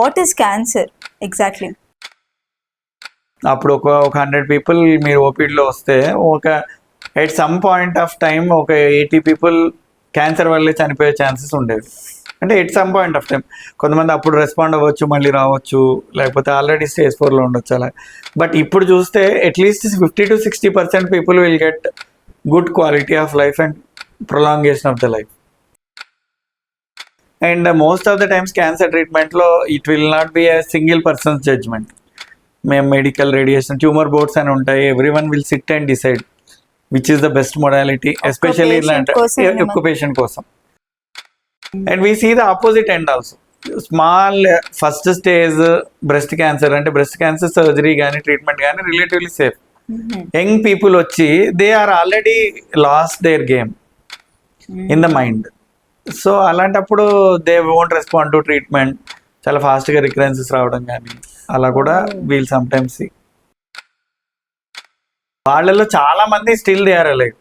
What is cancer exactly? అప్పుడు ఒక 100 people మీరు ఓపీడీలో వస్తే ఒక at some point of time ఒక 80 పీపుల్ క్యాన్సర్ వల్లే చనిపోయే ఛాన్సెస్ ఉండేవి. అంటే at some point of time కొంతమంది అప్పుడు రెస్పాండ్ అవ్వచ్చు, మళ్ళీ రావచ్చు, లేకపోతే ఆల్రెడీ స్టేజ్ 4లో ఉండొచ్చు అలా. బట్ ఇప్పుడు చూస్తే at least 50-60% people will get good quality of life and prolongation of the life. And most of the times cancer ట్రీట్మెంట్లో it will not be a single person's judgement. మేము మెడికల్, రేడియేషన్, ట్యూమర్ బోర్డ్స్ అని ఉంటాయి. Every one will sit and decide which is the best modality, especially ఇలాంటి ఒక్క patient కోసం. And we see the opposite end also. Small first stage breast cancer అంటే breast cancer surgery కానీ treatment కానీ relatively safe. Young people వచ్చి they are already lost their game in the mind. So అలాంటప్పుడు they won't respond to treatment, చాలా ఫాస్ట్గా recurrences రావడం కానీ అలా కూడా వీల్ సమ్ టైమ్స్ సీ. వాళ్ళలో చాలా మంది still they are alive.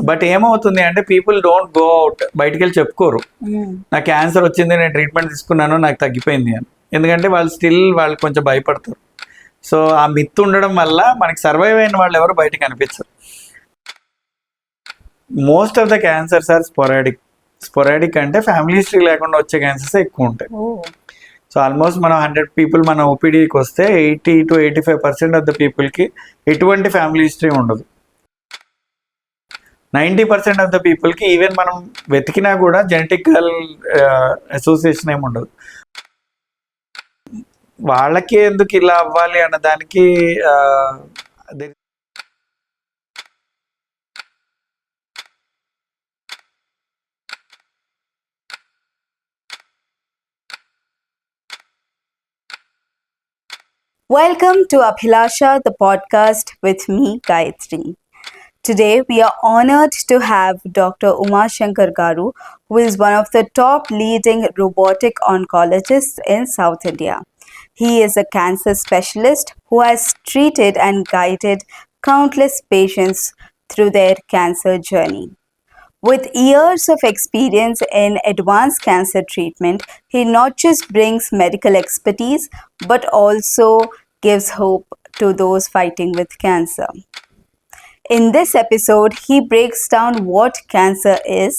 But ఏమవుతుంది అంటే పీపుల్ డోంట్ గో అవుట్, బయటికి వెళ్ళి చెప్పుకోరు నాకు క్యాన్సర్ వచ్చింది, నేను ట్రీట్మెంట్ తీసుకున్నాను, నాకు తగ్గిపోయింది అని. ఎందుకంటే వాళ్ళు కొంచెం భయపడతారు. సో ఆ మిత్ ఉండడం వల్ల మనకి సర్వైవ్ అయిన వాళ్ళు ఎవరు బయటకు కనిపించరు. Most of the cancers are sporadic అంటే ఫ్యామిలీ హిస్టరీ లేకుండా వచ్చే క్యాన్సర్స్ ఎక్కువ ఉంటాయి. సో ఆల్మోస్ట్ మనం 100 పీపుల్ మన ఓపీడీకి వస్తే 80-85% ఆఫ్ ద పీపుల్కి ఎటువంటి ఫ్యామిలీ హిస్టరీ ఉండదు. 90% ఆఫ్ ద పీపుల్కి ఈవెన్ మనం వెతికినా కూడా జెనెటికల్ అసోసియేషన్ ఏమి ఉండదు. వాళ్ళకి ఎందుకు ఇలా అవ్వాలి అన్న దానికి Welcome to Abhilasha, the podcast with me, Gayatri. Today, we are honored to have Dr. Uma Shankar Garu, who is one of the top leading robotic oncologists in South India. He is a cancer specialist who has treated and guided countless patients through their cancer journey. With years of experience in advanced cancer treatment, he not just brings medical expertise but also gives hope to those fighting with cancer. In this episode, he breaks down what cancer is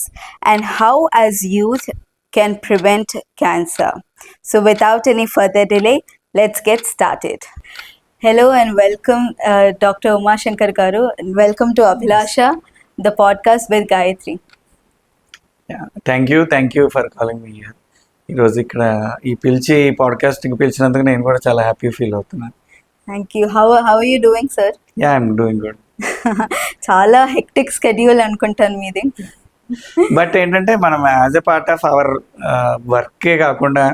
and how as youth can prevent cancer. So without any further delay, let's get started. Hello and welcome Dr. Uma Shankar Garu. Welcome to Abhilasha, the podcast with Gayatri. Thank you for calling me here. ఈరోజు ఇక్కడ ఈ పాడ్కాస్ట్కి పిలిచినందుకు నేను కూడా చాలా happy feel అవుతున్నాను. Thank you. How are you doing sir? Ya I'm doing good. చాలా హెక్టిక్ స్కెడ్యూల్ అనుకుంటాను మీది. బట్ ఏంటంటే మనం as a part of our వర్కే కాకుండా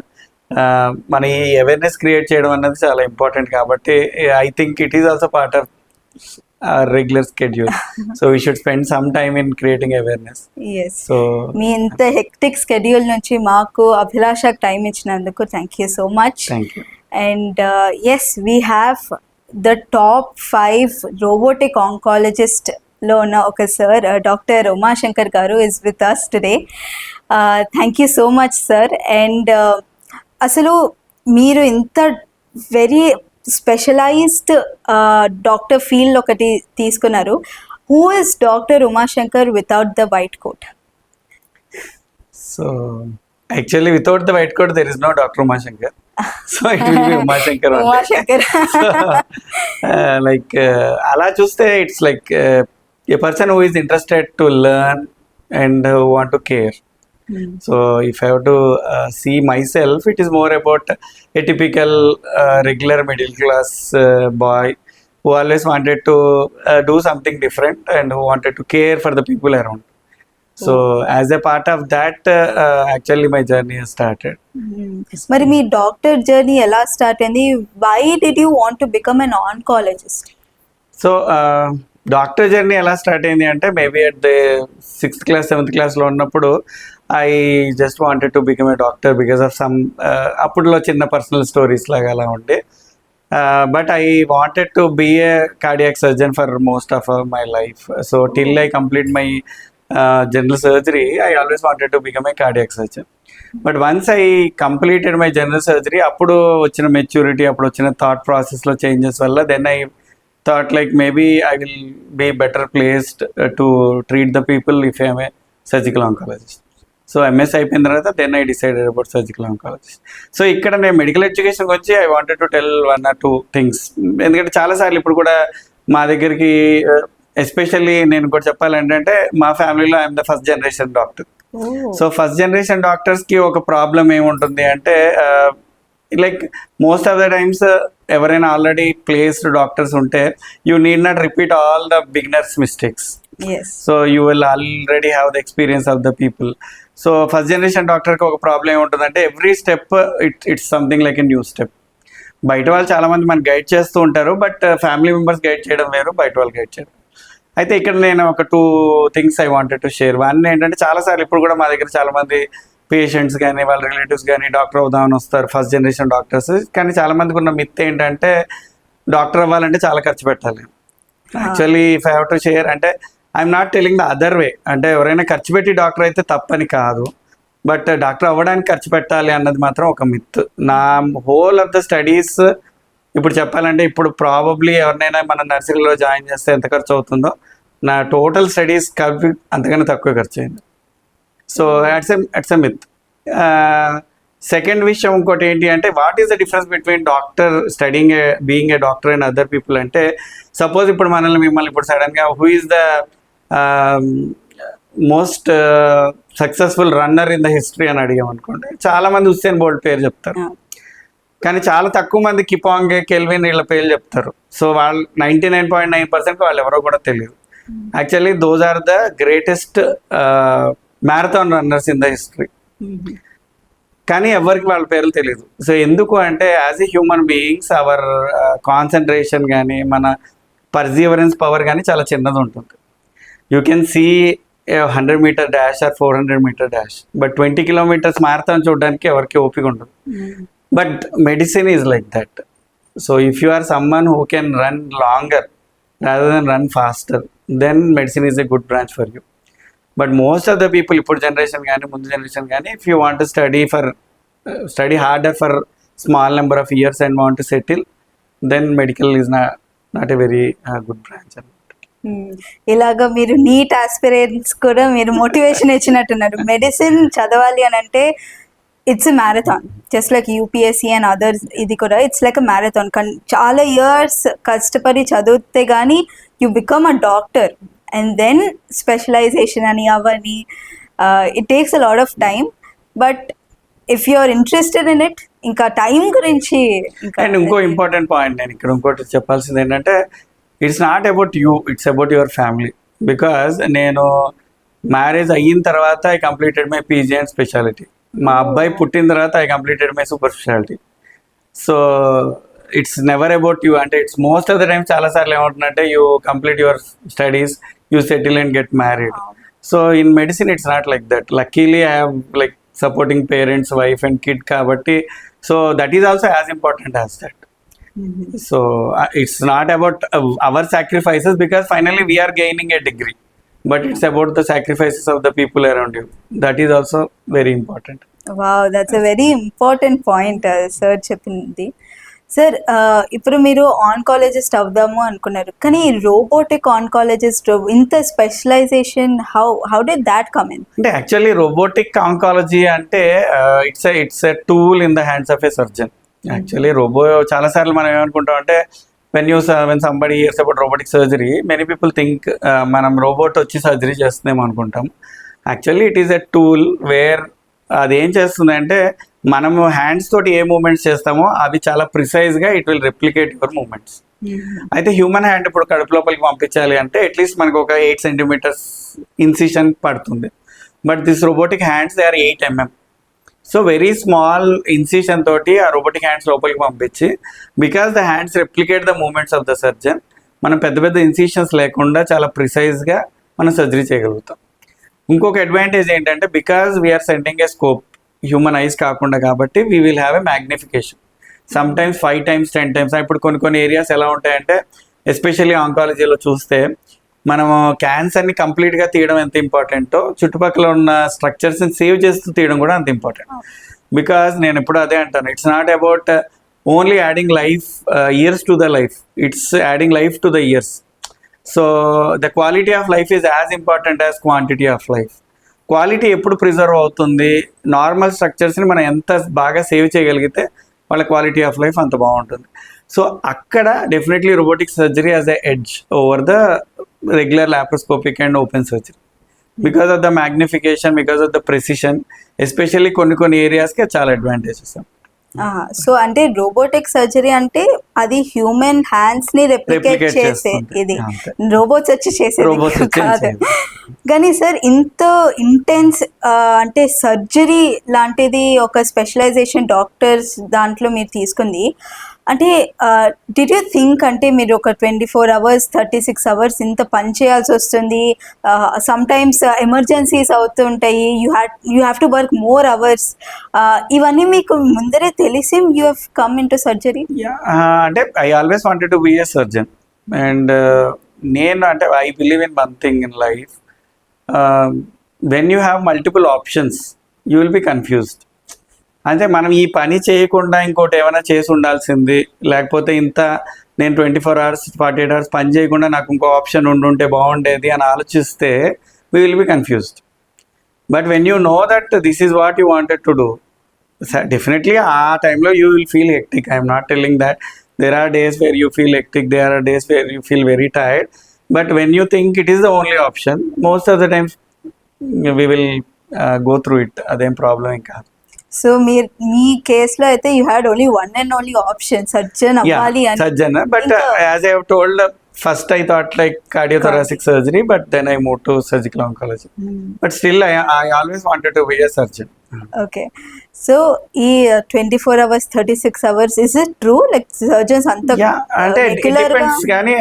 మన ఈ అవేర్నెస్ క్రియేట్ చేయడం అన్నది చాలా ఇంపార్టెంట్. కాబట్టి I think it is also part of regular schedule. So we should spend some time in creating awareness. So మీ ఇంత హెక్టిక్ స్కెడ్యూల్ నుంచి మాకు అభిలాషకు టైం ఇచ్చినందుకు thank you so much. And yes, we have the top 5 robotic oncologist లో ఉన్న ఒక sir, doctor Umashankar garu is with us today. Thank you so much sir. And అసలు మీరు ఇంత వెరీ స్పెషలైజ్డ్ డాక్టర్ ఫీల్డ్ ఒకటి తీసుకున్నారు. Who is doctor Umashankar without the white coat? So actually without the white coat there is no doctor Umashankar. So it will be Umashankar. Like అలా చూస్తే it's like a person who is interested to learn and want to care. So if I have to see myself, it is more about a typical regular middle class boy who always wanted to do something different and who wanted to care for the people around. So as a part of that, actually my journey has started. Mari mee doctor journey ela start ayindi? Why did you want to become an oncologist? So doctor journey ఎలా start అయింది అంటే maybe at the 6th class 7th classలో ఉన్నప్పుడు I just wanted to become a doctor because of some అప్పుడులో చిన్న personal stories లాగా అలా ఉండే. But I wanted to be a cardiac surgeon for most of my life. So till I complete my general surgery I always wanted to become a cardiac surgeon. But once I completed my general surgery, అప్పుడు వచ్చిన maturity, అప్పుడు వచ్చిన thought ప్రాసెస్లో changes వల్ల then I thought like maybe I will be better placed to treat the people if I'm a surgical oncologist. So MS అయిపోయిన తర్వాత then I decided about surgical oncologist. So ఇక్కడ నేను medical education గురించి I wanted to tell 1 or 2 things. ఎందుకంటే చాలాసార్లు ఇప్పుడు కూడా మా దగ్గరికి ఎస్పెషల్లీ నేను కూడా చెప్పాలంటే మా ఫ్యామిలీలో I'm the first generation doctor. So first generation డాక్టర్స్కి ఒక ప్రాబ్లం ఏముంటుంది అంటే like most of the times ఎవరైనా ఆల్రెడీ ప్లేస్డ్ డాక్టర్స్ ఉంటే you need not repeat all the beginners mistakes. So you will already have the experience of the people. So first generation డాక్టర్కి ఒక problem ఏముంటుందంటే every step it's something like a new step. బయట వాళ్ళు చాలామంది మనకి guide చేస్తూ ఉంటారు, but family members guide చేయడం వేరు, బయట వాళ్ళు గైడ్ చేయడం. అయితే ఇక్కడ నేను ఒక 2 things I wanted to share. One ఏంటంటే చాలాసార్లు ఇప్పుడు కూడా మా దగ్గర చాలామంది పేషెంట్స్ కానీ వాళ్ళ రిలేటివ్స్ కానీ డాక్టర్ అవుదామని వస్తారు, ఫస్ట్ జనరేషన్ డాక్టర్స్. కానీ చాలామందికి ఉన్న మిత్ ఏంటంటే డాక్టర్ అవ్వాలంటే చాలా ఖర్చు పెట్టాలి. Actually if I have to share అంటే I'm not telling the other way. అంటే ఎవరైనా ఖర్చు పెట్టి డాక్టర్ అయితే తప్పని కాదు, బట్ డాక్టర్ అవ్వడానికి ఖర్చు పెట్టాలి అన్నది మాత్రం ఒక మిత్. నా హోల్ ఆఫ్ ద స్టడీస్ ఇప్పుడు చెప్పాలంటే ఇప్పుడు ప్రాబబ్లీ ఎవరినైనా మన నర్సరీలో జాయిన్ చేస్తే ఎంత ఖర్చు అవుతుందో నా టోటల్ స్టడీస్ కలిపి అంతకన్నా తక్కువ ఖర్చు అయింది. So అట్స్ a myth. సెకండ్ విషయం ఇంకోటి ఏంటి అంటే what is the difference between doctor studying being a doctor and other people అంటే సపోజ్ ఇప్పుడు మిమ్మల్ని ఇప్పుడు సడన్గా who is the most successful runner in the history అని అడిగామనుకోండి, చాలామంది హుస్సేన్ బోల్ట్ పేరు చెప్తారు, కానీ చాలా తక్కువ మంది కిపాంగే, కెల్విన్ వీళ్ళ పేర్లు చెప్తారు. సో వాళ్ళు 99.9% వాళ్ళు ఎవరో కూడా తెలియదు. Actually those are the greatest marathon runners in the history, కానీ ఎవరికి వాళ్ళ పేర్లు తెలియదు. సో ఎందుకు అంటే as a human beings our concentration కానీ మన పర్సీవరెన్స్ పవర్ కానీ చాలా చిన్నది ఉంటుంది. You can see 100-meter dash or 400-meter dash, but 20 kilometers marathon చూడడానికి ఎవరికి ఓపిక ఉండదు. But medicine is like that. So if you are someone who can run longer rather than run faster, then medicine is a good branch for you. But most of the people ఇప్పుడు generation కానీ ముందు generation కానీ if you want to study harder for small number of years and want to settle, then medical is not a very good branch. ఇలాగా మీరు neat aspirants కూడా మీరు motivation ఇచ్చినట్టున్నారు. Medicine చదవాలి అని అంటే it's a marathon, just like UPSC and others. ఇది కూడా it's like a marathon. చాలా ఇయర్స్ కష్టపడి చదివితే కానీ you become a doctor and then specialisation అని అవని it takes a lot of time. But if you are interested in it, ఇంకా time గురించి అండ్ ఇంకో ఇంపార్టెంట్ పాయింట్ నేను ఇక్కడ ఇంకోటి చెప్పాల్సింది ఏంటంటే it's not about you, it's about your family. Because నేను మ్యారేజ్ అయిన తర్వాత I completed my PG and speciality. మా అబ్బాయి పుట్టిన తర్వాత I completed my super speciality. So it's never about you. అంటే it's most of the time చాలాసార్లు ఏమంటుందంటే you complete your studies, you settle and get married. So in medicine it's not like that. Luckily I have like supporting parents, wife and kid కాబట్టి so that is also as important as that. So it's not about our sacrifices because finally we are gaining a degree, but it's about the sacrifices of the people around you. That is also very important. Wow, that's a very important point sir చెప్పింది. Sir ఇప్పుడు మీరు oncologist అవుదాము అనుకున్నారు, కానీ robotic oncologist ఇంత specialization how did that come in? అంటే actually robotic oncology అంటే it's a tool in the hands of a surgeon. Actually చాలాసార్లు మనం ఏమనుకుంటాం అంటే when somebody hears about robotic surgery, many people think మనం రోబోట్ వచ్చి surgery చేస్తుందేమో అనుకుంటాం. Actually it is a tool where అది ఏం చేస్తుంది అంటే మనము హ్యాండ్స్ తోటి ఏ మూమెంట్స్ చేస్తామో అవి చాలా ప్రిసైజ్గా it will replicate your movements. అయితే హ్యూమన్ హ్యాండ్ ఇప్పుడు కడుపు లోపలికి పంపించాలి అంటే అట్లీస్ట్ మనకు ఒక 8 centimeters ఇన్సిషన్ పడుతుంది. But this robotic hands they are 8 mm. So very small incision తోటి ఆ రోబోటిక్ హ్యాండ్స్ లోపలికి పంపించి because the hands replicate the movements of the surgeon, మనం పెద్ద పెద్ద ఇన్సిషన్స్ లేకుండా చాలా ప్రిసైజ్గా మనం సర్జరీ చేయగలుగుతాం. ఇంకొక అడ్వాంటేజ్ ఏంటంటే because we are sending a scope human eyes కాకుండా కాబట్టి we will have a magnification. Sometimes 5 times 10 times. ఇప్పుడు కొన్ని ఏరియాస్ ఎలా ఉంటాయంటే ఎస్పెషల్లీ ఆంకాలజీలో చూస్తే మనము క్యాన్సర్ని కంప్లీట్గా తీయడం ఎంత ఇంపార్టెంటో చుట్టుపక్కల ఉన్న స్ట్రక్చర్స్ని సేవ్ చేస్తూ తీయడం కూడా అంత ఇంపార్టెంట్. బికాస్ నేను ఎప్పుడు అదే అంటాను, it's not about only adding life years to the life, it's adding life to the years. So the quality of life is as important as quantity of life. Quality ఎప్పుడు preserve అవుతుంది, normal స్ట్రక్చర్స్ని మనం ఎంత బాగా save చేయగలిగితే వాళ్ళ quality of life అంత బాగుంటుంది. So అక్కడ definitely robotic surgery as a edge over the regular laparoscopic and open surgery because of the magnification, because of the precision, especially కొన్ని ఏరియాస్కి చాలా అడ్వాంటేజెస్. సో అంటే రోబోటిక్ సర్జరీ అంటే అది హ్యూమన్ హ్యాండ్స్ ని replicate చేసే ఇది, రోబోట్స్ వచ్చి చేసేది కాదు. కానీ సార్ ఇంత ఇంటెన్స్ అంటే సర్జరీ లాంటిది ఒక స్పెషలైజేషన్ డాక్టర్స్ దాంట్లో మీరు తీసుకుంది అంటే డిడ్ యూ థింక్ అంటే మీరు ఒక 24 hours 36 hours ఇంత పని చేయాల్సి వస్తుంది, సమ్ టైమ్స్ ఎమర్జెన్సీస్ అవుతుంటాయి, you have to work more hours, ఇవన్నీ మీకు ముందరే తెలిసి you have come into surgery? అంటే I always wanted to be a surgeon and నేను అంటే I believe in one thing in life, when you have multiple options you will be confused. అంటే మనం ఈ పని చేయకుండా ఇంకోటి ఏమైనా చేసి ఉండాల్సింది, లేకపోతే ఇంత నేను 24 hours 48 hours పని చేయకుండా నాకు ఇంకో ఆప్షన్ ఉండుంటే బాగుండేది అని ఆలోచిస్తే we will be confused. But when you know that this is what you wanted to do, definitely ఆ టైంలో you will feel hectic. I'm not telling that there are days where you feel hectic, there are days where you feel very tired, but when you think it is the only option, most of the times we will go through it. అదేం problem ఇంకా. So మీరు మీ కేసులో అయితే you had only one and only option, surgeon అవ్వాలి అని. Surgeon, but as I have told first I thought like cardiothoracic surgery, but then I moved to surgical oncology. But still I always wanted to be a surgeon. Okay, so ఈ 24 hours 36 hours is it true like surgeons అంత అంటే depends, కానీ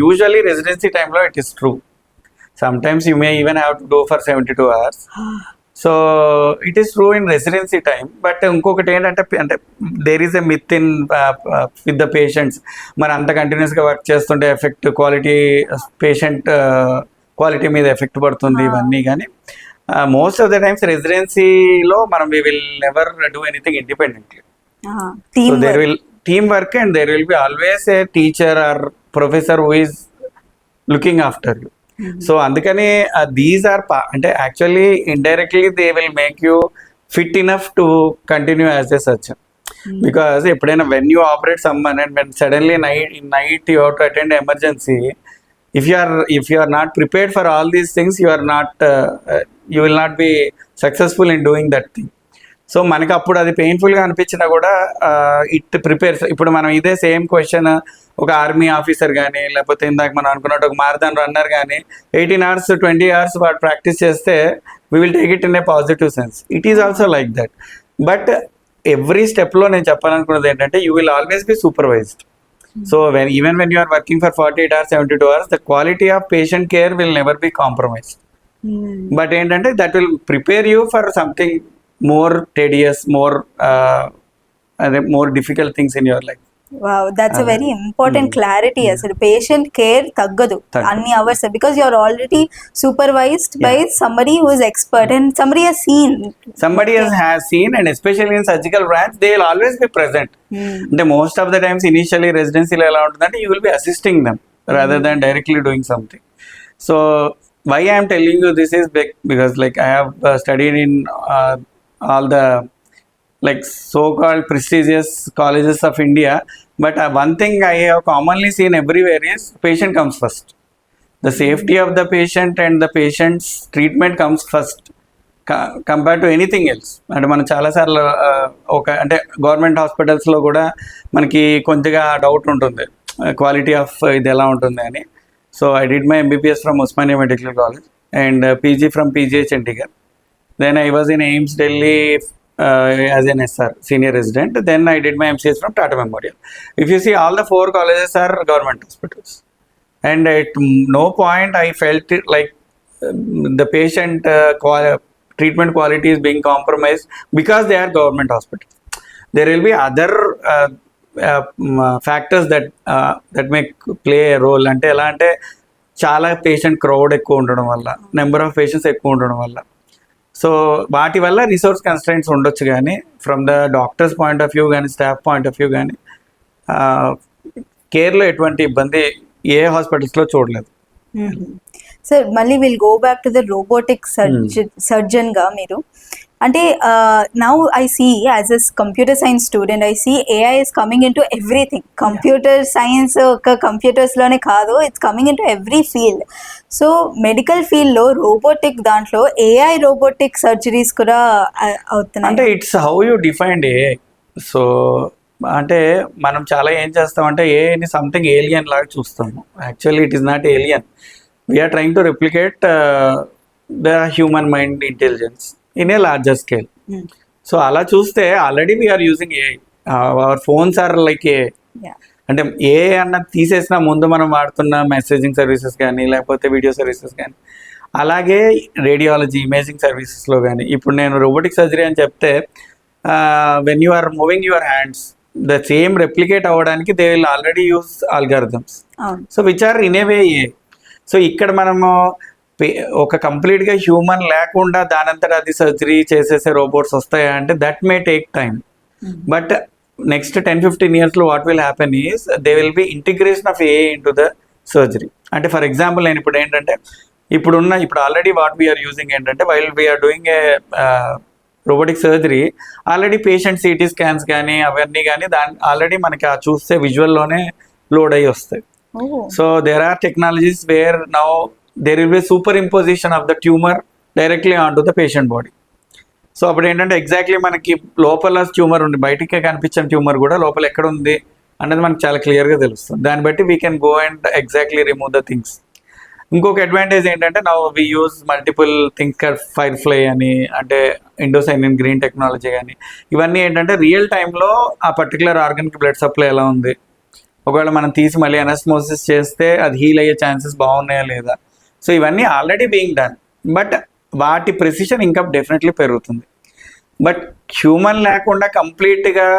usually residency టైంలో it is true. Sometimes you may even have to do for 72 hours. So it is true in residency time. But ఇంకొకటి ఏంటంటే అంటే there is a myth in with the patients, మరి అంత కంటిన్యూస్గా work చేస్తుంటే effect patient quality మీద effect పడుతుంది ఇవన్నీ. కానీ మోస్ట్ ఆఫ్ ద టైమ్స్ రెసిడెన్సీలో మనం we will never do anything independently. So there will team work and there will be always a teacher or professor who is looking after you. So అందుకని these are అంటే actually indirectly they will make you fit enough to continue as a surgeon. Because ఎప్పుడైనా when you operate someone and when suddenly night you have to attend emergency, if you are not prepared for all these things, you will not be successful in doing that thing. So మనకి అప్పుడు అది పెయిన్ఫుల్గా అనిపించినా కూడా it prepares. ఇప్పుడు మనం ఇదే same question ఒక army officer కానీ, లేకపోతే ఇందాక మనం అనుకున్నట్టు ఒక మారథాన్ రన్నర్ కానీ 18 hours 20 hours వాడు ప్రాక్టీస్ చేస్తే we will take it in A positive sense. It is also like that. But every స్టెప్లో నేను చెప్పాలనుకున్నది ఏంటంటే you will always be supervised. So even when you are working for 48 hours 72 hours, the quality of patient care will never be compromised. But ఏంటంటే that will prepare you for something more tedious, more difficult things in your life. Wow, that's a very important clarity. అసలు patient care తగ్గదు అన్ని hours, because you are already supervised by somebody who is expert and somebody has seen and especially in surgical branch they will always be present. అంటే most of the times initially రెసిడెన్సీలో ఎలా ఉంటుందంటే you will be assisting them rather than directly doing something. So why I am telling you this is because like I have studied in all the like so-called prestigious colleges of India, but one thing I have commonly seen everywhere is patient comes first. The safety of the patient and the patient's treatment comes first compared to anything else. అంటే మనం చాలాసార్లు ఒక అంటే government హాస్పిటల్స్లో కూడా మనకి కొంచెంగా doubt ఉంటుంది క్వాలిటీ ఆఫ్ ఇది ఎలా ఉంటుంది అని. So I did my MBBS from Osmania Medical College and PG from PGH Chandigarh. Then I was in AIIMS Delhi as an SR, senior resident. Then I did my MCS from Tata Memorial. If you see, all the 4 colleges are government hospitals. And at no point I felt it like the patient treatment quality is being compromised because they are government hospitals. There will be other factors that may play a role. అంటే ఎలా అంటే చాలా patient crowd ఎక్కువ ఉండడం వల్ల, number of patients ఎక్కువ ఉండడం వల్ల, సో వాటి వల్ల రిసోర్స్ కన్స్ట్రెంట్స్ ఉండొచ్చు. కానీ from the doctors point of view కానీ స్టాఫ్ పాయింట్ ఆఫ్ వ్యూ కానీ కేర్లో ఎటువంటి ఇబ్బంది ఏ హాస్పిటల్స్లో చూడలేదు. సార్ మళ్ళీ will go back to the robotic సర్జన్గా మీరు అంటే now I see as a computer science student I see AI is coming into everything. Computer science ఒక కంప్యూటర్స్లోనే కాదు, it's coming into every field. So medical ఫీల్డ్లో robotic దాంట్లో AI robotic surgeries కూడా అవుతున్నాయి. అంటే it's how you defined AI. So అంటే మనం చాలా ఏం చేస్తామంటే ఏఐని సంథింగ్ ఏలియన్ లాగా చూస్తాము. Actually it is not alien. We are trying to replicate the human mind intelligence in a larger scale. So అలా చూస్తే already we are using AI. Our phones are like a. అంటే ఏ అన్నది తీసేసిన ముందు మనం వాడుతున్న మెసేజింగ్ సర్వీసెస్ కానీ లేకపోతే వీడియో సర్వీసెస్ కానీ, అలాగే రేడియాలజీ ఇమేజింగ్ సర్వీసెస్లో కానీ ఇప్పుడు నేను రోబోటిక్ సర్జరీ అని చెప్తే when you are moving your hands the same replicate అవ్వడానికి they will already use algorithms. So which are in a way a. So ఇక్కడ మనము ఒక కంప్లీట్గా హ్యూమన్ లేకుండా దానంతట అది సర్జరీ చేసేసే రోబోట్స్ వస్తాయా అంటే that may take time. But next 10-15 yearsలో what will happen is they will be integration of AI into the surgery. అంటే ఫర్ ఎగ్జాంపుల్ నేను ఇప్పుడు ఏంటంటే ఇప్పుడు ఆల్రెడీ వాట్ వీఆర్ యూజింగ్ ఏంటంటే while we're doing a robotic surgery already patient CT scans కానీ అవన్నీ కానీ ఆల్రెడీ మనకి ఆ చూస్తే విజువల్లోనే లోడ్ అయ్యి వస్తాయి. So there are technologies where now there will be superimposition of the tumour directly on to the patient body. So అప్పుడు ఏంటంటే ఎగ్జాక్ట్లీ మనకి లోపల ట్యూమర్ ఉంది, బయటికే కనిపించిన ట్యూమర్ కూడా లోపల ఎక్కడ ఉంది అనేది మనకు చాలా క్లియర్గా తెలుస్తుంది. దాన్ని బట్టి we can go and exactly remove the things. ఇంకొక అడ్వాంటేజ్ ఏంటంటే now we use multiple thinker firefly అని, అంటే ఇండోసైనిన్ గ్రీన్ టెక్నాలజీ కానీ, ఇవన్నీ ఏంటంటే రియల్ టైంలో ఆ పర్టికులర్ ఆర్గన్కి బ్లడ్ సప్లై ఎలా ఉంది, ఒకవేళ మనం తీసి మళ్ళీ అనస్మోసిస్ చేస్తే అది హీల్ అయ్యే ఛాన్సెస్ బాగున్నాయా లేదా. సో ఇవన్నీ ఆల్రెడీ బీయింగ్ డన్, బట్ వాటి ప్రెసిషన్ ఇంకా డెఫినెట్లీ పెరుగుతుంది. బట్ హ్యూమన్ లేకుండా కంప్లీట్గా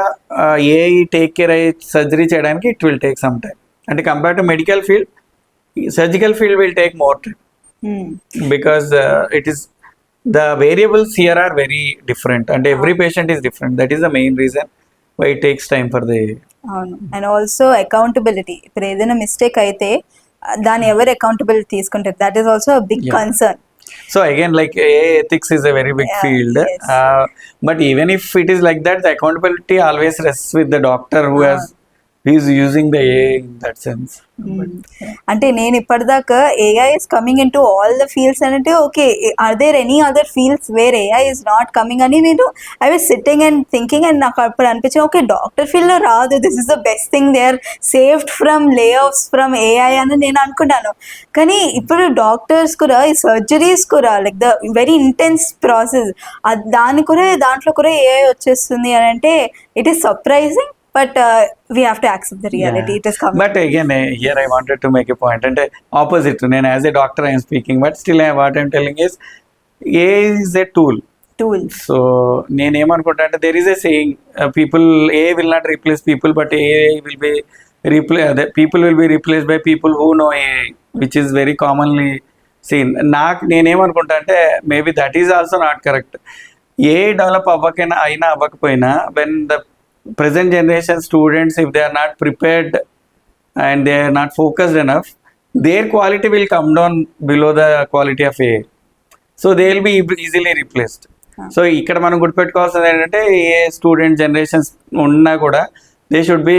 ఏఐ టేక్ కేర్ అయ్యి సర్జరీ చేయడానికి it will take some time. అంటే compare to medical field, surgical field will take more time because it is the variables here are very different and every patient is different. That is the main reason why it takes time for the and also accountability. ఇప్పుడు ఏదైనా mistake అయితే దాని ఎవరు accountability తీసుకుంటారు, that is also a big concern. So again, like ethics is a very big field. Yes. But even if it is like that, the accountability always rests with the doctor who is using the AI in that sense. అంటే నేను ఇప్పటిదాకా AI is coming into all the fields అంటే okay, are there any other fields where AI is not coming అని నేను I was sitting and thinking and నాకు అప్పుడు అనిపించింది okay doctor ఫీల్డ్లో రాదు, this is the best thing, they are saved from layoffs from AI అని నేను అనుకున్నాను. కానీ ఇప్పుడు డాక్టర్స్ కూడా ఈ సర్జరీస్ కూడా like the very intense process దాంట్లో కూడా ఏఐ వచ్చేస్తుంది అని అంటే it is surprising. But we have to accept the reality. It is coming. But again, here I wanted to make a point. And opposite, as a doctor I am speaking, but still what I am telling is, AI is a tool. So, there is a saying, AI will not replace people, but AI will be people will be replaced by people who know AI, which is very commonly seen. Maybe that is also not correct. AI develop avvakappoina when the present generation students, if they are not prepared and they are not focused enough, their quality will come down below the quality of AI. So they will be easily replaced. So ఇక్కడ మనం గుర్తుపెట్టుకోవాల్సింది ఏంటంటే ఏ student generations ఉన్నా కూడా they should be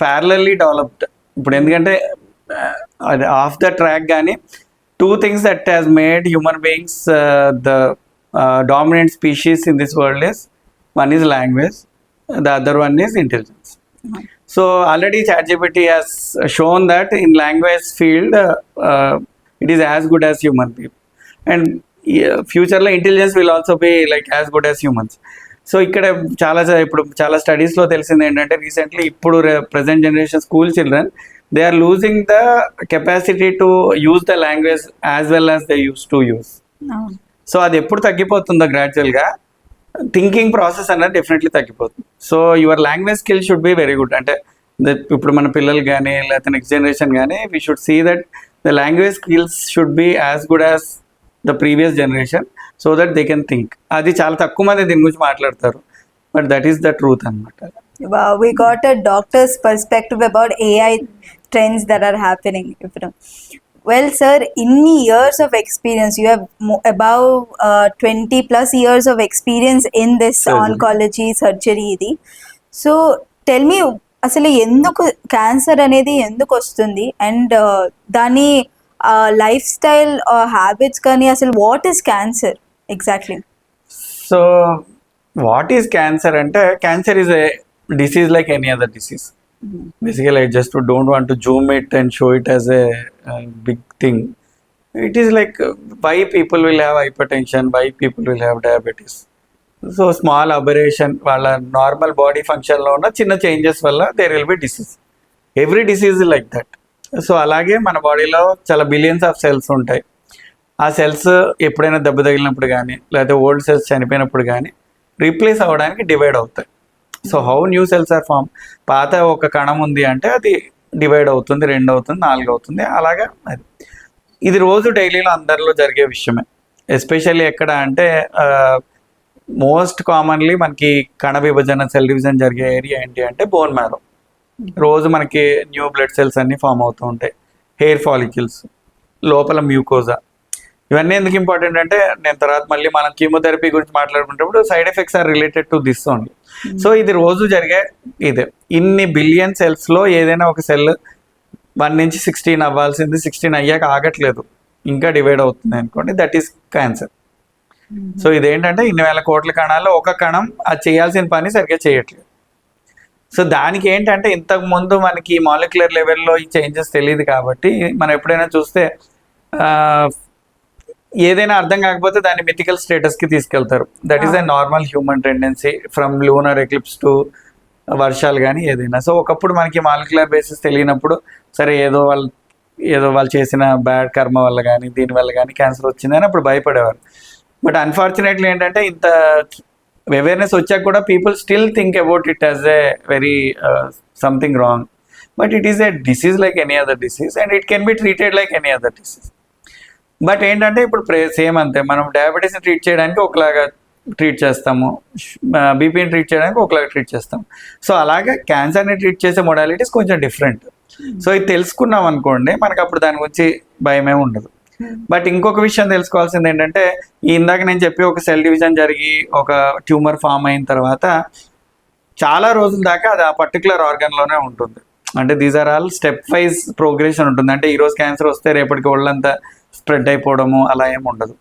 parallelly developed. ఇప్పుడు ఎందుకంటే of the track కానీ 2 things that has made human beings the dominant species in this world is, one is language, the other one is intelligence. So already ChatGPT has shown that in language field it is as good as human people, and future lo intelligence will also be like as good as humans. So ikkada చాలా studies లో తెలిసింది ఏంటంటే recently ఇప్పుడు present generation school children, they are losing the capacity to use the language as well as they used to use. So అది ఎప్పుడు తగ్గిపోతుందో గ్రాడ్యువల్గా thinking process అనేది డెఫినెట్లీ తగ్గిపోతుంది. So your language skill should be very good. అంటే ఇప్పుడు మన పిల్లలు కానీ లేకపోతే నెక్స్ట్ జనరేషన్ కానీ we should see that the language skills should be as good as the previous generation so that they can think. అది చాలా తక్కువ మంది దీని గురించి మాట్లాడతారు, but that is the truth అనమాట. Wow, we got a doctor's perspective about AI trends that are happening. Well, sir, in years of experience, you have above 20 plus years of experience in this oncology surgery. So, tell me, అసలు ఎందుకు cancer అనేది ఎందుకు వస్తుంది, and దాని life style habits కానీ అసలు what is cancer exactly? So what is cancer అంటే, cancer is a disease like any other disease. Basically, I just don't want to zoom it and show it as a big thing. It is like why people will have hypertension, why people will have diabetes. So small aberration, వాళ్ళ normal body ఫంక్షన్లో ఉన్న చిన్న changes వల్ల there will be disease. Every disease like that. So అలాగే మన బాడీలో చాలా billions of cells ఉంటాయి. ఆ సెల్స్ ఎప్పుడైనా దెబ్బ తగిలినప్పుడు కానీ, లేకపోతే ఓల్డ్ సెల్స్ చనిపోయినప్పుడు కానీ రీప్లేస్ అవ్వడానికి డివైడ్ అవుతాయి. So how new cells are form, పాత ఒక కణం ఉంది అంటే అది డివైడ్ అవుతుంది, 2 అవుతుంది, 4 అవుతుంది, అలాగా అది. ఇది రోజు డైలీలో అందరిలో జరిగే విషయమే. ఎస్పెషల్లీ ఎక్కడ అంటే మోస్ట్ కామన్లీ మనకి కణ విభజన, సెల్ డివిజన్ జరిగే ఏరియా ఏంటి అంటే బోన్ మ్యారో. రోజు మనకి న్యూ బ్లడ్ సెల్స్ అన్నీ ఫామ్ అవుతూ ఉంటాయి, హెయిర్ ఫాలిక్యూల్స్, లోపల మ్యూకోజా. ఇవన్నీ ఎందుకు ఇంపార్టెంట్ అంటే, నేను తర్వాత మళ్ళీ మనం కీమోథెరపీ గురించి మాట్లాడుకునేటప్పుడు side effects are related to this only. So ఇది రోజు జరిగే ఇదే. ఇన్ని బిలియన్ సెల్స్లో ఏదైనా ఒక సెల్ 1 నుంచి 16 అవ్వాల్సింది 16 అయ్యాక ఆగట్లేదు, ఇంకా డివైడ్ అవుతుంది అనుకోండి, దట్ ఈస్ క్యాన్సర్. సో ఇదేంటంటే ఇన్ని వేల కోట్ల కణాల్లో ఒక కణం అది చేయాల్సిన పని సరిగ్గా చేయట్లేదు. సో దానికి ఏంటంటే ఇంతకు ముందు మనకి మాలిక్యులర్ లెవెల్లో ఈ చేంజెస్ తెలియదు కాబట్టి మనం ఎప్పుడైనా చూస్తే ఏదైనా అర్థం కాకపోతే దాన్ని మిథికల్ స్టేటస్కి తీసుకెళ్తారు. That is a normal human tendency from lunar eclipse to వర్షాలు కానీ ఏదైనా. సో ఒకప్పుడు మనకి మాలిక్యులర్ బేసిస్ తెలియనప్పుడు సరే ఏదో వాళ్ళు చేసిన బ్యాడ్ కర్మ వల్ల కానీ దీనివల్ల కానీ క్యాన్సర్ వచ్చిందని అప్పుడు భయపడేవారు. బట్ అన్ఫార్చునేట్లీ ఏంటంటే ఇంత అవేర్నెస్ వచ్చాక కూడా people still think about it as a very something wrong. But it is a disease like any other disease and it can be treated like any other disease. But ఏంటంటే ఇప్పుడు same అంతే, మనం డయాబెటీస్ని treat చేయడానికి ఒకలాగా treat చేస్తాము, బీపీని treat చేయడానికి ఒకలాగా ట్రీట్ చేస్తాము. సో అలాగే క్యాన్సర్ని ట్రీట్ చేసే మొడాలిటీస్ కొంచెం డిఫరెంట్. సో ఇది తెలుసుకున్నాం అనుకోండి, మనకు అప్పుడు దాని గురించి భయమే ఉండదు. బట్ ఇంకొక విషయం తెలుసుకోవాల్సింది ఏంటంటే, ఇందాక నేను చెప్పి ఒక సెల్ డివిజన్ జరిగి ఒక ట్యూమర్ ఫామ్ అయిన తర్వాత చాలా రోజుల దాకా అది ఆ పర్టికులర్ ఆర్గన్లోనే ఉంటుంది. అంటే these are all step wise progression ఉంటుంది. అంటే ఈరోజు క్యాన్సర్ వస్తే రేపటికి ఒళ్ళంతా స్ప్రెడ్ అయిపోవడము అలా ఏమి ఉండదు.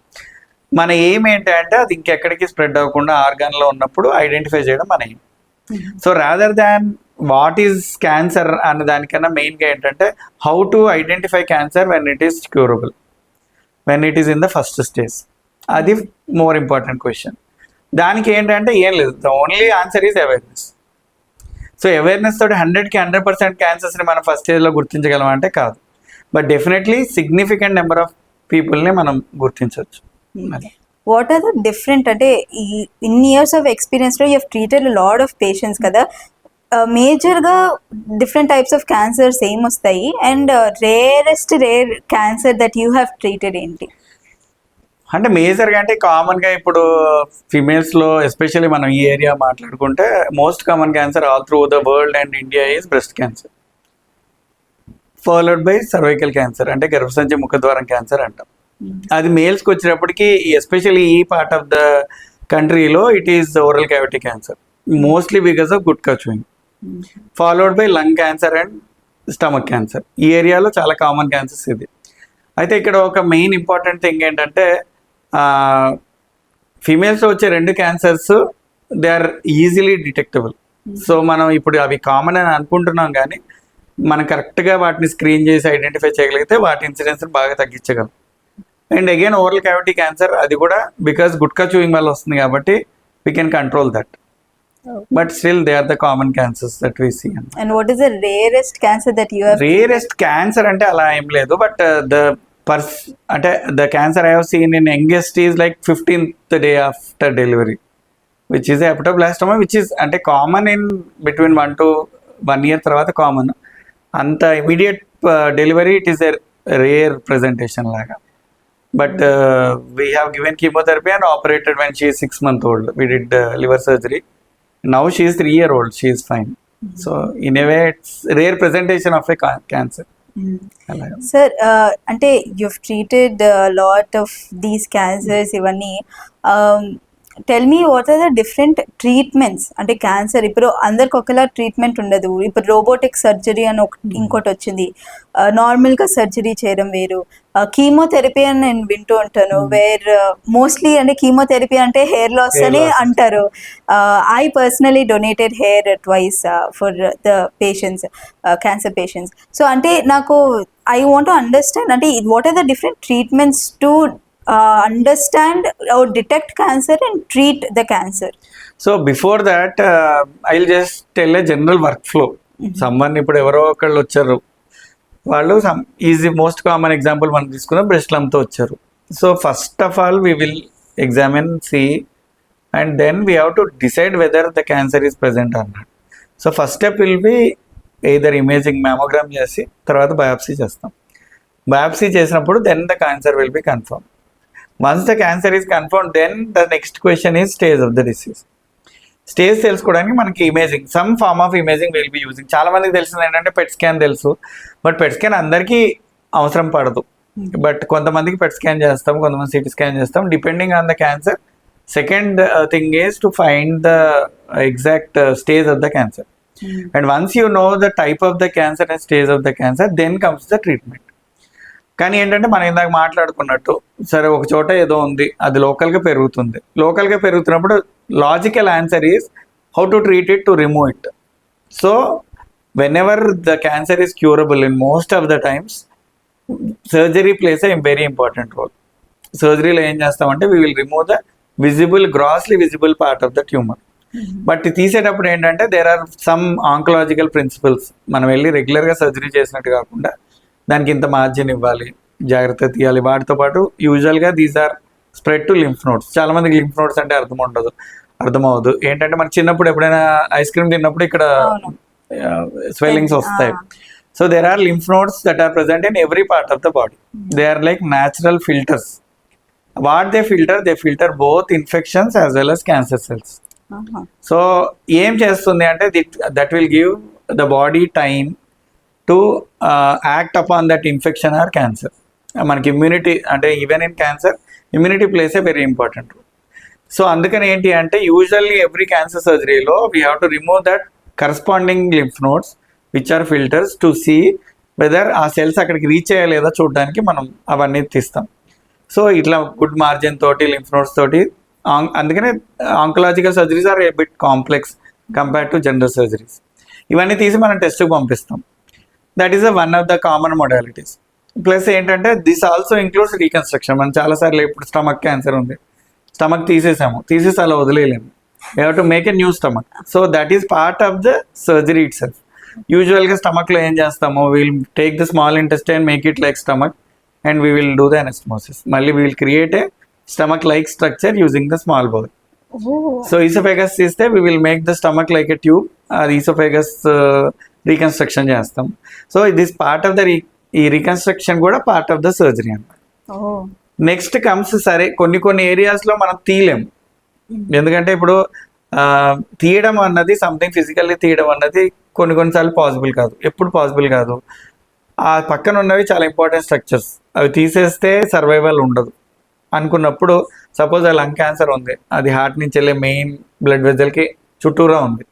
మన ఎయిమ్ ఏంటంటే అది ఇంకెక్కడికి స్ప్రెడ్ అవ్వకుండా ఆర్గాన్లో ఉన్నప్పుడు ఐడెంటిఫై చేయడం మన aim. So rather than what is cancer అనే దానికన్నా మెయిన్గా ఏంటంటే how to identify cancer when it is curable, when it is in the first stage. అది మోర్ ఇంపార్టెంట్ క్వశ్చన్. దానికి ఏంటంటే ఏం లేదు, the only answer is awareness. So awareness తోటి 100కి 100% క్యాన్సర్స్ని మనం ఫస్ట్ స్టేజ్లో గుర్తించగలం అంటే కాదు, but definitely significant number of పీపుల్ని మనం గుర్తించవచ్చు. వాట్ ఆర్ ద డిఫరెంట్, అంటే ఇన్ ఇయర్స్ ఆఫ్ ఎక్స్పీరియన్స్లో you have treated lot of patients కదా, మేజర్గా డిఫరెంట్ టైప్స్ ఆఫ్ క్యాన్సర్స్ ఏం వస్తాయి, and rare cancer that you have treated ఏంటి? అంటే మేజర్గా అంటే కామన్గా ఇప్పుడు ఫిమేల్స్లో ఎస్పెషల్లీ మనం ఈ ఏరియా మాట్లాడుకుంటే most common cancer all through the world and India is breast cancer, followed by cervical cancer అంటే గర్భసంచి ముఖద్వారం క్యాన్సర్ అంటాం. అది మేల్స్కి వచ్చేటప్పటికి ఎస్పెషల్లీ ఈ పార్ట్ ఆఫ్ ద కంట్రీలో it is oral cavity cancer, mostly because of gutka chewing, followed by lung cancer and stomach cancer. ఈ ఏరియాలో చాలా కామన్ క్యాన్సర్స్ ఇది. అయితే ఇక్కడ ఒక మెయిన్ ఇంపార్టెంట్ థింగ్ ఏంటంటే ఫీమేల్స్లో వచ్చే 2 cancers they are easily detectable. So మనం ఇప్పుడు అవి కామన్ అని అనుకుంటున్నాం కానీ మనం కరెక్ట్గా వాటిని స్క్రీన్ చేసి ఐడెంటిఫై చేయగలిగితే వాటి ఇన్సిడెన్స్ని బాగా తగ్గించగలం. And again oral cavity cancer అది కూడా బికాస్ గుట్కా చూయింగ్ వల్ల వస్తుంది కాబట్టి we can control that, but still they are the common cancers that we see. And what is the rarest cancer that you have? Rarest cancer అంటే అలా ఏం లేదు, but అంటే the cancer I have seen in youngest is like 15th day after delivery, which is hepatoblastoma, which is అంటే common in between 1 to 1 year తర్వాత common. అంత immediate delivery it is a rare presentation లాగా. But we have given chemotherapy and operated when she 6 months old. We did liver surgery. Now she is 3 year old. She is fine. So in a way, it's rare presentation of a cancer. Sir, అంటే you've treated a lot of these cancers ఇవన్నీ. Tell me what are the different treatments? అంటే cancer ఇప్పుడు అందరికి ఒకలా treatment ఉండదు. ఇప్పుడు robotic surgery అని ఇంకోటి వచ్చింది. నార్మల్గా సర్జరీ చేయడం వేరు, కీమోథెరపీ అని నేను వింటూ ఉంటాను. వేర్ మోస్ట్లీ అంటే కీమోథెరపీ అంటే హెయిర్ లాస్ అని అంటారు. I personally donated hair twice for the patients, cancer patients. So అంటే నాకు ఐ వాంట్ టు అండర్స్టాండ్ అంటే what are the different treatments to understand or detect cancer and treat the cancer. So before that, I'll just tell a general workflow. Someone ఇప్పుడు ఎవరో ఒకళ్ళు వచ్చారు, వాళ్ళు easy most common example మనం తీసుకున్న breast లంప్తో వచ్చారు. So first of all we will examine, see, and then we have to decide whether the cancer is present or not. So first step will be either imaging, mammogram చేసి తర్వాత biopsy చేస్తాం. Biopsy చేసినప్పుడు then the cancer will be confirm. Once the cancer is confirmed, then the next question is stage of the disease. Stage తెలుసుకోవడానికి మనకి imaging, some form of imaging will be using. చాలా మందికి తెలిసింది ఏంటంటే PET scan తెలుసు, but PET scan అందరికీ అవసరం పడదు. బట్ కొంతమందికి పెట్ స్కాన్ చేస్తాం, కొంతమంది సిటీ స్కాన్ చేస్తాం, depending on the cancer. Second thing is to find the exact stage of the cancer. And once you know the type of the cancer and stage of the cancer, then comes the treatment. కానీ ఏంటంటే మనం ఇందాక మాట్లాడుకున్నట్టు, సరే ఒక చోట ఏదో ఉంది, అది లోకల్గా పెరుగుతుంది. లోకల్గా పెరుగుతున్నప్పుడు logical answer is how to treat it, to remove it. So whenever the cancer is curable, in most of the times surgery plays a very important role. సర్జరీలో ఏం చేస్తామంటే we will remove the visible, grossly visible part of the tumour. But తీసేటప్పుడు ఏంటంటే there are some oncological principles. మనం వెళ్ళి రెగ్యులర్గా surgery చేసినట్టు కాకుండా దానికి ఇంత మార్జిన్ ఇవ్వాలి, జాగ్రత్త తీయాలి. వాటితో పాటు యూజువల్గా these are spread to lymph nodes. చాలా మందికి లింఫ్ నోడ్స్ అంటే అర్థమవుదు. ఏంటంటే మనకి చిన్నప్పుడు ఎప్పుడైనా ఐస్ క్రీమ్ తిన్నప్పుడు ఇక్కడ స్వెల్లింగ్స్ వస్తాయి. So there are lymph nodes that are present in every part of the body. They are like natural filters. What they filter both infections as well as cancer cells. So ఏం చేస్తుంది అంటే that will give the body time to act upon that infection or cancer. మనకి immunity అంటే even in cancer immunity plays a very important. So అందుకని ఏంటి అంటే usually every cancer సర్జరీలో we have to remove that corresponding lymph nodes which are filters to see whether ఆ cells అక్కడికి reach అయ్యలేదో చూడడానికి మనం అవన్నీ తీస్తాం. సో ఇట్లా గుడ్ మార్జిన్ తోటి లింఫ్ నోడ్స్ తోటి, అందుకనే oncological surgeries are a bit complex compared to general surgeries. ఇవన్నీ తీసి మనం టెస్ట్కి పంపిస్తాం. That is one of the common modalities. Plus ఏంటంటే దిస్ ఆల్సో ఇంక్లూడ్స్ రీకన్స్ట్రక్షన్. మనం చాలాసార్లు ఇప్పుడు స్టమక్ క్యాన్సర్ ఉంది, స్టమక్ తీసేసి అలా వదిలేయలేము. We have to make a new stomach. So that is part of the surgery itself. యూజువల్గా స్టమక్లో ఏం చేస్తాము, will take the small intestine, make it like stomach, and we will do the anastomosis. మళ్ళీ we will create a stomach like structure using the small bowel. So oesophagus తీస్తే we will make the stomach like a tube. అది oesophagus reconstruction చేస్తాం. So this part of the ఈ reconstruction కూడా part of the surgery అన్నమాట. Next comes, సరే కొన్ని ఏరియాస్లో మనం తీయలేము. ఎందుకంటే ఇప్పుడు తీయడం అన్నది సంథింగ్ ఫిజికల్లీ తీయడం అన్నది కొన్నిసార్లు పాసిబుల్ కాదు, ఎప్పుడు పాసిబుల్ కాదు. ఆ పక్కన ఉన్నవి చాలా ఇంపార్టెంట్ స్ట్రక్చర్స్, అవి తీసేస్తే సర్వైవల్ ఉండదు అనుకున్నప్పుడు, సపోజ్ ఆ లంగ్ క్యాన్సర్ ఉంది, అది హార్ట్ నుంచి వెళ్ళే మెయిన్ బ్లడ్ వెజల్కి చుట్టూరా ఉంది.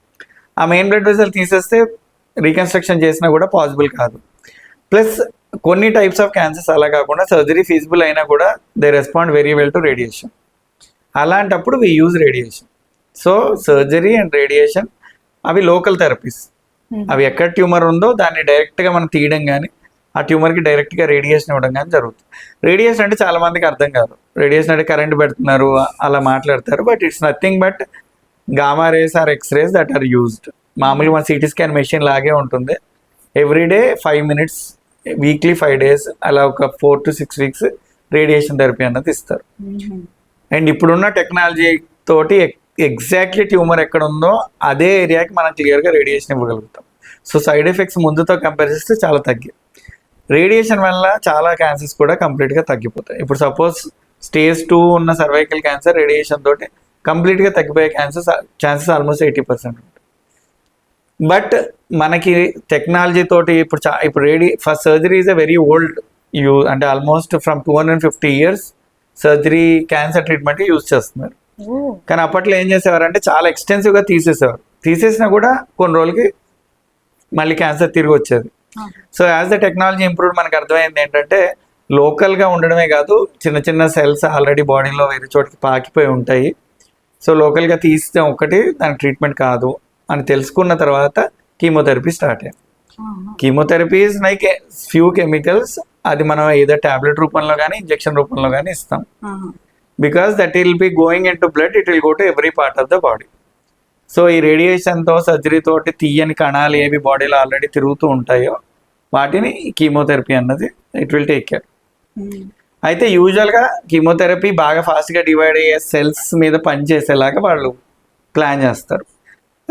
ఆ మెయిన్ బ్లడ్ వెజల్ తీసేస్తే రీకన్స్ట్రక్షన్ చేసినా కూడా పాసిబుల్ కాదు. ప్లస్ కొన్ని టైప్స్ ఆఫ్ క్యాన్సర్స్ అలా కాకుండా సర్జరీ ఫీజిబుల్ అయినా కూడా they respond very well to radiation. అలాంటప్పుడు we use radiation. So surgery and radiation అవి లోకల్ థెరపీస్. అవి ఎక్కడ ట్యూమర్ ఉందో దాన్ని డైరెక్ట్గా మనం తీయడం కానీ, ఆ ట్యూమర్కి డైరెక్ట్గా రేడియేషన్ ఇవ్వడం కానీ జరుగుతుంది. రేడియేషన్ అంటే చాలా మందికి అర్థం కాదు. రేడియేషన్ అంటే కరెంట్ పెడుతున్నారు అలా మాట్లాడతారు, but it's nothing but gamma rays or x-rays that are used. మామూలుగా మన సిటీ స్కాన్ మెషిన్ లాగే ఉంటుంది. ఎవ్రీడే 5 minutes, వీక్లీ 5 days, అలా ఒక 4 to 6 weeks రేడియేషన్ థెరపీ అన్నది ఇస్తారు. అండ్ ఇప్పుడున్న టెక్నాలజీ తోటి ఎగ్జాక్ట్లీ ట్యూమర్ ఎక్కడ ఉందో అదే ఏరియాకి మనం క్లియర్గా రేడియేషన్ ఇవ్వగలుగుతాం. సో సైడ్ ఎఫెక్ట్స్ ముందుతో కంపేర్ చేస్తే చాలా తగ్గాయి. రేడియేషన్ వల్ల చాలా క్యాన్సర్స్ కూడా కంప్లీట్గా తగ్గిపోతాయి. ఇప్పుడు సపోజ్ స్టేజ్ 2 ఉన్న సర్వైకల్ క్యాన్సర్ రేడియేషన్ తోటి కంప్లీట్గా తగ్గిపోయే ఛాన్సెస్ ఆల్మోస్ట్ 80% ఉంటాయి. బట్ మనకి టెక్నాలజీ తోటి ఇప్పుడు first surgery is a very old అంటే almost from 250 years surgery cancer ట్రీట్మెంట్కి యూజ్ చేస్తున్నారు. కానీ అప్పట్లో ఏం చేసేవారంటే చాలా ఎక్స్టెన్సివ్గా తీసేసినా కూడా కొన్ని రోజులకి మళ్ళీ క్యాన్సర్ తిరిగి వచ్చేది. So as the technology improve మనకు అర్థమైంది ఏంటంటే లోకల్గా ఉండడమే కాదు, చిన్న చిన్న సెల్స్ ఆల్రెడీ బాడీలో వేరే చోటికి పాకిపోయి ఉంటాయి. సో లోకల్గా తీస్తే ఒకటి దాని ట్రీట్మెంట్ కాదు అని తెలుసుకున్న తర్వాత కీమోథెరపీ స్టార్ట్ అయ్యింది. Chemotherapy is like few chemicals, అది మనం ఏదో టాబ్లెట్ రూపంలో కానీ ఇంజెక్షన్ రూపంలో కానీ ఇస్తాం. Because that will be going in to blood, it will go to every part of the body. So ఈ రేడియేషన్తో సర్జరీ తోటి తీయని కణాలు ఏవి బాడీలో ఆల్రెడీ తిరుగుతూ ఉంటాయో వాటిని కీమోథెరపీ అన్నది ఇట్ విల్ టేక్ కేర్. అయితే యూజువల్గా కీమోథెరపీ బాగా ఫాస్ట్గా డివైడ్ అయ్యే సెల్స్ మీద పనిచేసేలాగా వాళ్ళు ప్లాన్ చేస్తారు.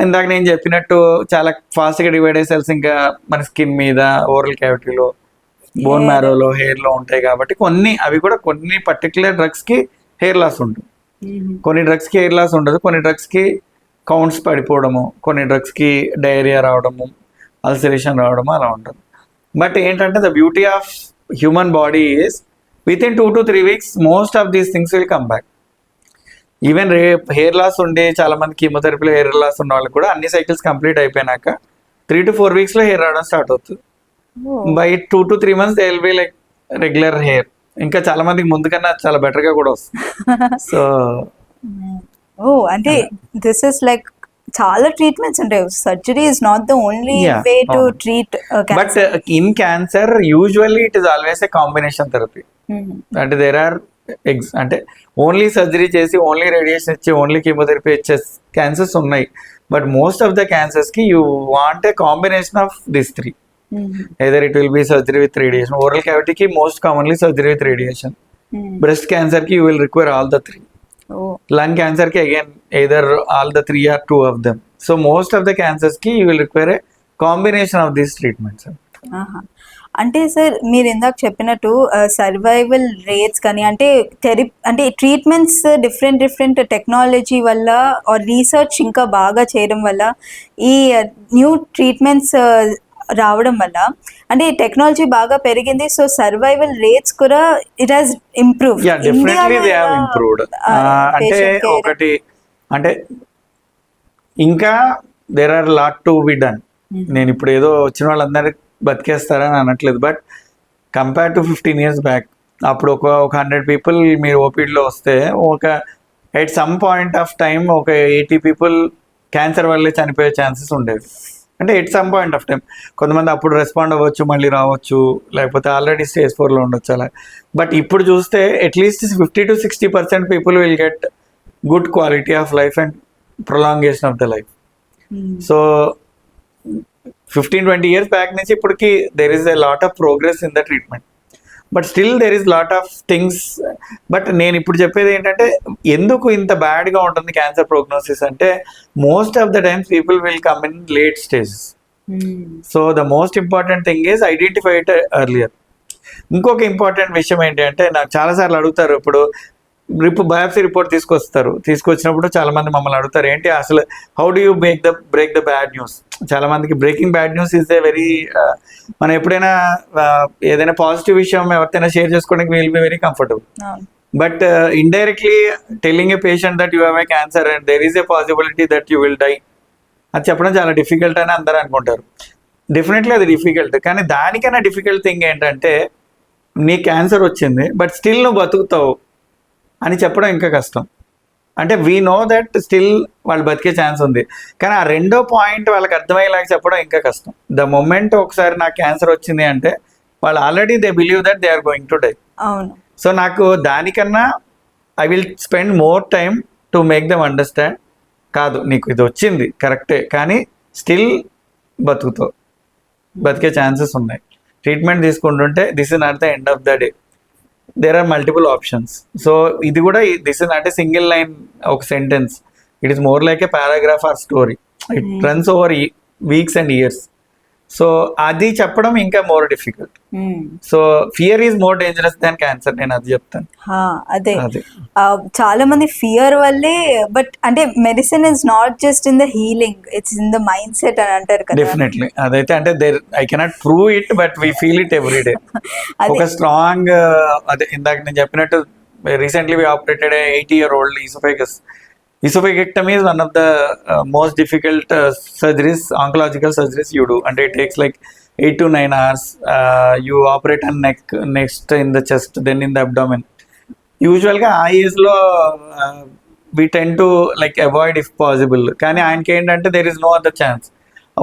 ఇందాక నేను చెప్పినట్టు చాలా ఫాస్ట్గా డివైడ్ అయ్యే సెల్స్ ఇంకా మన స్కిన్ మీద, ఓరల్ క్యావిటీలో, బోన్ మ్యారోలో, హెయిర్లో ఉంటాయి కాబట్టి కొన్ని పర్టికులర్ డ్రగ్స్కి హెయిర్ లాస్ ఉంటుంది, కొన్ని డ్రగ్స్కి హెయిర్ లాస్ ఉండదు, కొన్ని డ్రగ్స్కి కౌంట్స్ పడిపోవడము, కొన్ని డ్రగ్స్కి డయేరియా రావడము, అల్సరేషన్ రావడము అలా ఉంటుంది. బట్ ఏంటంటే the beauty of human body is within 2 to 3 weeks most of these things will come back. Even hair loss ఉండి చాలా మంది కీమోథెరపీలో హెయిర్ లాస్ ఉన్న వాళ్ళకి కూడా అన్ని సైకిల్స్ కంప్లీట్ అయిపోయినాక 3 to 4 weeks హెయిర్ రావడం స్టార్ట్ అవుతుంది. By 2 to 3 months they will be like regular hair. ఇంకా చాలా మందికి ముందు కన్నా చాలా బెటర్గా కూడా వస్తుంది. సో అంటే దిస్ ఇస్ లైక్ చాలా ట్రీట్మెంట్స్ ఉంటాయి. Surgery is not the only way to treat but in cancer usually it is always a combination therapy. అంటే దేర్ ఆర్ అంటే ఓన్లీ సర్జరీ చేసి ఓన్లీ రేడియేషన్ ఇచ్చి ఓన్లీ కీమోథెరపీ ఇచ్చే cancers ఉన్నాయి. But most of the క్యాన్సర్స్కి you want a combination of this 3. Either it will be surgery with radiation. Oral cavity ki most commonly surgery with radiation. Breast cancer ki you will require all the 3. Lung cancer ki again either all the 3 or 2 of them. So most of the cancers ki you will require a combination of these treatments. అంటే sir మీరు ఇందాక చెప్పినట్టు survival rates కానీ అంటే treatments different technology వల్ల are research ఇంకా బాగా చేయడం వల్ల ఈ న్యూ ట్రీట్మెంట్స్ రావడం వల్ల అంటే టెక్నాలజీ బాగా పెరిగింది. సో సర్వైవల్ రేట్స్ కూడా ఇట్ హాస్ ఇంప్రూవ్డ్. అంటే ఒకటి అంటే ఇంకా there are lot to be done. నేను ఇప్పుడు ఏదో వచ్చిన వాళ్ళందరూ బతికేస్తారని అనట్లేదు, but compare to 15 years back అప్పుడు ఒక 100 people మీరు ఓపీడీలో వస్తే at some point of time ఒక 80 people క్యాన్సర్ వల్లే చనిపోయే ఛాన్సెస్ ఉండేవి. అంటే at some point of time కొంతమంది అప్పుడు రెస్పాండ్ అవ్వచ్చు, మళ్ళీ రావచ్చు, లేకపోతే ఆల్రెడీ స్టేజ్ 4లో ఉండొచ్చు అలా. బట్ ఇప్పుడు చూస్తే at least 50 to 60% people will get good quality of life and prolongation of the life. So 15-20 years back నుంచి ఇప్పటికి there is a lot of progress in the treatment, but still there is lot of things. But నేను ఇప్పుడు చెప్పేది ఏంటంటే ఎందుకు ఇంత బ్యాడ్గా ఉంటుంది క్యాన్సర్ ప్రోగ్నోసిస్ అంటే most of the times people will come in late stages. So the most important thing is identify it earlier. ఇంకొక ఇంపార్టెంట్ విషయం ఏంటి అంటే నాకు చాలాసార్లు అడుగుతారు, ఇప్పుడు బయాప్సీ రిపోర్ట్ తీసుకొచ్చినప్పుడు చాలా మంది మమ్మల్ని అడుగుతారు ఏంటి అసలు how do you break the bad news. చాలా మందికి breaking bad news is a very మనం ఎప్పుడైనా ఏదైనా పాజిటివ్ విషయం ఎవరితోనైనా షేర్ చేసుకోవడానికి will be very comfortable. But indirectly telling a patient that you have a cancer and there is a possibility that you will die అది చెప్పడం చాలా difficult అని అందరూ అనుకుంటారు. డెఫినెట్లీ అది డిఫికల్ట్, కానీ దానికన్నా డిఫికల్ట్ థింగ్ ఏంటంటే నీ క్యాన్సర్ వచ్చింది బట్ స్టిల్ నువ్వు బతుకుతావు అని చెప్పడం ఇంకా కష్టం. అంటే వీ నో దట్ స్టిల్ వాళ్ళు బతికే ఛాన్స్ ఉంది, కానీ ఆ రెండో పాయింట్ వాళ్ళకి అర్థమయ్యేలాగా చెప్పడం ఇంకా కష్టం. ద మొమెంట్ ఒకసారి నాకు క్యాన్సర్ వచ్చింది అంటే వాళ్ళు already they believe that they are going to die. So నాకు దానికన్నా I will spend more time to make them understand కాదు నీకు ఇది వచ్చింది కరెక్టే కానీ స్టిల్ బతుకుతావు, బతికే ఛాన్సెస్ ఉన్నాయి, ట్రీట్మెంట్ తీసుకుంటుంటే this is not the end of the day, there are multiple options. So ఇది కూడా this is not a single line ఒక sentence, it is more like a paragraph or story, it runs over weeks and years. So అది చెప్పడం ఇంకా more difficult. So fear is more dangerous than cancer, నేను అది చెప్తాను. అదే అది చాలా మంది ఫియర్ వల్లే, బట్ అంటే medicine is not just in the healing, it's in the mindset అని అంటారు కదా. డెఫినెట్లీ అదైతే అంటే I cannot prove it but we feel it every day. ఒక స్ట్రాంగ్ అదే ఇందాక నేను చెప్పినట్టు recently we operated 80-year-old esophagus. Esophagectomy is one of the most difficult surgeries, oncological surgeries you do, and it takes like 8 to 9 hours. You operate on neck, next in the chest, then in the abdomen. యూజువల్గా ఆ ఏజ్లో we tend to like avoid if possible. కానీ ఆయనకి ఏంటంటే there is no other chance.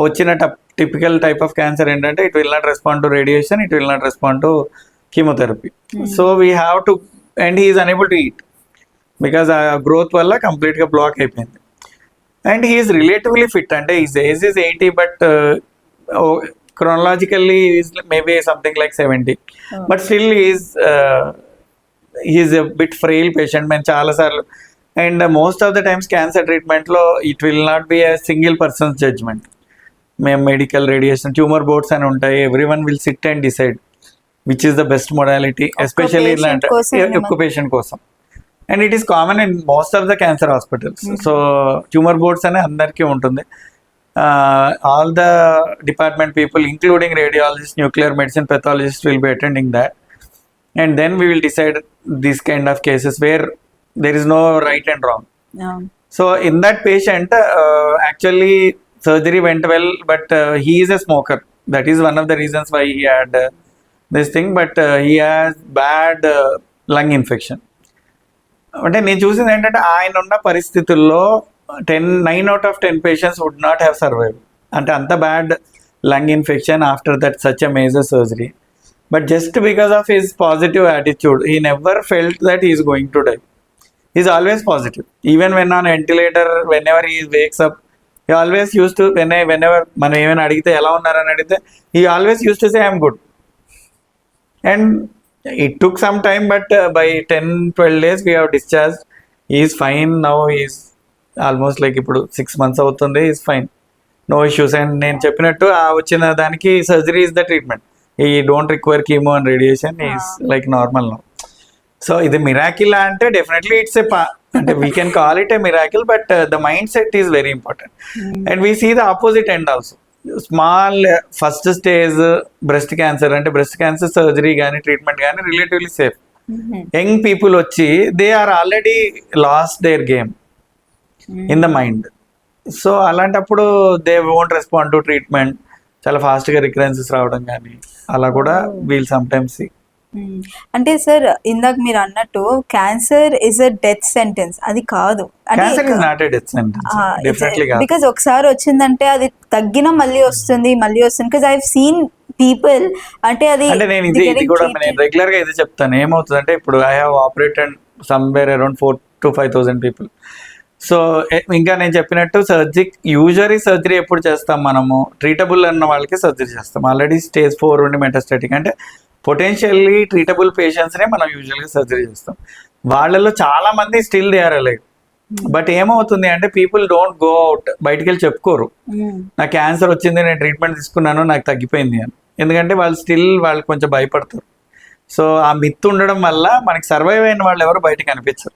వచ్చిన typical type of cancer ఏంటంటే it will not respond to radiation, it will not respond to chemotherapy. So we have to, and he is unable to eat because ఆ growth వల్ల కంప్లీట్గా block అయిపోయింది. And he is relatively fit, అంటే is age is 80, but chronologically is maybe something like 70, but still is a bit frail patient. మేము చాలాసార్లు, and most of the times cancer ట్రీట్మెంట్లో it will not be a single person's judgement. మేము medical radiation tumour boards అని ఉంటాయి, every one will sit and decide which is the best modality, especially ఇలాంటి ఒక్క patient కోసం. And it is common in most of the cancer hospitals. So tumour boards అనే అందరికీ ఉంటుంది. All the department people including radiologist, nuclear medicine, pathologist will be attending that. And then we will decide this kind of cases where there is no right and wrong. So in that patient actually surgery went well, but he is a smoker. That is one of the reasons why he had this thing, but he has bad lung infection. అంటే నేను చూసింది ఏంటంటే ఆయన ఉన్న పరిస్థితుల్లో 9 out of 10 patients would not have survive. అంటే అంత bad lung infection after that such a major surgery. But just because of his positive attitude he never felt that he is going to die. He is always positive. Even when on ventilator, when ever he wakes up, he always used to, whenever మనం ఏమైనా అడిగితే ఎలా ఉన్నారని అడిగితే, he always used to say I'm good. And it took some time, but by 10-12 days we have discharged. He is fine now. He is almost like ఇప్పుడు 6 months అవుతుంది. He is fine, no issues. And నేను చెప్పినట్టు ఆ వచ్చిన దానికి surgery is the treatment. He don't require chemo and radiation. He is like normal now. So ఇది miracle అంటే definitely it's అంటే we can call it a miracle, but the mindset is very important. And we see the opposite end also. Small first stage breast cancer, అంటే breast cancer surgery కానీ treatment కానీ relatively safe. Young people వచ్చి they are already lost their game in the mind. So అలాంటప్పుడు they won't respond to treatment, చాలా ఫాస్ట్గా recurrences రావడం కానీ అలా కూడా వీల్ సమ్ టైమ్స్ సీ. అంటే సార్ ఇందాక మీరు అన్నట్టు cancer is a death sentence, అది కాదు. బికాజ్ ఒకసారి వచ్చిందంటే అది తగ్గిన మళ్ళీ వస్తుంది. Because I have seen people, అంటే అది నేను ఇది కూడా నేను రెగ్యులర్ గా ఇది చెప్తాను. ఏమవుతుంది అంటే ఇప్పుడు I have operated somewhere around 4,000 to 5,000 people. So ఇంకా నేను చెప్పినట్టు సర్జరీ ఎప్పుడు చేస్తాం మనము, ట్రీటబుల్ అన్న వాళ్ళకి సర్జరీ చేస్తాం. ఆల్రెడీ స్టేజ్ 4 ఉండి మెటాస్టాటిక్ అంటే పొటెన్షియల్లీ ట్రీటబుల్ పేషెంట్స్నే మనం యూజువల్గా సర్జరీ చేస్తాం. వాళ్ళలో చాలా మంది still they are alive. But ఏమవుతుంది అంటే పీపుల్ డోంట్ గో అవుట్, బయటికి వెళ్ళి చెప్పుకోరు నాకు క్యాన్సర్ వచ్చింది, నేను ట్రీట్మెంట్ తీసుకున్నాను, నాకు తగ్గిపోయింది అని. ఎందుకంటే వాళ్ళు కొంచెం భయపడతారు. సో ఆ మిత్ ఉండడం వల్ల మనకి సర్వైవ్ అయిన వాళ్ళు ఎవరు బయటకు కనిపించరు.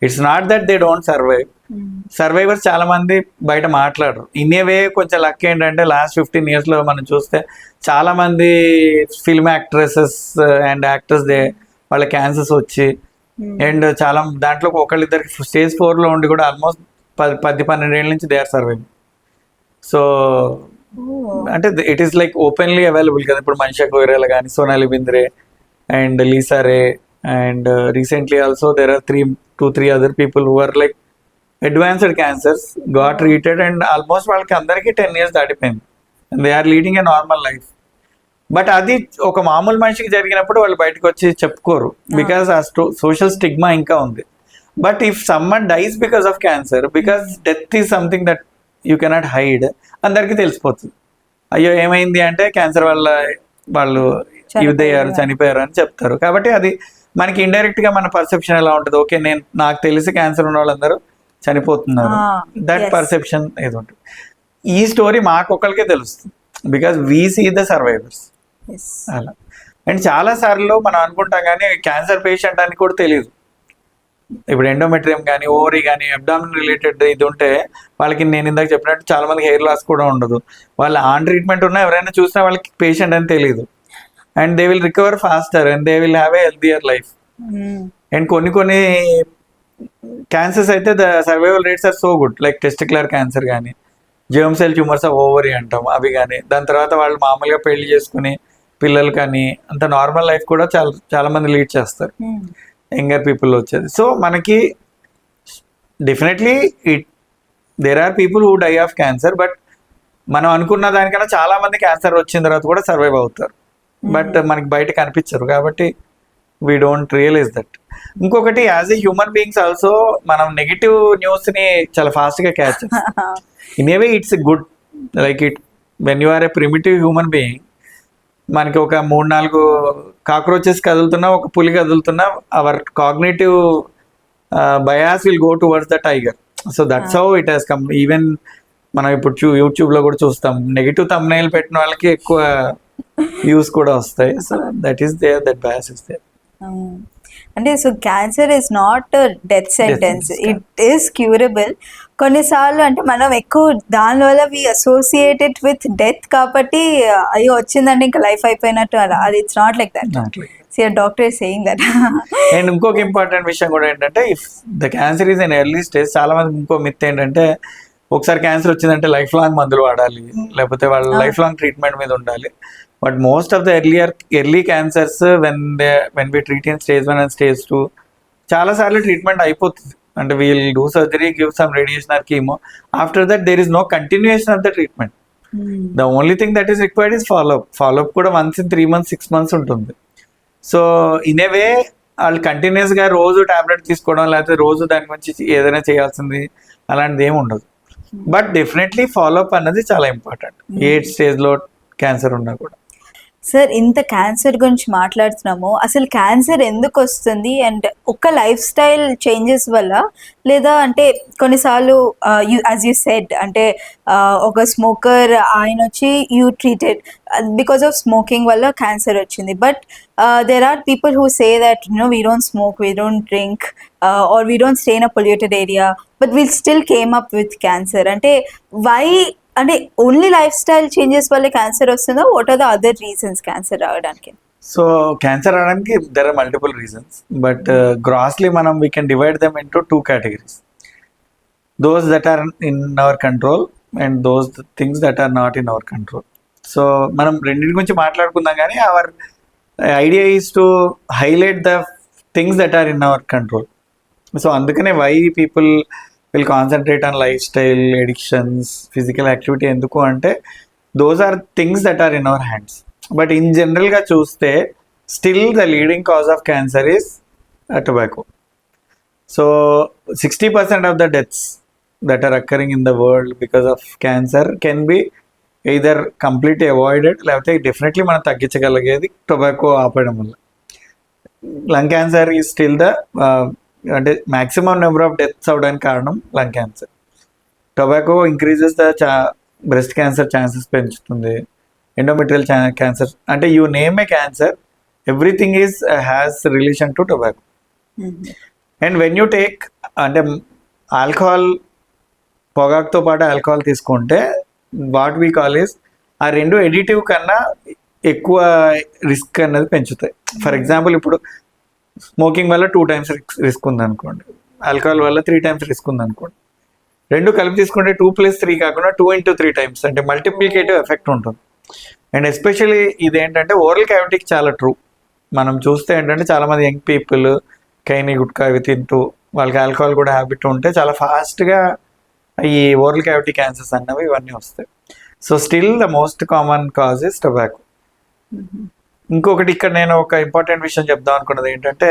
It's not that they don't survive. Survivors చాలా మంది బయట మాట్లాడరు. ఇన్నేవే కొంచెం లక్ ఏంటంటే లాస్ట్ 15 years మనం చూస్తే చాలా మంది ఫిల్మ్ యాక్ట్రెసెస్ అండ్ యాక్టర్స్ వాళ్ళ క్యాన్సర్స్ వచ్చి, అండ్ చాలా దాంట్లో ఒకళ్ళిద్దరికి స్టేజ్ 4 ఉండి కూడా ఆల్మోస్ట్ 10-12 ఏళ్ళ నుంచి దే ఆర్ సర్వైవ్. సో అంటే it is like openly available కదా. ఇప్పుడు మనిషా కొయిరాలా కానీ, Sonali Bendre and Lisa ray, and recently also there are 2-3 other people who are like advanced cancers got treated, and almost వాళ్ళకి అందరికీ 10 years దాటిపోయింది, and they are leading a normal life. బట్ అది ఒక మామూలు మనిషికి జరిగినప్పుడు వాళ్ళు బయటకు వచ్చి చెప్పుకోరు, బికాస్ ఆ సోషల్ స్టిగ్మా ఇంకా ఉంది. But if someone dies because of cancer, because death is something that you cannot hide, అందరికీ తెలిసిపోతుంది. అయ్యో ఏమైంది అంటే క్యాన్సర్ వల్ల వాళ్ళు చనిపోయారు అని చెప్తారు. కాబట్టి అది మనకి ఇండైరెక్ట్ గా మన పర్సెప్షన్ ఎలా ఉంటుంది, ఓకే నాకు తెలిసి క్యాన్సర్ ఉన్న వాళ్ళందరూ చనిపోతున్నారు, దట్ పర్సెప్షన్ ఏది ఉంటుంది. ఈ స్టోరీ మాకొక్కరికే తెలుస్తుంది. Because we see the survivors ఎస్. అలా. అండ్ చాలా సార్లు మనం అనుకుంటాం కానీ క్యాన్సర్ పేషెంట్ అని కూడా తెలియదు. ఇప్పుడు ఎండోమెట్రియం కానీ ఓవరీ కానీ అబ్డామిన్ రిలేటెడ్ ఇది ఉంటే వాళ్ళకి నేను ఇందాక చెప్పినట్టు చాలా మందికి హెయిర్ లాస్ కూడా ఉండదు. వాళ్ళు ఆన్ ట్రీట్మెంట్ ఉన్నా ఎవరైనా చూసినా వాళ్ళకి పేషెంట్ అని తెలియదు. And they will recover faster and they will have a healthier life. And కొన్ని క్యాన్సర్స్ అయితే the survival rates are so good, like testicular cancer కానీ germ cell tumours of ovary అంటాం అవి కానీ. దాని తర్వాత వాళ్ళు మామూలుగా పెళ్లి చేసుకుని పిల్లలు కానీ అంత నార్మల్ లైఫ్ కూడా చాలా మంది లీడ్ చేస్తారు యంగర్ పీపుల్ వచ్చేది. సో మనకి definitely there are people who die of cancer, but మనం అనుకున్న దానికన్నా చాలా మంది క్యాన్సర్ వచ్చిన తర్వాత కూడా సర్వైవ్ అవుతారు. బట్ మనకి బయట కనిపించరు కాబట్టి వీ డోంట్ రియలైజ్ దట్. ఇంకొకటి as a human beings also మనం నెగిటివ్ న్యూస్ని చాలా ఫాస్ట్గా క్యాచ్ చేస్తాం. In a way it's good, like it when you are a primitive human being, మనకి ఒక 3-4 కాక్రోచెస్ కదులుతున్నా ఒక పులి కదులుతున్నా our cognitive bias will go towards the tiger. So that's how it has come. Even మనం ఇప్పుడు యూట్యూబ్లో కూడా చూస్తాం నెగిటివ్ థంబ్నెయిల్ పెట్టిన వాళ్ళకి ఎక్కువ వ్యూస్ కూడా వస్తాయి. So that is there, that bias is there. అంటే so cancer is not death sentence, it is curable. కొన్నిసార్లు అంటే మనం ఎక్కువ దానివల్ల we associate it with death కాబట్టి అయ్యో వచ్చిందంటే ఇంకా లైఫ్ అయిపోయినట్టు అలా. అది it's not like that. Doctor is saying that. And ఇంకొక ఇంపార్టెంట్ విషయం కూడా ఏంటంటే if the cancer is an early stage, చాలా మంది ఇంకో మిత్ ఏంటంటే ఒకసారి క్యాన్సర్ వచ్చిందంటే లైఫ్ లాంగ్ మందులు వాడాలి, లేకపోతే వాళ్ళు లైఫ్ లాంగ్ ట్రీట్మెంట్ మీద ఉండాలి. But most of the early cancers when we treat in stage 1 and stage 2 చాలా సార్లు ట్రీట్మెంట్ అయిపోతుంది. అంటే we'll do surgery, give some radiation or chemo. After that there is no continuation of the treatment. The only thing that is required is follow up కూడా once in 3 months 6 months ఉంటుంది. So in a way వాళ్ళు కంటిన్యూస్గా రోజు tablet తీసుకోవడం లేకపోతే రోజు దాని గురించి ఏదైనా చేయాల్సింది అలాంటిది ఏమి ఉండదు. బట్ డెఫినెట్లీ ఫాలోఅప్ అన్నది చాలా ఇంపార్టెంట్ ఏ స్టేజ్లో క్యాన్సర్ ఉన్నా కూడా. సార్ ఇంత క్యాన్సర్ గురించి మాట్లాడుతున్నాము, అసలు క్యాన్సర్ ఎందుకు వస్తుంది? అండ్ ఒక్క లైఫ్ స్టైల్ చేంజెస్ వల్ల, లేదా అంటే కొన్నిసార్లు యాజ్ యూ సెడ్ అంటే ఒక స్మోకర్ ఆయన వచ్చి you treated because of smoking వల్ల క్యాన్సర్ వచ్చింది. But there are people who say that we don't smoke, we don't drink, or we don't stay in a polluted area, but we still came up with cancer. అంటే why? అంటే only lifestyle changes వల్ల cancer వస్తుందా? What are the other reasons cancer రావడానికి? So cancer రావడానికి there are multiple reasons, but grossly మనం we can divide them into 2 categories. Those that are in our control and those things that are not in our control. So మనం రెండింటి గురించి మాట్లాడుకుందాం, కానీ our idea is to highlight the things that are in our control. So అందుకనే why people will concentrate on lifestyle, addictions, physical activity. ఎందుకు అంటే those are things that are in our hands. But in జనరల్గా చూస్తే still the leading cause of cancer is tobacco. So 60% of the deaths that are occurring in the world because of cancer can be either completely avoided, లేకపోతే definitely మనం తగ్గించగలిగేది tobacco ఆపడం వల్ల. Lung cancer is still the అంటే maximum number of deaths అవడానికి కారణం lung cancer. Tobacco increases the breast cancer chances పెంచుతుంది, endometrial cancer, అంటే you name A cancer everything is has relation to tobacco. And when you take అంటే alcohol, పొగాకుతో పాటు alcohol తీసుకుంటే what we call is ఆ రెండు additive కన్నా ఎక్కువ risk అన్నది పెంచుతాయి. ఫర్ ఎగ్జాంపుల్ ఇప్పుడు స్మోకింగ్ వల్ల 2 times రిస్క్ ఉందనుకోండి, ఆల్కహాల్ వల్ల 3 times రిస్క్ ఉందనుకోండి. రెండు కలిపి తీసుకుంటే 2 + 3 కాకుండా 2 × 3 times అంటే మల్టిప్లికేటివ్ ఎఫెక్ట్ ఉంటుంది. అండ్ ఎస్పెషల్లీ ఇదేంటంటే ఓరల్ క్యావిటీకి చాలా ట్రూ. మనం చూస్తే ఏంటంటే చాలామంది యంగ్ పీపుల్ కైని గుట్కా అవి తింటూ వాళ్ళకి ఆల్కహాల్ కూడా హ్యాబిట్ ఉంటే చాలా ఫాస్ట్గా ఈ ఓరల్ క్యావిటీ క్యాన్సర్స్ అన్నవి ఇవన్నీ వస్తాయి. So still the most common cause is tobacco. ఇంకొకటి ఇక్కడ నేను ఒక ఇంపార్టెంట్ విషయం చెప్దాం అనుకున్నది ఏంటంటే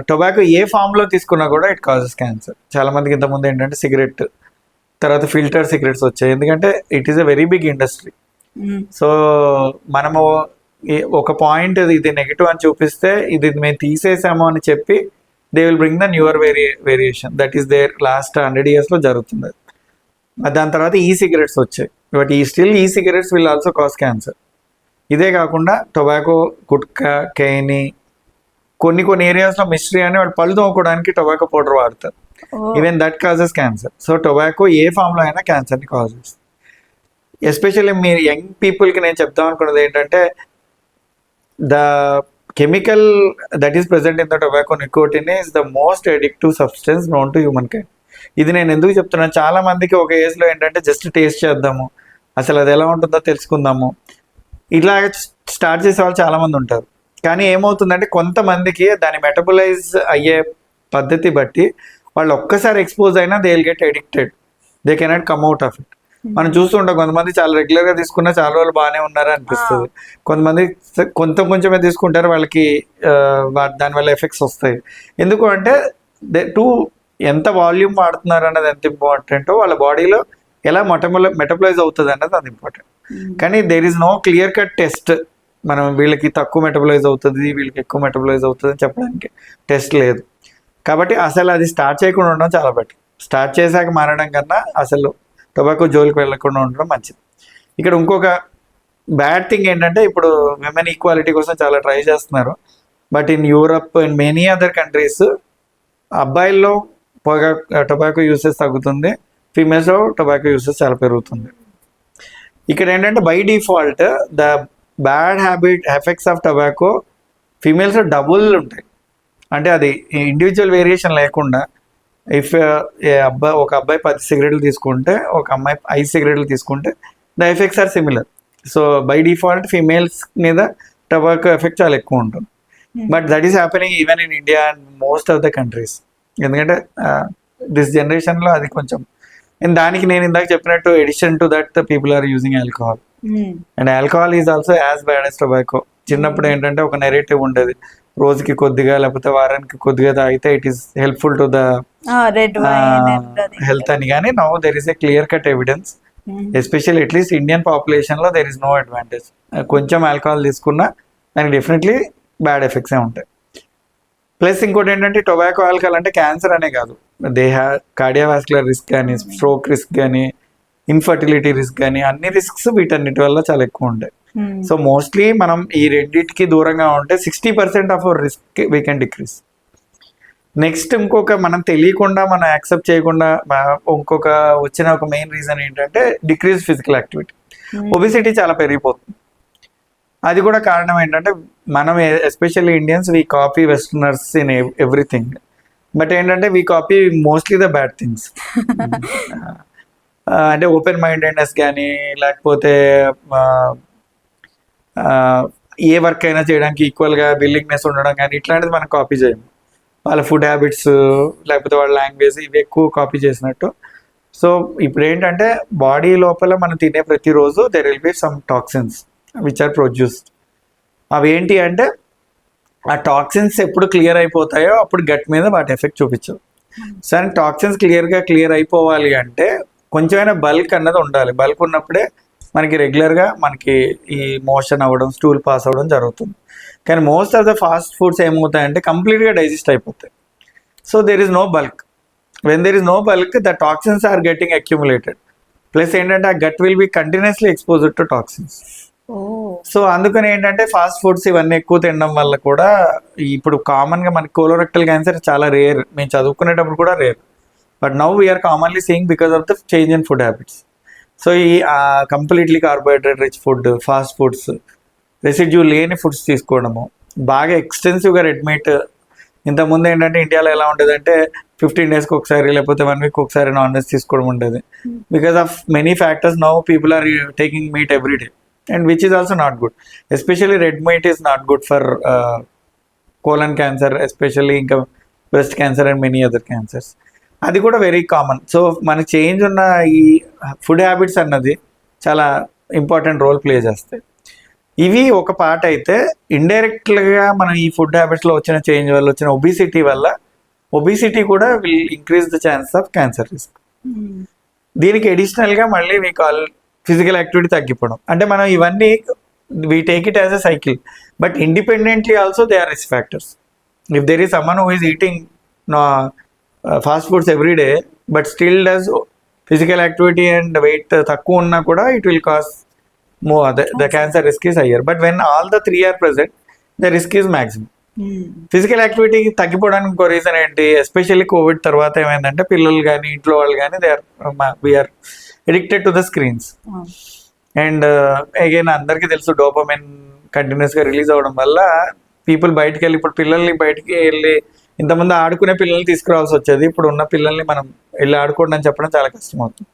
టొబాకో ఏ ఫామ్లో తీసుకున్నా కూడా ఇట్ కాజెస్ క్యాన్సర్. చాలామందికి ఇంతకుముందు ఏంటంటే సిగరెట్, తర్వాత ఫిల్టర్ సిగరెట్స్ వచ్చాయి, ఎందుకంటే it is a very big industry. So మనము ఒక పాయింట్ ఇది నెగిటివ్ అని చూపిస్తే ఇది మేము తీసేసాము అని చెప్పి they will bring the newer variation that is there. Last 100 yearsలో జరుగుతుంది. దాని తర్వాత ఈ సిగరెట్స్ వచ్చాయి, బట్ ఈ cigarettes will also cause cancer. ఇదే కాకుండా టొబాకో, గుట్కా, కేని, కొన్ని ఏరియాస్లో మిస్ట్రీ అని వాళ్ళు పళ్ళు తోముకోవడానికి టొబాకో పౌడర్ వాడతారు. Even that causes cancer. So tobacco ఏ ఫామ్లో అయినా క్యాన్సర్ని కాజ్ చేస్తుంది. ఎస్పెషల్లీ మీరు యంగ్ పీపుల్కి నేను చెప్తాం అనుకున్నది ఏంటంటే, the chemical that is present in the tobacco, nicotine, is the most addictive substance known to human kind. ఇది నేను ఎందుకు చెప్తున్నాను, చాలా మందికి ఒక ఏజ్లో ఏంటంటే జస్ట్ టేస్ట్ చేద్దాము, అసలు అది ఎలా ఉంటుందో తెలుసుకుందాము, ఇట్లా స్టార్ట్ చేసే వాళ్ళు చాలామంది ఉంటారు. కానీ ఏమవుతుందంటే కొంతమందికి దాని మెటబలైజ్ అయ్యే పద్ధతి బట్టి వాళ్ళు ఒక్కసారి ఎక్స్పోజ్ అయినా they will get addicted, they cannot come out of it. మనం చూస్తుంటాం కొంతమంది చాలా రెగ్యులర్గా తీసుకున్నా చాలా రోజులు బాగానే ఉన్నారా అనిపిస్తుంది, కొంతమంది కొంచెమే తీసుకుంటారు, వాళ్ళకి దానివల్ల ఎఫెక్ట్స్ వస్తాయి. ఎందుకు అంటే ఎంత వాల్యూమ్ వాడుతున్నారు అన్నది ఎంత ఇంపార్టెంటో వాళ్ళ బాడీలో ఎలా మెటబలైజ్ అవుతుంది అన్నది అది ఇంపార్టెంట్. కానీ there is no clear cut test, మనం వీళ్ళకి తక్కువ మెటబలైజ్ అవుతుంది, వీళ్ళకి ఎక్కువ మెటబలైజ్ అవుతుంది అని చెప్పడానికి టెస్ట్ లేదు. కాబట్టి అసలు అది స్టార్ట్ చేయకుండా ఉండడం చాలా బెటర్. స్టార్ట్ చేశాక మారడం కన్నా అసలు టొబాకో జోలికి వెళ్ళకుండా ఉండడం మంచిది. ఇక్కడ ఇంకొక బ్యాడ్ థింగ్ ఏంటంటే, ఇప్పుడు విమెన్ ఈక్వాలిటీ కోసం చాలా ట్రై చేస్తున్నారు, but in Europe and many other countries అబ్బాయిల్లో టొబాకో యూసెస్ తగ్గుతుంది, ఫీమేల్స్లో టొబాకో యూసెస్ చాలా పెరుగుతుంది. ఇక్కడ ఏంటంటే by default the bad habit effects of tobacco ఫీమేల్స్లో డబుల్ ఉంటాయి. అంటే అది ఇండివిజువల్ వేరియేషన్ లేకుండా, ఇఫ్ ఒక అబ్బాయి 10 సిగరెట్లు తీసుకుంటే ఒక అమ్మాయి 5 సిగరెట్లు తీసుకుంటే the effects are similar. So by default females మీద టొబాకో ఎఫెక్ట్ చాలా ఎక్కువ ఉంటుంది. But that is happening even in India and most of the countries. ఎందుకంటే దిస్ జనరేషన్లో అది కొంచెం, దానికి నేను ఇందాక చెప్పినట్టు addition to that people are using alcohol, and alcohol is also as bad as tobacco. చిన్నప్పుడు ఏంటంటే ఒక నెరేటివ్ ఉండేది, రోజుకి కొద్దిగా లేకపోతే వారానికి కొద్దిగా తాగితే it is helpful to the health అని. కానీ now there is a clear cut evidence, especially at least Indian పాపులేషన్లో దెర్ ఈస్ నో అడ్వాంటేజ్. కొంచెం ఆల్కహాల్ తీసుకున్నా దానికి డెఫినెట్లీ బ్యాడ్ ఎఫెక్ట్సే ఉంటాయి. ప్లస్ ఇంకోటి ఏంటంటే టొబాకో, ఆల్కహాల్ అంటే క్యాన్సర్ అనే కాదు, దే హ్యావ్ కార్డియోవాస్కులర్ రిస్క్ కానీ, స్ట్రోక్ రిస్క్ కానీ, ఇన్ఫర్టిలిటీ రిస్క్ కానీ, అన్ని రిస్క్స్ వీటన్నిటి వల్ల చాలా ఎక్కువ ఉంటాయి. సో మోస్ట్లీ మనం ఈ రెండింటికి దూరంగా ఉంటే 60% of our risk we can decrease. Next ఇంకొక మనం తెలియకుండా, మనం యాక్సెప్ట్ చేయకుండా ఇంకొక వచ్చిన ఒక మెయిన్ రీజన్ ఏంటంటే డిక్రీజ్ ఫిజికల్ యాక్టివిటీ. ఒబిసిటీ చాలా పెరిగిపోతుంది. అది కూడా కారణం ఏంటంటే మనం especially Indians we copy westerners in everything, but ఏంటంటే we copy mostly the bad things. అంటే ఓపెన్ మైండెడ్నెస్ కానీ, లేకపోతే ఏ వర్క్ అయినా చేయడానికి ఈక్వల్గా విల్లింగ్నెస్ ఉండడం కానీ, ఇట్లాంటిది మనం కాపీ చేయము. వాళ్ళ ఫుడ్ హ్యాబిట్స్ లేకపోతే వాళ్ళ లాంగ్వేజ్ ఇవి ఎక్కువ కాపీ చేసినట్టు. సో ఇప్పుడు ఏంటంటే బాడీ లోపల మనం తినే ప్రతిరోజు there will be some toxins which are produced. అవి ఏంటి అంటే ఆ టాక్సిన్స్ ఎప్పుడు క్లియర్ అయిపోతాయో అప్పుడు గట్ మీద వాటి ఎఫెక్ట్ చూపించవు. సరే టాక్సిన్స్ క్లియర్ అయిపోవాలి అంటే కొంచెమైనా బల్క్ అన్నది ఉండాలి. బల్క్ ఉన్నప్పుడే మనకి రెగ్యులర్గా మనకి ఈ మోషన్ అవ్వడం, స్టూల్ పాస్ అవ్వడం జరుగుతుంది. కానీ most of the fast foods ఏమవుతాయంటే కంప్లీట్గా డైజెస్ట్ అయిపోతాయి. So there is no bulk. When there is no bulk the toxins are getting accumulated. Plus ఏంటంటే ఆ gut will be continuously exposed to toxins. So అందుకని ఏంటంటే ఫాస్ట్ ఫుడ్స్ ఇవన్నీ ఎక్కువ తినడం వల్ల కూడా ఇప్పుడు కామన్గా మనకి కోలోరెక్టల్ క్యాన్సర్ చాలా రేర్. మేము చదువుకునేటప్పుడు కూడా rare, but now we're commonly seeing because of the change in food habits. So ఈ completely carbohydrate rich food, fast foods, residue లేని ఫుడ్స్ తీసుకోవడము, బాగా ఎక్స్టెన్సివ్గా రెడ్ మీట్. ఇంతకుముందు ఏంటంటే ఇండియాలో ఎలా ఉండేదంటే 15 daysకి ఒకసారి లేకపోతే 1 week ఒకసారి నాన్ వెజ్ తీసుకోవడం ఉండేది. Because of many factors now people are taking meat every day, and which is also not good. Especially red meat is not good for colon cancer, especially ఇంకా breast cancer and many other cancers. అది కూడా very common. So మన change ఉన్న ఈ food habits అన్నది చాలా important role play చేస్తాయి. ఇవి ఒక పార్ట్ అయితే, ఇండైరెక్ట్గా మనం ఈ ఫుడ్ హ్యాబిట్స్లో వచ్చిన చేంజ్ వల్ల వచ్చిన ఒబిసిటీ కూడా will increase the chance of cancer risk. దీనికి అడిషనల్గా మళ్ళీ మీకు ఫిజికల్ యాక్టివిటీ తగ్గిపోవడం. అంటే మనం ఇవన్నీ we take it as a cycle, but independently also they are risk factors. If there is someone who is eating fast foods every day but still does physical activity and weight తక్కువ ఉన్నా కూడా it will cause more the cancer risk is higher. But when all the 3 are present the risk is maximum. Physical activity తగ్గిపోవడానికి ఇంకో reason ఏంటి, especially Covid తర్వాత ఏమైందంటే పిల్లలు కానీ ఇంట్లో వాళ్ళు కానీ we are addicted to the screens. And again అందరికీ తెలుసు డోపమైన్ కంటిన్యూస్గా రిలీజ్ అవ్వడం వల్ల పీపుల్ బయటికి వెళ్ళి, ఇప్పుడు పిల్లల్ని బయటికి వెళ్ళి ఇంతమంది ఆడుకునే పిల్లల్ని తీసుకురావాల్సి వచ్చేది, ఇప్పుడు ఉన్న పిల్లల్ని మనం వెళ్ళి ఆడుకోండి అని చెప్పడం చాలా కష్టం అవుతుంది.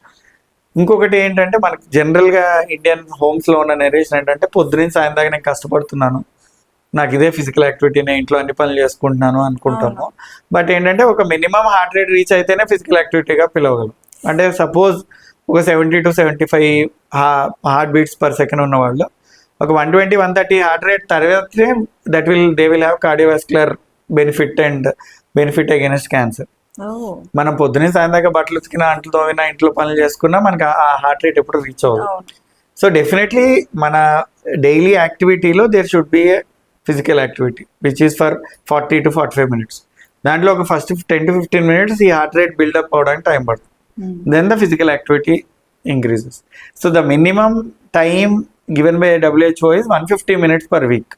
ఇంకొకటి ఏంటంటే మనకి జనరల్గా ఇండియన్ హోమ్స్లో ఉన్న నెరేషన్ ఏంటంటే పొద్దున్న సాయం దాకా నేను కష్టపడుతున్నాను, నాకు ఇదే ఫిజికల్ యాక్టివిటీ, నేను ఇంట్లో అన్ని పనులు చేసుకుంటున్నాను అనుకుంటాము. బట్ ఏంటంటే ఒక మినిమం హార్ట్ రేట్ రీచ్ అయితేనే ఫిజికల్ యాక్టివిటీగా పిలవగలం. అంటే సపోజ్ ఒక 70 to 75 heart beats per second ఉన్న వాళ్ళు ఒక 120, 130 హార్ట్ రేట్ తర్వాతే they will have cardiovascular benefit and benefit against cancer. మనం పొద్దున్నే సాయం దాకా బట్టలు ఉతికినా, అంట్లు తోమినా, ఇంట్లో పనులు చేసుకున్నా మనకి ఆ హార్ట్ రేట్ ఎప్పుడు రీచ్ అవ్వదు. సో డెఫినెట్లీ మన డైలీ యాక్టివిటీలో there should be a physical activity which is for 40 to 45 minutes. దాంట్లో ఒక ఫస్ట్ 10 to 15 minutes ఈ హార్ట్ రేట్ బిల్డప్ అవడానికి టైం పడుతుంది. Then the physical activity increases. So the minimum time given by WHO is 150 minutes per week.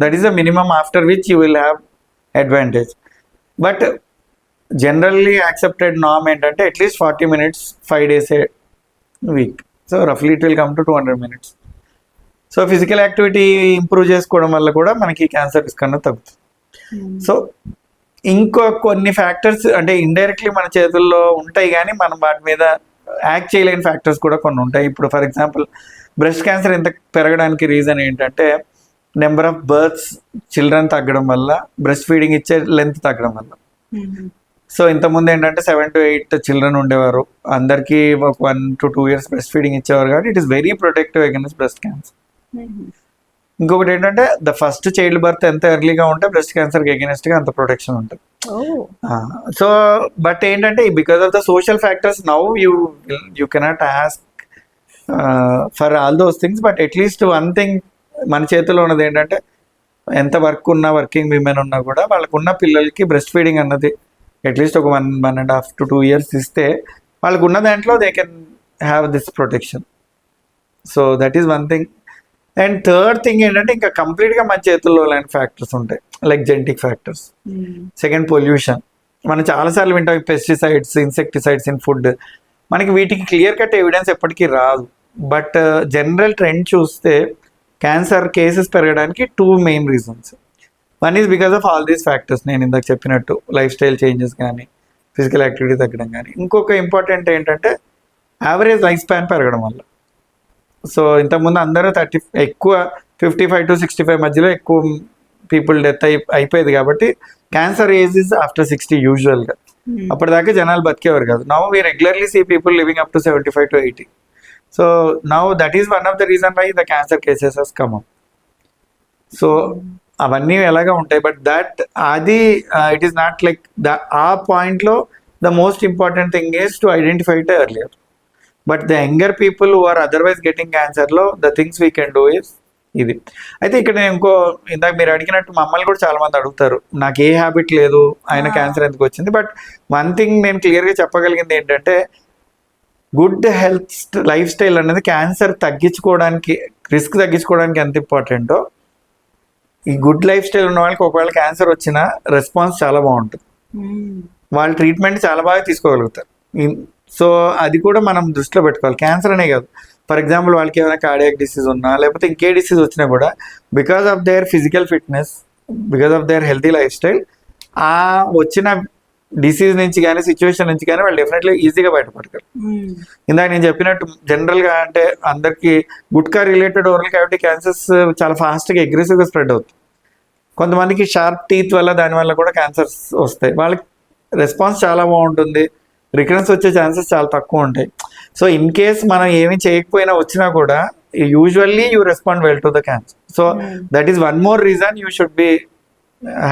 That is the minimum after which you will have advantage. But generally accepted norm ఏంటంటే at least 40 minutes 5 days a week. So roughly it will come to 200 minutes. So physical activity improve చేసుకోవడం వల్ల కూడా మనకి cancer risk అన్నది తగ్గుతుంది. So ఇంకో కొన్ని factors అంటే ఇండైరెక్ట్లీ మన చేతుల్లో ఉంటాయి కానీ మనం వాటి మీద యాక్ట్ చేయలేని ఫ్యాక్టర్స్ కూడా కొన్ని ఉంటాయి. ఇప్పుడు ఫర్ ఎగ్జాంపుల్ బ్రెస్ట్ క్యాన్సర్ ఇంత పెరగడానికి రీజన్ ఏంటంటే నెంబర్ ఆఫ్ బర్త్స్ చిల్డ్రన్ తగ్గడం వల్ల, బ్రెస్ట్ ఫీడింగ్ ఇచ్చే లెంత్ తగ్గడం వల్ల. సో ఇంతకుముందు ఏంటంటే 7 to 8 చిల్డ్రన్ ఉండేవారు, అందరికీ ఒక 1 to 2 years బ్రెస్ట్ ఫీడింగ్ ఇచ్చేవారు కాబట్టి it is very protective against breast cancer. ఇంకొకటి ఏంటంటే ద ఫస్ట్ చైల్డ్ బర్త్ ఎంత ఎర్లీగా ఉంటే బ్రెస్ట్ క్యాన్సర్కి అగైనెస్ట్గా అంత ప్రొటెక్షన్ ఉంటుంది. సో బట్ ఏంటంటే because of the social factors now you cannot ask for all those things. But at least one thing మన చేతిలో ఉన్నది ఏంటంటే ఎంత వర్క్ ఉన్నా, వర్కింగ్ విమెన్ ఉన్నా కూడా వాళ్ళకున్న పిల్లలకి బ్రెస్ట్ ఫీడింగ్ అన్నది అట్లీస్ట్ ఒక 1.5 to 2 years ఇస్తే వాళ్ళకు ఉన్న దాంట్లో they can have this protection. So that is one thing. And third thing ఏంటంటే ఇంకా కంప్లీట్గా మన చేతుల్లో లేని ఫ్యాక్టర్స్ ఉంటాయి like genetic factors. Second pollution. మనం చాలాసార్లు వింటాం పెస్టిసైడ్స్, ఇన్సెక్టిసైడ్స్ ఇన్ ఫుడ్. మనకి వీటికి క్లియర్ కట్ ఎవిడెన్స్ ఎప్పటికీ రాదు. బట్ జనరల్ ట్రెండ్ చూస్తే క్యాన్సర్ కేసెస్ పెరగడానికి 2 main reasons. One is because of all these factors నేను ఇందాక చెప్పినట్టు, లైఫ్ స్టైల్ చేంజెస్ కానీ, ఫిజికల్ యాక్టివిటీ తగ్గడం కానీ. ఇంకొక ఇంపార్టెంట్ ఏంటంటే యావరేజ్ లైఫ్ స్పాన్ పెరగడం వల్ల. సో ఇంతకుముందు అందరూ ఎక్కువ 55 to 65 మధ్యలో ఎక్కువ పీపుల్ డెత్ అయిపోయేది కాబట్టి క్యాన్సర్ ఏజ్ ఇస్ ఆఫ్టర్ 60 యూజువల్గా. అప్పటిదాకా జనాలు బతికేవారు కాదు. Now we regularly see people living up to 75 to 80. So now that is one of the reason why the cancer cases has come up. So అవన్నీ ఎలాగా ఉంటాయి. బట్ అది ఇట్ ఈస్ నాట్ లైక్ ఆ పాయింట్లో the most important thing is to identify it earlier. But the younger people who are otherwise getting క్యాన్సర్లో the things we can do is ఇది. అయితే ఇక్కడ నేను ఇందాక మీరు అడిగినట్టు మమ్మల్ని కూడా చాలా మంది అడుగుతారు, నాకు ఏ హ్యాబిట్ లేదు, ఆయన క్యాన్సర్ ఎందుకు వచ్చింది. బట్ వన్ థింగ్ నేను క్లియర్గా చెప్పగలిగింది ఏంటంటే గుడ్ హెల్త్ లైఫ్ స్టైల్ అనేది క్యాన్సర్ తగ్గించుకోవడానికి, రిస్క్ తగ్గించుకోవడానికి ఎంత ఇంపార్టెంటో, ఈ గుడ్ లైఫ్ స్టైల్ ఉన్న వాళ్ళకి ఒకవేళ క్యాన్సర్ వచ్చినా రెస్పాన్స్ చాలా బాగుంటుంది, వాళ్ళ ట్రీట్మెంట్ చాలా బాగా తీసుకోగలుగుతారు. సో అది కూడా మనం దృష్టిలో పెట్టుకోవాలి. క్యాన్సర్ అనే కాదు, ఫర్ ఎగ్జాంపుల్ వాళ్ళకి ఏమైనా కార్డియాక్ డిసీజ్ ఉన్నా లేకపోతే ఇంకే డిసీజ్ వచ్చినా కూడా because of their physical fitness, because of their healthy life style, ఆ వచ్చిన డిసీజ్ నుంచి కానీ సిచ్యువేషన్ నుంచి కానీ వాళ్ళు డెఫినెట్లీ ఈజీగా బయటపడతారు. ఇందాక నేను చెప్పినట్టు జనరల్గా అంటే అందరికీ gutka related oral cavity cancers చాలా ఫాస్ట్గా అగ్రెసివ్గా స్ప్రెడ్ అవుతుంది. కొంతమందికి షార్ప్ టీత్ వల్ల దానివల్ల కూడా క్యాన్సర్స్ వస్తాయి. వాళ్ళకి రెస్పాన్స్ చాలా బాగుంటుంది, రికరెన్స్ వచ్చే ఛాన్సెస్ చాలా తక్కువ ఉంటాయి. సో ఇన్ కేస్ మనం ఏమి చేయకపోయినా వచ్చినా కూడా usually you respond well to the cancer. So that is one more reason you should be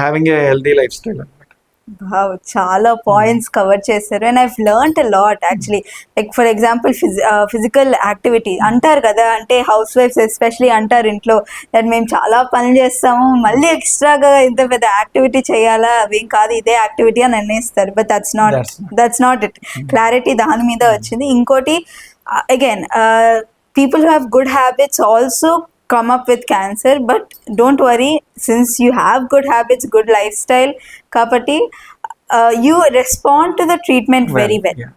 having a healthy life style అనమాట. వావ్! చాలా పాయింట్స్ కవర్ చేశారు. And I've learned a lot actually. Like for example physical activity అంటారు కదా! అంటే house wives especially అంటారు ఇంట్లో that మేము చాలా పనులు చేస్తాము. మళ్ళీ ఎక్స్‌ట్రాగా ఇంత పెద్ద యాక్టివిటీ చేయాలా? అవేం కాదు ఇదే యాక్టివిటీ అని అనేస్తారు. But that's not it. Clarity దాని మీద వచ్చింది. ఇంకోటి again people who have good habits also come up with cancer, but don't worry, since you have good habits, good lifestyle kapati, you respond to the treatment very well. Yeah.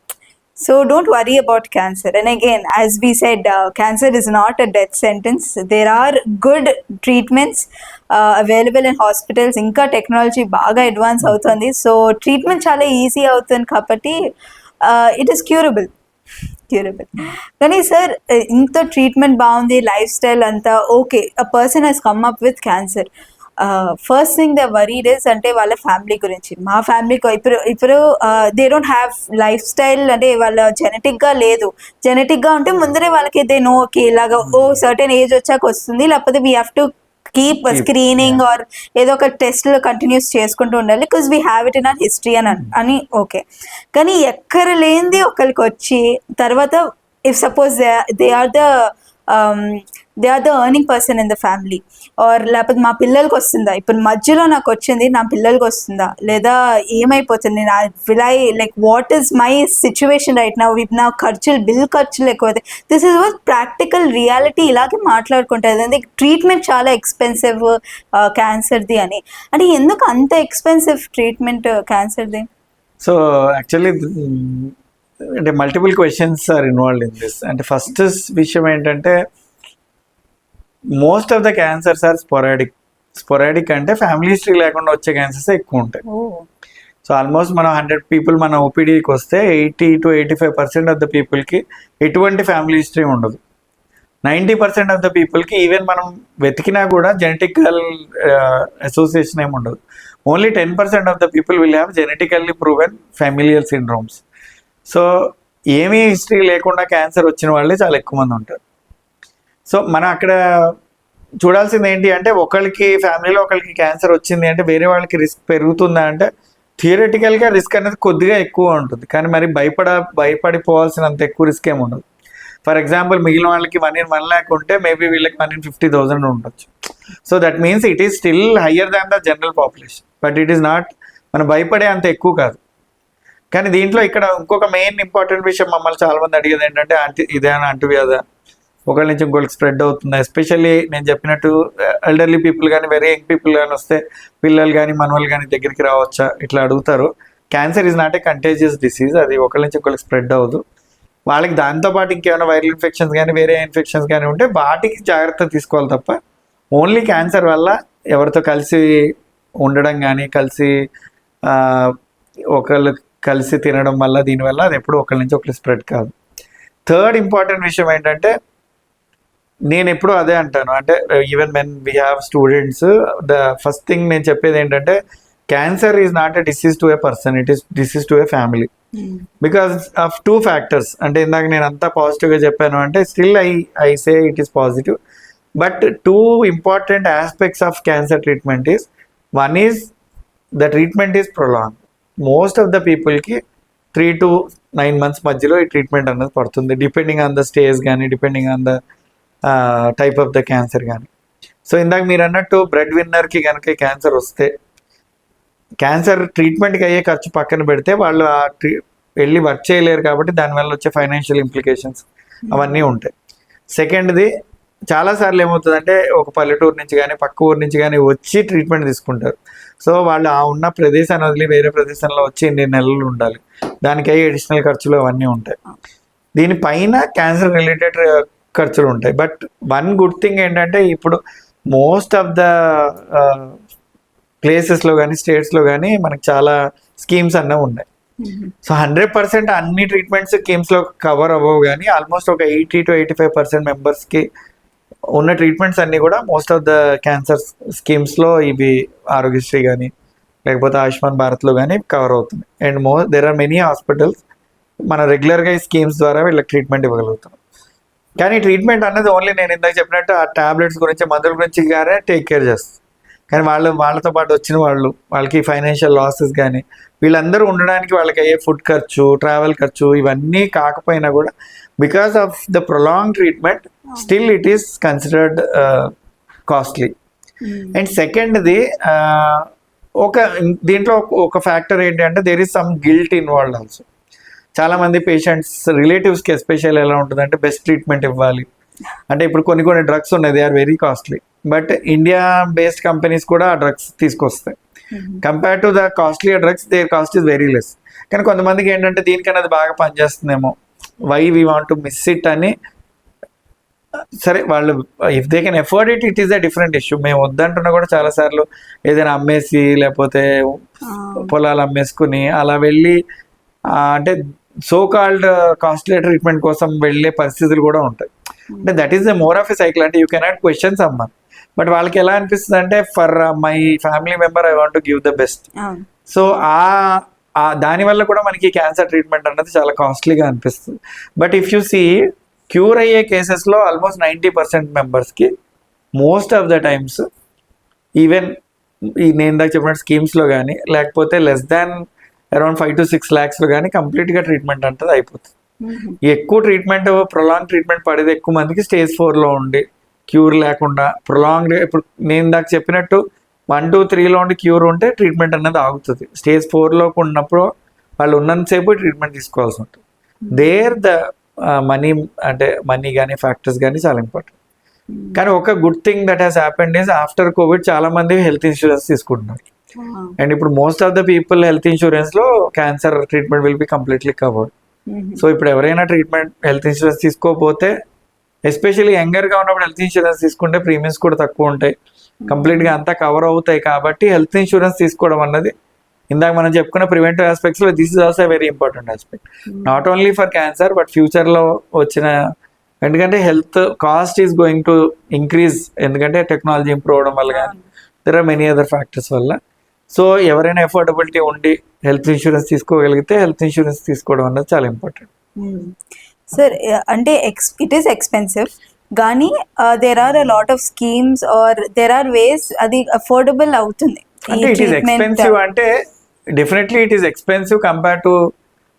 So don't worry about cancer. And again, as we said, cancer is not a death sentence. There are good treatments available in hospitals. Inka technology baga advance avutundi, so treatment chala easy avutundi kapati it is curable. కానీ sir ఇంత treatment బాగుంది, lifestyle అంతా okay, a person has come up with cancer. First thing the worried is అంటే వాళ్ళ family గురించి. మా ఫ్యామిలీకి ఇప్పుడు they don't have lifestyle, అంటే వాళ్ళ జెనెటిక్గా లేదు. జెనెటిక్గా ఉంటే ముందరే వాళ్ళకి దే నో ఓకే ఇలాగా సర్టెన్ ఏజ్ వచ్చాక వస్తుంది, లేకపోతే we have to keep screening or ఏదో ఒక టెస్ట్లో కంటిన్యూస్ చేసుకుంటూ ఉండాలి because we have it in our history అని ఓకే. కానీ ఎక్కడ లేనిది ఒకరికి వచ్చి తర్వాత if suppose they are the earning person in the family, or లేకపోతే మా పిల్లలకి వస్తుందా, ఇప్పుడు మధ్యలో నాకు వచ్చింది నా పిల్లలకి వస్తుందా, లేదా ఏమైపోతుంది నా like what is my situation right నా, నా బిల్ ఖర్చులు ఎక్కువ. This is what practical reality. ఇలాగే మాట్లాడుకుంటుంది. ట్రీట్మెంట్ చాలా ఎక్స్పెన్సివ్ క్యాన్సర్ది అని. అంటే ఎందుకు అంత ఎక్స్పెన్సివ్ ట్రీట్మెంట్ క్యాన్సర్ది? సో యాక్చువల్లీ అంటే multiple questions are involved in this. అంటే ఫస్ట్ విషయం ఏంటంటే most of the cancers are sporadic అంటే ఫ్యామిలీ హిస్టరీ లేకుండా వచ్చే క్యాన్సర్స్ ఎక్కువ ఉంటాయి. సో ఆల్మోస్ట్ మనం 100 పీపుల్ మన ఓపీడీకి వస్తే 80 to 85% ఆఫ్ ద పీపుల్కి ఎటువంటి ఫ్యామిలీ హిస్టరీ ఉండదు. 90% ఆఫ్ ద పీపుల్కి ఈవెన్ మనం వెతికినా కూడా జెనెటికల్ అసోసియేషన్ ఏమి ఉండదు. Only 10% of the people will have genetically proven familial syndromes. So ఏమీ హిస్టరీ లేకుండా క్యాన్సర్ వచ్చిన వాళ్ళే చాలా ఎక్కువ మంది ఉంటారు. సో మనం అక్కడ చూడాల్సింది ఏంటి అంటే ఒకరికి ఫ్యామిలీలో ఒకరికి క్యాన్సర్ వచ్చింది అంటే వేరే వాళ్ళకి రిస్క్ పెరుగుతుందా అంటే థియరటికల్గా రిస్క్ అనేది కొద్దిగా ఎక్కువ ఉంటుంది, కానీ మరి భయపడిపోవాల్సినంత ఎక్కువ రిస్క్ ఏమి ఉండదు. ఫర్ ఎగ్జాంపుల్ మిగిలిన వాళ్ళకి 1 in 1 lakh ఉంటే మేబీ వీళ్ళకి 1 in 50,000 ఉండొచ్చు. So that means it is still higher than the general population, but it is not మనం భయపడే అంత ఎక్కువ కాదు. కానీ దీంట్లో ఇక్కడ ఇంకొక మెయిన్ ఇంపార్టెంట్ విషయం మమ్మల్ని చాలా మంది అడిగేది ఏంటంటే ఇదేనా అంటువ్యాధా, ఒకళ్ళ నుంచి ఇంకొకరికి స్ప్రెడ్ అవుతుందా. ఎస్పెషల్లీ నేను చెప్పినట్టు ఎల్డర్లీ పీపుల్ కానీ వెరీ యంగ్ పీపుల్ కానీ వస్తే పిల్లలు కానీ మనవాళ్ళు కానీ దగ్గరికి రావచ్చా ఇట్లా అడుగుతారు. Cancer is not a contagious disease, అది ఒకళ్ళ నుంచి ఒకరికి స్ప్రెడ్ అవ్వదు. వాళ్ళకి దాంతోపాటు ఇంకేమైనా వైరల్ ఇన్ఫెక్షన్స్ కానీ వేరే ఇన్ఫెక్షన్స్ కానీ ఉంటే వాటికి జాగ్రత్త తీసుకోవాలి తప్ప ఓన్లీ క్యాన్సర్ వల్ల ఎవరితో కలిసి ఉండడం కానీ ఒకళ్ళు కలిసి తినడం వల్ల దీనివల్ల అది ఎప్పుడు ఒకరి నుంచి ఒకరి స్ప్రెడ్ కాదు. థర్డ్ ఇంపార్టెంట్ విషయం ఏంటంటే నేను ఎప్పుడు అదే అంటాను, అంటే even when we have students the first thing నేను చెప్పేది ఏంటంటే cancer is not a disease to A person, it is disease to A family because of 2 factors. అంటే ఇందాక నేను అంతా పాజిటివ్గా చెప్పాను అంటే still I say it is positive, but 2 important aspects of cancer treatment is, one is the treatment is prolonged. Most of the పీపుల్కి 3 to 9 months మధ్యలో ఈ ట్రీట్మెంట్ అనేది పడుతుంది, డిపెండింగ్ ఆన్ ద స్టేజ్ కానీ depending on the type of the cancer కానీ. So ఇందాక మీరు అన్నట్టు బ్రెడ్ విన్నర్కి కనుక క్యాన్సర్ వస్తే క్యాన్సర్ ట్రీట్మెంట్కి అయ్యే ఖర్చు పక్కన పెడితే వాళ్ళు వెళ్ళి వర్క్ చేయలేరు కాబట్టి దానివల్ల వచ్చే ఫైనాన్షియల్ ఇంప్లికేషన్స్ అవన్నీ ఉంటాయి. సెకండ్ది చాలాసార్లు ఏమవుతుందంటే ఒక పల్లెటూరు నుంచి కానీ పక్క ఊరు నుంచి కానీ వచ్చి ట్రీట్మెంట్ తీసుకుంటారు. సో వాళ్ళు ఆ ఉన్న ప్రదేశాన్ని వదిలి వేరే ప్రదేశంలో వచ్చి 8 నెలలు ఉండాలి, దానికి అయ్యే అడిషనల్ ఖర్చులు అవన్నీ ఉంటాయి. దీనిపైన క్యాన్సర్ రిలేటెడ్ ఖర్చులు ఉంటాయి. బట్ వన్ గుడ్ థింగ్ ఏంటంటే ఇప్పుడు మోస్ట్ ఆఫ్ ద ప్లేసెస్లో కానీ స్టేట్స్లో కానీ మనకు చాలా స్కీమ్స్ అన్నీ ఉన్నాయి. సో 100% అన్ని ట్రీట్మెంట్స్ స్కీమ్స్లో కవర్ అవ్వవు, కానీ ఆల్మోస్ట్ ఒక 80 to 85% మెంబర్స్కి ఉన్న ట్రీట్మెంట్స్ అన్నీ కూడా మోస్ట్ ఆఫ్ ద క్యాన్సర్ స్కీమ్స్లో ఇవి ఆరోగ్యశ్రీ కానీ లేకపోతే ఆయుష్మాన్ భారత్లో కానీ కవర్ అవుతుంది. And there are many hospitals మన రెగ్యులర్గా ఈ స్కీమ్స్ ద్వారా వీళ్ళకి ట్రీట్మెంట్ ఇవ్వగలుగుతాం. కానీ ట్రీట్మెంట్ అనేది ఓన్లీ నేను ఇందాక చెప్పినట్టు ఆ టాబ్లెట్స్ గురించి మందుల గురించి కానీ టేక్ కేర్ చేస్తుంది, కానీ వాళ్ళతో పాటు వచ్చిన వాళ్ళకి ఫైనాన్షియల్ లాసెస్ కానీ వీళ్ళందరూ ఉండడానికి వాళ్ళకి అయ్యే ఫుడ్ ఖర్చు, ట్రావెల్ ఖర్చు ఇవన్నీ కాకపోయినా కూడా because of the prolong treatment still it is considered costly. And సెకండ్ది దీంట్లో ఒక ఫ్యాక్టర్ ఏంటి అంటే there is some guilt involved also. చాలా మంది పేషెంట్స్ రిలేటివ్స్కి ఎస్పెషల్ ఎలా ఉంటుందంటే బెస్ట్ ట్రీట్మెంట్ ఇవ్వాలి అంటే ఇప్పుడు కొన్ని డ్రగ్స్ ఉన్నాయి, they are very costly, but India based companies కూడా ఆ డ్రగ్స్ తీసుకొస్తాయి. Compare to the costly drugs their cost is very less. కానీ కొంతమందికి ఏంటంటే దీనికన్నా అది బాగా పనిచేస్తుందేమో, why we want to miss it అని సరే వాళ్ళు if they can afford it, it is a different issue. మేము వద్దంటున్నా కూడా చాలాసార్లు ఏదైనా అమ్మేసి లేకపోతే పొలాలు అమ్మేసుకుని అలా వెళ్ళి అంటే సో కాల్డ్ కాస్ట్లీ ట్రీట్మెంట్ కోసం వెళ్ళే పరిస్థితులు కూడా ఉంటాయి. అంటే that is the more of a cycle. అంటే you cannot question someone, but వాళ్ళకి ఎలా అనిపిస్తుంది అంటే for my family member I want to give the best. So దానివల్ల కూడా మనకి క్యాన్సర్ ట్రీట్మెంట్ అన్నది చాలా కాస్ట్లీగా అనిపిస్తుంది. But if you see cure అయ్యే కేసెస్లో ఆల్మోస్ట్ 90% మెంబర్స్కి most of the times even నేను ఇందాక చెప్పినట్టు స్కీమ్స్లో కానీ లేకపోతే less than around 5 to 6 lakhs కానీ కంప్లీట్గా ట్రీట్మెంట్ అంటది అయిపోతుంది. ఎక్కువ ట్రీట్మెంట్ ప్రొలాంగ్ ట్రీట్మెంట్ పడేది ఎక్కువ మందికి స్టేజ్ 4లో ఉండి క్యూర్ లేకుండా ప్రొలాంగ్, ఇప్పుడు నేను ఇందాక చెప్పినట్టు 1 to 3లో ఉండి క్యూర్ ఉంటే ట్రీట్మెంట్ అన్నది ఆగుతుంది. స్టేజ్ 4లోకి ఉన్నప్పుడు వాళ్ళు ఉన్నంతసేపు ట్రీట్మెంట్ తీసుకోవాల్సి ఉంటుంది. దేర్ ద మనీ కానీ ఫ్యాక్టర్స్ కానీ చాలా ఇంపార్టెంట్. కానీ ఒక good thing that has happened is after COVID చాలా మంది హెల్త్ ఇన్సూరెన్స్ తీసుకుంటున్నారు. అండ్ ఇప్పుడు most of the people health insurance లో cancer treatment will be completely covered. So ఇప్పుడు ఎవరైనా హెల్త్ ఇన్సూరెన్స్ తీసుకోకపోతే, ఎస్పెషల్లీ యంగర్గా ఉన్నప్పుడు హెల్త్ ఇన్సూరెన్స్ తీసుకుంటే ప్రీమియమ్స్ కూడా తక్కువ ఉంటాయి, కంప్లీట్గా అంతా కవర్ అవుతాయి. కాబట్టి హెల్త్ ఇన్సూరెన్స్ తీసుకోవడం అన్నది ఇందాక మనం చెప్పుకున్న ప్రివెంటివ్ ఆస్పెక్ట్స్లో this is also very important aspect, not only for cancer but ఫ్యూచర్లో వచ్చిన, ఎందుకంటే health cost is going to increase, ఎందుకంటే టెక్నాలజీ ఇంప్రూవ్ అవడం వల్ల కానీ there are many other factors వల్ల. సో ఎవరైనా ఎఫోర్డబిలిటీ ఉండి హెల్త్ ఇన్సూరెన్స్ తీసుకోగలిగితే హెల్త్ ఇన్సూరెన్స్ తీసుకోవడం అనేది చాలా ఇంపార్టెంట్. సార్ అంటే ఇట్ ఈస్ ఎక్స్పెన్సివ్ కానీ there are a lot of schemes or there are ways అది అఫోర్డబుల్ అవుతుంది. అంటే ఇట్ ఈస్ ఎక్స్పెన్సివ్ అంటే definitely it is expensive compare to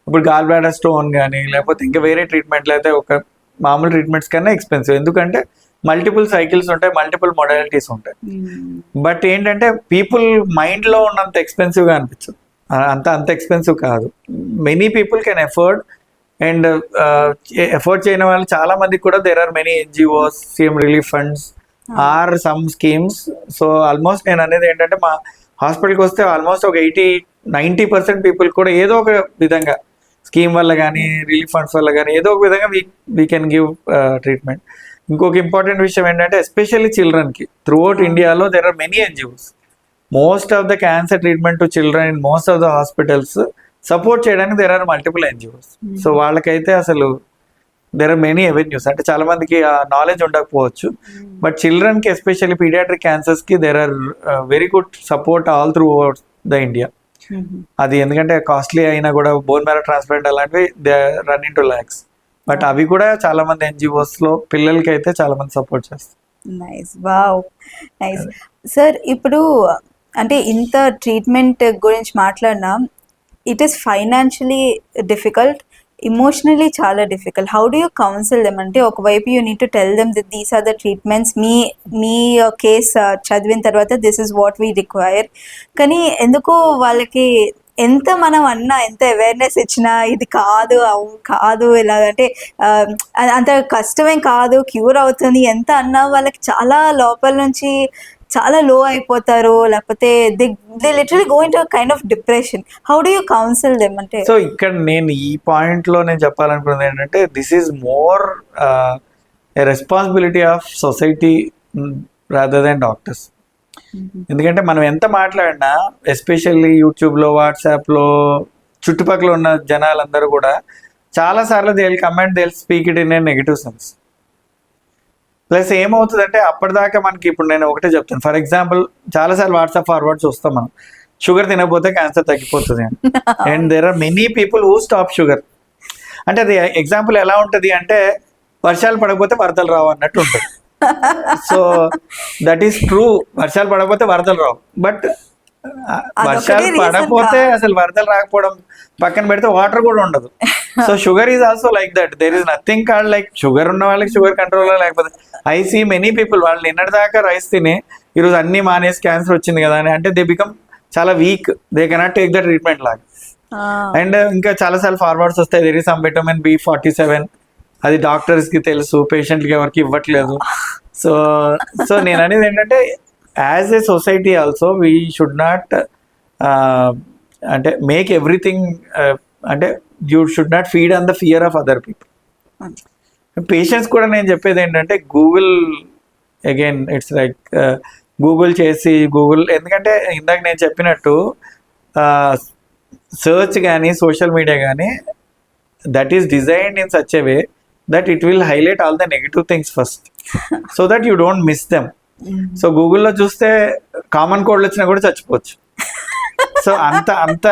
ఇప్పుడు గాల్ బ్లాడర్ స్టోన్ కానీ లేకపోతే ఇంకా వేరే ట్రీట్మెంట్లు అయితే ఒక మామూలు ట్రీట్మెంట్స్ కన్నా ఎక్స్పెన్సివ్, ఎందుకంటే మల్టిపుల్ సైకిల్స్ ఉంటాయి, మల్టిపుల్ మొడాలిటీస్ ఉంటాయి. బట్ ఏంటంటే పీపుల్ మైండ్లో ఉన్నంత ఎక్స్పెన్సివ్గా అనిపించదు, అంత ఎక్స్పెన్సివ్ కాదు. Many people can afford and afford చేయని వాళ్ళు చాలా మందికి కూడా there are many NGOs, CM relief funds or some schemes. So almost నేను అనేది ఏంటంటే మా హాస్పిటల్కి వస్తే ఆల్మోస్ట్ ఒక 80-90% పీపుల్ కూడా ఏదో ఒక విధంగా స్కీమ్ వల్ల కానీ రిలీఫ్ ఫండ్స్ వల్ల కానీ ఏదో ఒక విధంగా వీ కెన్ గివ్ ట్రీట్మెంట్. ఇంకొక ఇంపార్టెంట్ విషయం ఏంటంటే ఎస్పెషల్లీ చిల్డ్రన్కి త్రూఅవుట్ ఇండియాలో there are many NGOs. Most of the cancer treatment to children in most of the hospitals support చేయడానికి there are multiple NGOs. So వాళ్ళకైతే అసలు దెర్ ఆర్ మెనీ అవెన్యూస్. అంటే చాలా మందికి ఆ నాలెడ్జ్ ఉండకపోవచ్చు, బట్ చిల్డ్రన్కి ఎస్పెషల్లీ పీడియాట్రిక్ క్యాన్సర్స్కి there are very good support all throughout the India. అది ఎందుకంటే కాస్ట్లీ అయినా కూడా బోన్ మ్యారో ట్రాన్స్ప్లాంట్ అలాంటివి they run into lakhs, but అవి కూడా చాలా మంది NGOs లో పిల్లలకి అయితే చాలా మంది సపోర్ట్ చేస్తారు. Nice, wow, nice. సార్ ఇప్పుడు అంటే ఇంత ట్రీట్మెంట్ గురించి మాట్లాడినా it is financially difficult, emotionally చాలా difficult. How do you counsel them? అంటే ఒకవైపు you need to tell them that these are the treatments, మీ కేస్ చదివిన తర్వాత this is what we require. కానీ ఎందుకు వాళ్ళకి ఎంత మనం అన్నా, ఎంత అవేర్నెస్ ఇచ్చినా ఇది కాదు కాదు ఇలాగంటే అంత కష్టమేం కాదు, క్యూర్ అవుతుంది ఎంత అన్నా వాళ్ళకి చాలా లోపల నుంచి చాలా లో అయిపోతారు, లేకపోతే they literally go into kind of depression. How do you counsel them? అంటే సో ఇక్కడ నేను ఈ పాయింట్లో నేను చెప్పాలనుకున్నది ఏంటంటే this is more a responsibility of society rather than doctors. ఎందుకంటే మనం ఎంత మాట్లాడినా ఎస్పెషల్లీ యూట్యూబ్లో, వాట్సాప్లో చుట్టుపక్కల ఉన్న జనాలందరూ కూడా చాలాసార్లు they will comment, they will speak it in a negative sense. Plus ఏమవుతుందంటే అప్పటిదాకా మనకి, ఇప్పుడు నేను ఒకటే చెప్తాను, ఫర్ ఎగ్జాంపుల్ చాలాసార్లు వాట్సాప్ ఫార్వర్డ్ చూస్తాం మనం, షుగర్ తినకపోతే క్యాన్సర్ తగ్గిపోతుంది అని. And there are many people who stop sugar. అంటే అది ఎగ్జాంపుల్ ఎలా ఉంటుంది అంటే వర్షాలు పడకపోతే వరదలు రావు అన్నట్టు ఉంటుంది. So that is true. వర్షాలు పడకపోతే వరదలు రావు, బట్ వర్షాలు reason పడకపోతే అసలు వరదలు రాకపోవడం పక్కన పెడితే వాటర్ కూడా ఉండదు. So sugar is also like that. There is nothing called like sugar ఉన్న వాళ్ళకి షుగర్ కంట్రోల్, లేకపోతే ఐ సీ మెనీ పీపుల్ వాళ్ళు నిన్నటి దాకా రైస్ తిని ఈరోజు అన్ని మానేసి క్యాన్సర్ వచ్చింది కదా అని అంటే దే బికమ్ చాలా week, they cannot take the treatment లాగా. అండ్ ఇంకా చాలాసార్లు ఫార్వర్డ్స్ వస్తాయి, there is some vitamin B47, అది డాక్టర్స్ కి తెలుసు, పేషెంట్కి ఎవరికి ఇవ్వట్లేదు. సో సో నేను అనేది ఏంటంటే as A society also we should not అంటే మేక్ ఎవ్రీథింగ్ అంటే you should not feed on the fear of other people. Patients కూడా నేను చెప్పేది ఏంటంటే Google again it's like Google చేసి గూగుల్, ఎందుకంటే ఇందాక నేను చెప్పినట్టు సర్చ్ కానీ సోషల్ మీడియా కానీ that is designed in such a way that it will highlight all the negative things first so that you don't miss them. So గూగుల్లో చూస్తే common కోడ్లు వచ్చినా కూడా చచ్చిపోవచ్చు. సో అంత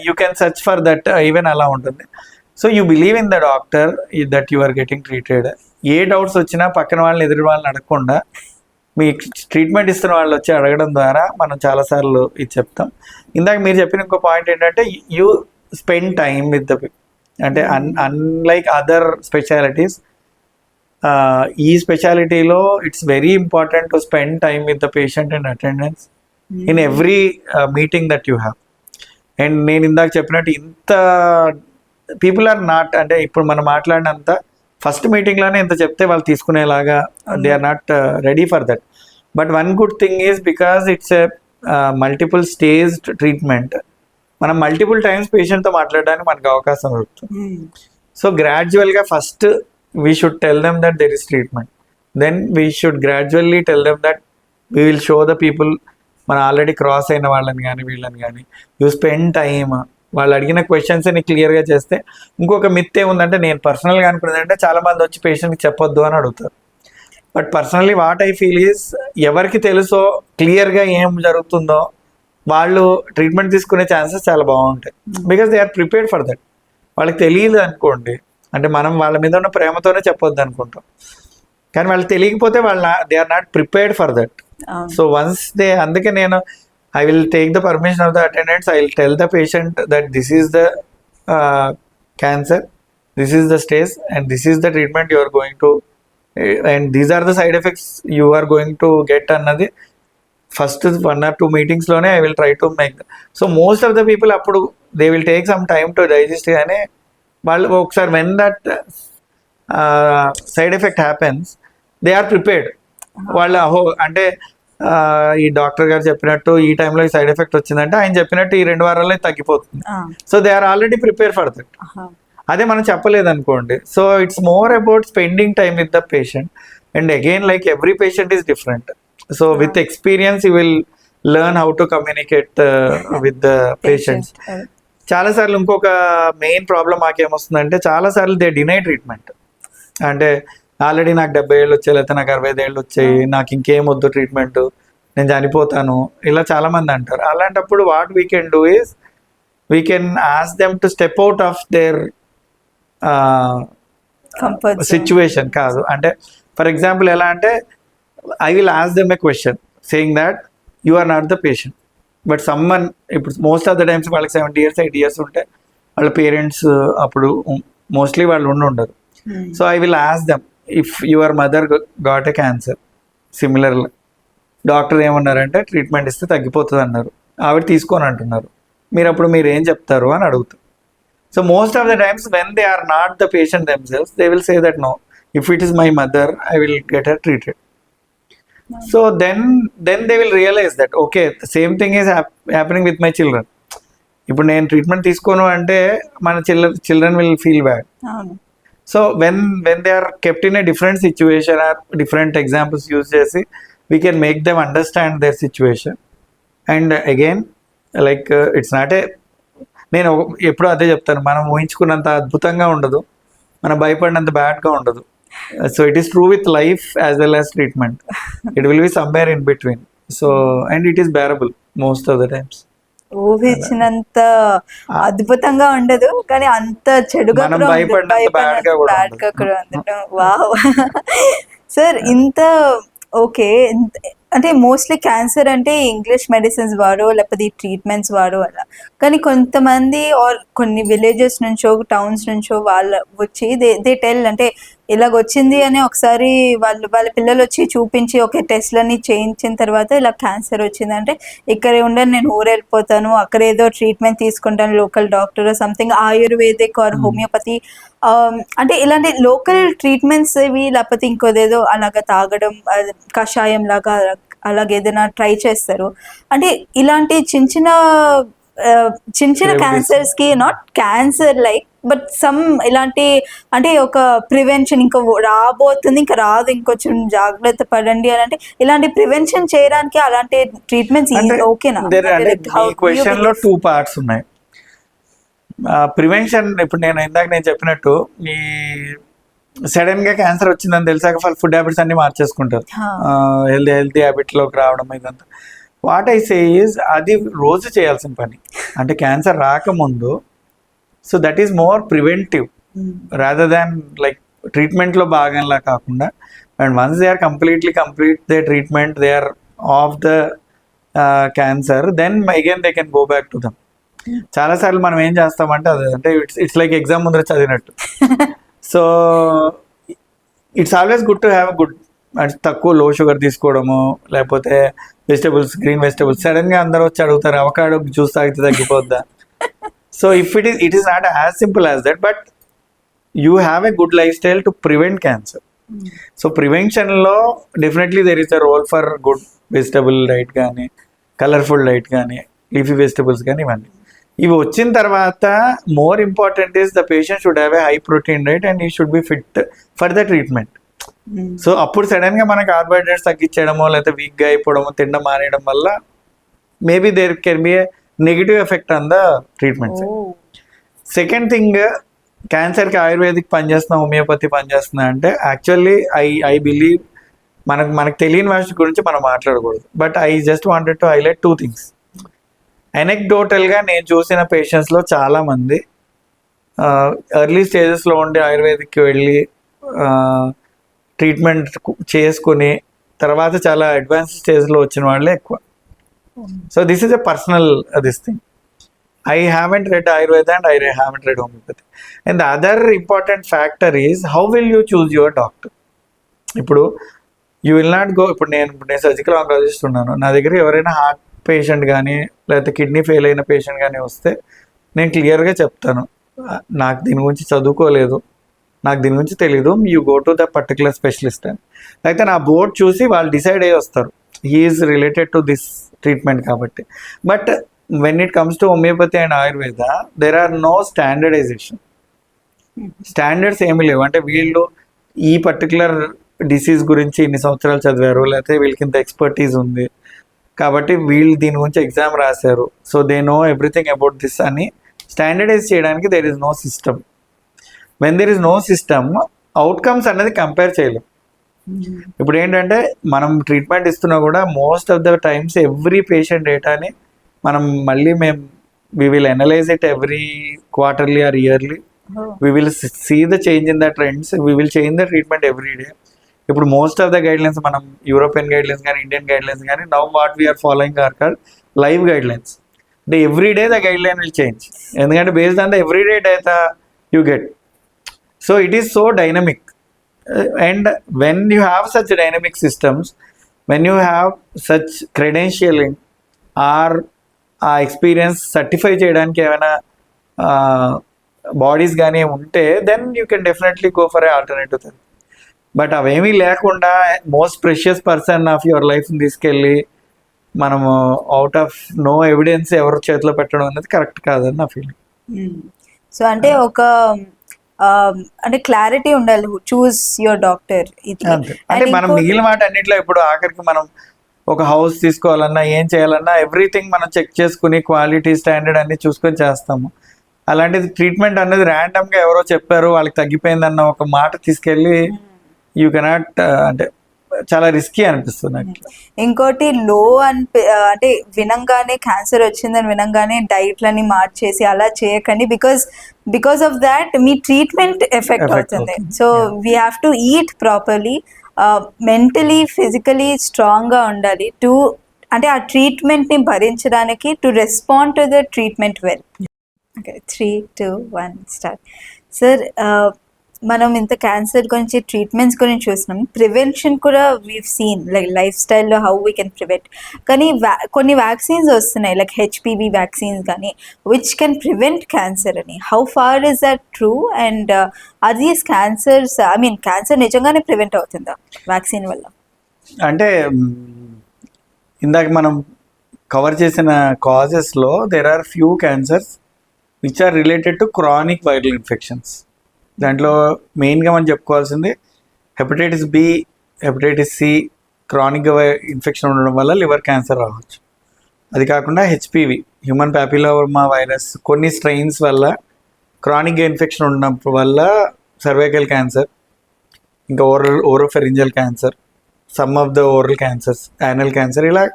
you can search for that, even అలా ఉంటుంది. So you believe in the doctor that you are getting treated. ఏ డౌట్స్ వచ్చినా పక్కన వాళ్ళని ఎదురు వాళ్ళని అడగకుండా మీ ట్రీట్మెంట్ ఇస్తున్న వాళ్ళు వచ్చి అడగడం ద్వారా మనం చాలాసార్లు ఇది చెప్తాం. ఇందాక మీరు చెప్పిన ఇంకో పాయింట్ ఏంటంటే you spend time with the people. అంటే అన్లైక్ అదర్ స్పెషాలిటీస్, ఈ స్పెషాలిటీలో it's very important to spend time with the patient and attendance in every meeting that you have. And నేను ఇందాక చెప్పినట్టు ఇంత పీపుల్ ఆర్ నాట్, అంటే ఇప్పుడు మనం మాట్లాడినంత ఫస్ట్ మీటింగ్లోనే ఇంత చెప్తే వాళ్ళు తీసుకునేలాగా they are not ready for that. But one good thing is because it's a multiple staged treatment, మనం మల్టిపుల్ టైమ్స్ పేషెంట్తో మాట్లాడడానికి మనకు అవకాశం దొరుకుతుంది. సో గ్రాడ్యువల్గా first we should tell them that there is treatment, then we should gradually tell them that we will show the people, మనం already cross అయిన వాళ్ళని కానీ వీళ్ళని కానీ యూ స్పెండ్ టైమ్, వాళ్ళు అడిగిన క్వశ్చన్స్ ని క్లియర్గా చేస్తే. ఇంకొక మిత్ ఏముందంటే నేను పర్సనల్గా అనుకున్నది అంటే చాలామంది వచ్చి పేషెంట్కి చెప్పొద్దు అని అడుగుతారు. But personally what I feel is ఎవరికి తెలుసో క్లియర్గా ఏం జరుగుతుందో వాళ్ళు ట్రీట్మెంట్ తీసుకునే ఛాన్సెస్ చాలా బాగుంటాయి. Because they are prepared for that. వాళ్ళకి తెలియదు అనుకోండి, అంటే మనం వాళ్ళ మీద ఉన్న ప్రేమతోనే చెప్పొద్దు అనుకుంటాం, కానీ వాళ్ళకి తెలియకపోతే they are not prepared for that. So once అందుకే నేను I will take the permission of the attendants, I will tell the patient that this is the cancer, this is the stage and this is the treatment you are going to, and these are the side effects you are going to get అన్నది first 1 or 2 మీటింగ్స్లోనే I will try to make. So most of the people అప్పుడు they will take some time to digest, కానీ వాళ్ళు ఒకసారి when that side effect happens they are prepared. వాళ్ళు అంటే ఈ doctor గారు చెప్పినట్టు ఈ టైంలో ఈ సైడ్ ఎఫెక్ట్ వచ్చిందంటే ఆయన చెప్పినట్టు ఈ 2 వారాల్లో తగ్గిపోతుంది. So they are already prepare for that. అదే మనం చెప్పలేదు అనుకోండి. So it's more about spending time with the patient. And again like every patient is different. So with experience you will learn how to communicate with the patients. చాలా సార్లు ఇంకొక main problem మాకేమొస్తుందంటే చాలా సార్లు they deny treatment. అంటే already నాకు 70 ఏళ్ళు వచ్చాయి, లేకపోతే నాకు 65 ఏళ్ళు వచ్చాయి, నాకు ఇంకేం వద్దు ట్రీట్మెంట్, నేను చనిపోతాను, ఇలా చాలా మంది అంటారు. అలాంటప్పుడు what we can do is we can ask them to step out of their situation. కాదు అంటే ఫర్ ఎగ్జాంపుల్ ఎలా అంటే I will ask them a question saying that you are not the patient, but someone, ఇప్పుడు most of the times వాళ్ళకి 70 years 80 years ఉంటే వాళ్ళ parents అప్పుడు mostly వాళ్ళు ఉండరు. So I will ask them if your mother got a cancer similarly, doctor ఏమన్నారంటే treatment ఇస్తే తగ్గిపోతుంది అన్నారు, ఆవిడ తీసుకొని అంటున్నారు, మీరు ఏం చెప్తారు అని అడుగుతారు. So most of the times when they are not the patient themselves they will say that no, if it is my mother I will get her treated. So then they will realize that okay, the same thing is happening with my children. ఇప్పుడు నేను treatment తీసుకోను అంటే మన children will feel bad. So when they are kept in a different situation or different examples use చేసి we can make them understand their situation. And again like it's not a, నేను ఎప్పుడూ అదే చెప్తాను, మనం ఊహించుకున్నంత అద్భుతంగా ఉండదు, మనం భయపడినంత బ్యాడ్గా ఉండదు. So it is true with life as well as treatment. It will be somewhere in between. So and it is bearable most of the times. ఊహించినంత అద్భుతంగా ఉండదు, కానీ అంత చెడుగా మనం భయపడినంత బ్యాడ్గా కూడా ఉండదు. వావ్. సార్ ఇంత ఓకే, అంటే మోస్ట్లీ క్యాన్సర్ అంటే ఇంగ్లీష్ మెడిసిన్స్ వాడో లేకపోతే ట్రీట్మెంట్స్ వాడో అలా, కానీ కొంతమంది ఆర్ కొన్ని విలేజెస్ నుంచో టౌన్స్ నుంచో వాళ్ళు వచ్చి దే టెల్ అంటే ఇలాగ వచ్చింది అని ఒకసారి వాళ్ళ పిల్లలు వచ్చి చూపించి ఓకే టెస్ట్లన్నీ చేయించిన తర్వాత ఇలా క్యాన్సర్ వచ్చింది అంటే ఇక్కడే ఉండని నేను ఊరు వెళ్ళిపోతాను, అక్కడ ఏదో ట్రీట్మెంట్ తీసుకుంటాను local doctor something ayurvedic or homeopathy, అంటే ఇలాంటి లోకల్ ట్రీట్మెంట్స్ ఇవి లేకపోతే ఇంకోదేదో అలాగ తాగడం కషాయం లాగా అలాగే ఏదైనా ట్రై చేస్తారు. అంటే ఇలాంటి చిన్న చిన్న క్యాన్సర్స్ కి not cancer like but some ఇలాంటి అంటే ఒక ప్రివెన్షన్ ఇంకా రాబోతుంది ఇంకా రాదు ఇంకొంచెం జాగ్రత్త పడండి అని, అంటే ఇలాంటి ప్రివెన్షన్ చేయడానికి అలాంటి ట్రీట్మెంట్స్ ఓకేనా? క్వశ్చన్ లో 2 parts ఉన్నాయి. ప్రివెన్షన్ ఇప్పుడు నేను చెప్పినట్టు ఈ సడన్ గా క్యాన్సర్ వచ్చిందని తెలిసాక ఫుడ్ హ్యాబిట్స్ అన్ని మార్చేసుకుంటారు, హెల్తీ హ్యాబిట్ లోకి రావడం ఇదంతా. వాట్ ఐ సే ఈజ్ అది రోజు చేయాల్సిన పని, అంటే క్యాన్సర్ రాకముందు. So that is more preventive rather than like ట్రీట్మెంట్లో భాగంలా కాకుండా. And once they are complete the treatment, they are off the cancer, then again they can go back to them. చాలాసార్లు మనం ఏం చేస్తామంటే అంటే ఇట్స్ లైక్ ఎగ్జామ్ ముందర చదివినట్టు. So it's always good to have good, తక్కువ లో షుగర్ తీసుకోవడము, లేకపోతే వెజిటబుల్స్ గ్రీన్ వెజిటబుల్స్. సడన్గా అందరూ వచ్చి అడుగుతారు అవకాడో జ్యూస్ తాగితే తగ్గిపోద్దా. So if it is not as simple as that, but you have a good లైఫ్ స్టైల్ టు ప్రివెంట్ క్యాన్సర్. సో ప్రివెన్షన్లో definitely there is a role for good vegetable diet కానీ, కలర్ఫుల్ డైట్ కానీ, leafy vegetables కానీ, ఇవి వచ్చిన తర్వాత more important is the patient should have a high protein diet and he should be fit for the treatment. So అప్పుడు sudden గా మన carbohydrates తగ్గించడమో లేకపోతే వీక్గా అయిపోవడమో తినడం మానేయడం వల్ల maybe there can be a negative effect on the treatment. Second thing, క్యాన్సర్కి ayurvedic పనిచేస్తున్నా హోమియోపతి పనిచేస్తున్నా అంటే యాక్చువల్లీ ఐ బిలీవ్ మనకు తెలియని వాటి గురించి మనం మాట్లాడకూడదు. But I just wanted to highlight 2 things. ఎనెక్డోటల్గా నేను చూసిన పేషెంట్స్లో చాలామంది ఎర్లీ స్టేజెస్లో ఉండి ఆయుర్వేదిక్కి వెళ్ళి ట్రీట్మెంట్ చేసుకుని తర్వాత చాలా అడ్వాన్స్ స్టేజ్లో వచ్చిన వాళ్ళే ఎక్కువ. So this is a personal this thing. I haven't read Ayurveda and I haven't read homeopathy. And the other important factor is how will you choose your doctor? ఇప్పుడు యూ విల్ నాట్ గో, ఇప్పుడు నేను surgical oncologist ఉన్నాను, నా దగ్గర ఎవరైనా heart patient కానీ లేకపోతే kidney fail అయిన పేషెంట్ కానీ వస్తే నేను క్లియర్గా చెప్తాను, నాకు దీని గురించి చదువుకోలేదు, నాకు దీని గురించి తెలీదు, you go to the particular specialist అని. అయితే నా బోర్డ్ చూసి వాళ్ళు డిసైడ్ అయ్యి వస్తారు he is related to this treatment కాబట్టి. But when it comes to homeopathy and ayurveda there are no standardization. Standards ఏమి లేవు. అంటే వీళ్ళు ఈ పర్టికులర్ డిసీజ్ గురించి ఇన్ని సంవత్సరాలు చదివారు, లేకపోతే వీళ్ళకి ఇంత ఎక్స్పర్టీస్ ఉంది కాబట్టి వీళ్ళు దీని గురించి ఎగ్జామ్ రాశారు, so they know everything about this అని స్టాండర్డైజ్ చేయడానికి there is no system. When there is no system outcomes అనేది కంపేర్ చేయలేం. ఇప్పుడు ఏంటంటే మనం ట్రీట్మెంట్ ఇస్తున్నా కూడా most of the times every patient డేటాని మనం మళ్ళీ we will analyze it every quarterly or yearly. We will see the change in the trends. We will change the treatment every day. ఇప్పుడు మోస్ట్ ఆఫ్ ద గైడ్లైన్స్ మనం European guidelines కానీ Indian guidelines కానీ now what we're following are called live guidelines. అంటే every day the guideline will change, ఎందుకంటే based on the every day data you get. So it is so dynamic. And when you have such dynamic systems, when you have such credentialing or ఆ experience certify చేయడానికి ఏమైనా bodies కానీ ఉంటే then you can definitely go for a alternative therapy. But అవేమీ లేకుండా most precious person of your లైఫ్ని తీసుకెళ్ళి మనము అవుట్ ఆఫ్ నో ఎవిడెన్స్ ఎవరి చేతిలో పెట్టడం అనేది కరెక్ట్ కాదని నా ఫీలింగ్. సో అంటే ఒక అంటే క్లారిటీ ఉండాలి, చూస్ యువర్ డాక్టర్. అంటే మనం మిగిలిన మాట అన్నిట్లో ఇప్పుడు ఆఖరికి మనం ఒక హౌస్ తీసుకోవాలన్నా ఏం చేయాలన్నా ఎవ్రీథింగ్ మనం చెక్ చేసుకుని క్వాలిటీ స్టాండర్డ్ అన్ని చూసుకొని చేస్తాము. అలాంటిది ట్రీట్మెంట్ అనేది ర్యాండమ్గా ఎవరో చెప్పారు వాళ్ళకి తగ్గిపోయిందన్న ఒక మాట తీసుకెళ్ళి యూ కెనాట్, అంటే చాలా రిస్కీ అనిపిస్తుంది నాకు. ఇంకోటి లో అంటే వినంగానే క్యాన్సర్ వచ్చిందని వినంగానే డైట్లని మార్చేసి అలా చేయకండి, బికాస్ ఆఫ్ దాట్ మీ ట్రీట్మెంట్ ఎఫెక్ట్ అవుతుంది. So we have to eat properly. Mentally physically స్ట్రాంగ్గా ఉండాలి అంటే ఆ ట్రీట్మెంట్ని భరించడానికి to respond to the treatment well. Okay, 3, 2, 1 start. Sir, మనం ఇంత క్యాన్సర్ గురించి ట్రీట్మెంట్స్ గురించి చూస్తున్నాం, ప్రివెన్షన్ కూడా వీవ్ సీన్ లైఫ్ స్టైల్లో హౌ వీ కెన్ ప్రివెంట్. కానీ కొన్ని వ్యాక్సిన్స్ వస్తున్నాయి లైక్ హెచ్పివి వ్యాక్సిన్స్ కానీ విచ్ కెన్ ప్రివెంట్ క్యాన్సర్ అని. How far is that true? And are these cancers, cancer నిజంగానే ప్రివెంట్ అవుతుందా వ్యాక్సిన్ వల్ల? అంటే ఇందాక మనం కవర్ చేసిన కాజెస్లో there are few cancers which are related to chronic viral infections. దాంట్లో మెయిన్గా మనం చెప్పుకోవాల్సింది హెపటైటిస్ బి, హెపటైటిస్ సి, క్రానిక్గా ఇన్ఫెక్షన్ ఉండడం వల్ల లివర్ క్యాన్సర్ రావచ్చు. అది కాకుండా హెచ్పివి, హ్యూమన్ ప్యాపిలోమా వైరస్, కొన్ని స్ట్రెయిన్స్ వల్ల క్రానిక్గా ఇన్ఫెక్షన్ ఉండడం వల్ల సర్వైకల్ క్యాన్సర్, ఇంకా oropharyngeal cancer, some of the oral cancers, anal cancer, ఇలా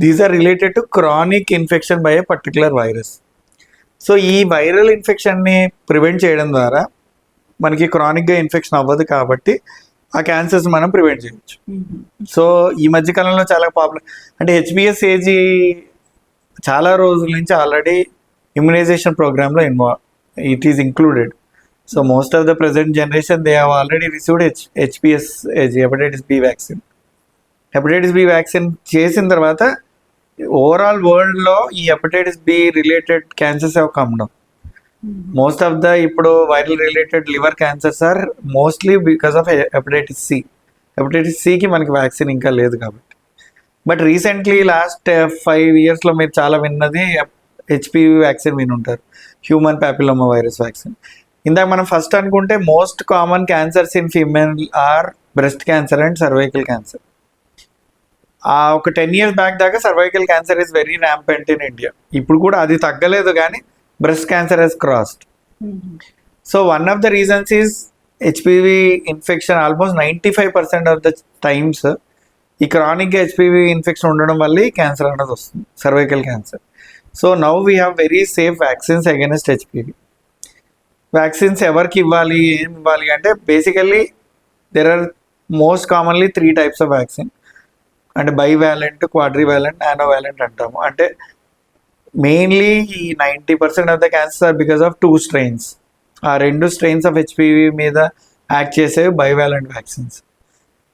these are related to chronic infection by a particular virus. So ఈ వైరల్ ఇన్ఫెక్షన్ని ప్రివెంట్ చేయడం ద్వారా మనకి క్రానిక్గా ఇన్ఫెక్షన్ అవ్వదు కాబట్టి ఆ క్యాన్సర్స్ మనం ప్రివెంట్ చేయొచ్చు. సో ఈ మధ్యకాలంలో చాలా పాపులర్ అంటే హెచ్బిఎస్ఏజీ చాలా రోజుల నుంచి ఆల్రెడీ ఇమ్యునైజేషన్ ప్రోగ్రామ్లో it is included. So most of the present generation they have already received HBSAG, hepatitis B vaccine. Hepatitis B vaccine చేసిన తర్వాత ఓవరాల్ వరల్డ్లో ఈ hepatitis B related cancers have come down. Most of the ఇప్పుడు viral related liver cancers are mostly because of hepatitis C. Hepatitis సికి మనకి vaccine ఇంకా లేదు కాబట్టి. బట్ రీసెంట్లీ లాస్ట్ 5 yearsలో మీరు చాలా విన్నది హెచ్పివి వ్యాక్సిన్ వినుంటారు, హ్యూమన్ ప్యాపిలోమా వైరస్ వ్యాక్సిన్. ఇందాక మనం ఫస్ట్ అనుకుంటే most common cancers in female are breast cancer and cervical cancer. ఒక 10 years బ్యాక్ దాకా cervical cancer is very rampant in India. ఇప్పుడు కూడా అది తగ్గలేదు, కానీ breast cancer has crossed. So one of the reasons is HPV infection. Almost 95% of the times ఈ క్రానిక్గా HPV infection ఉండడం వల్ల ఈ క్యాన్సర్ అనేది వస్తుంది, cervical cancer. So now we have very safe vaccines against HPV. Vaccines ఎవరికి ఇవ్వాలి, ఏం ఇవ్వాలి అంటే basically there are most commonly 3 types of vaccine. అంటే బైవాలెంట్, క్వాడ్రివాలెంట్, నానోవాలెంట్ అంటాము. అంటే మెయిన్లీ ఈ 90% of the cancers are because of 2 strains. ఆ 2 strains ఆఫ్ హెచ్పివి మీద యాక్ట్ చేసేవి బైవాలెంట్ వ్యాక్సిన్స్.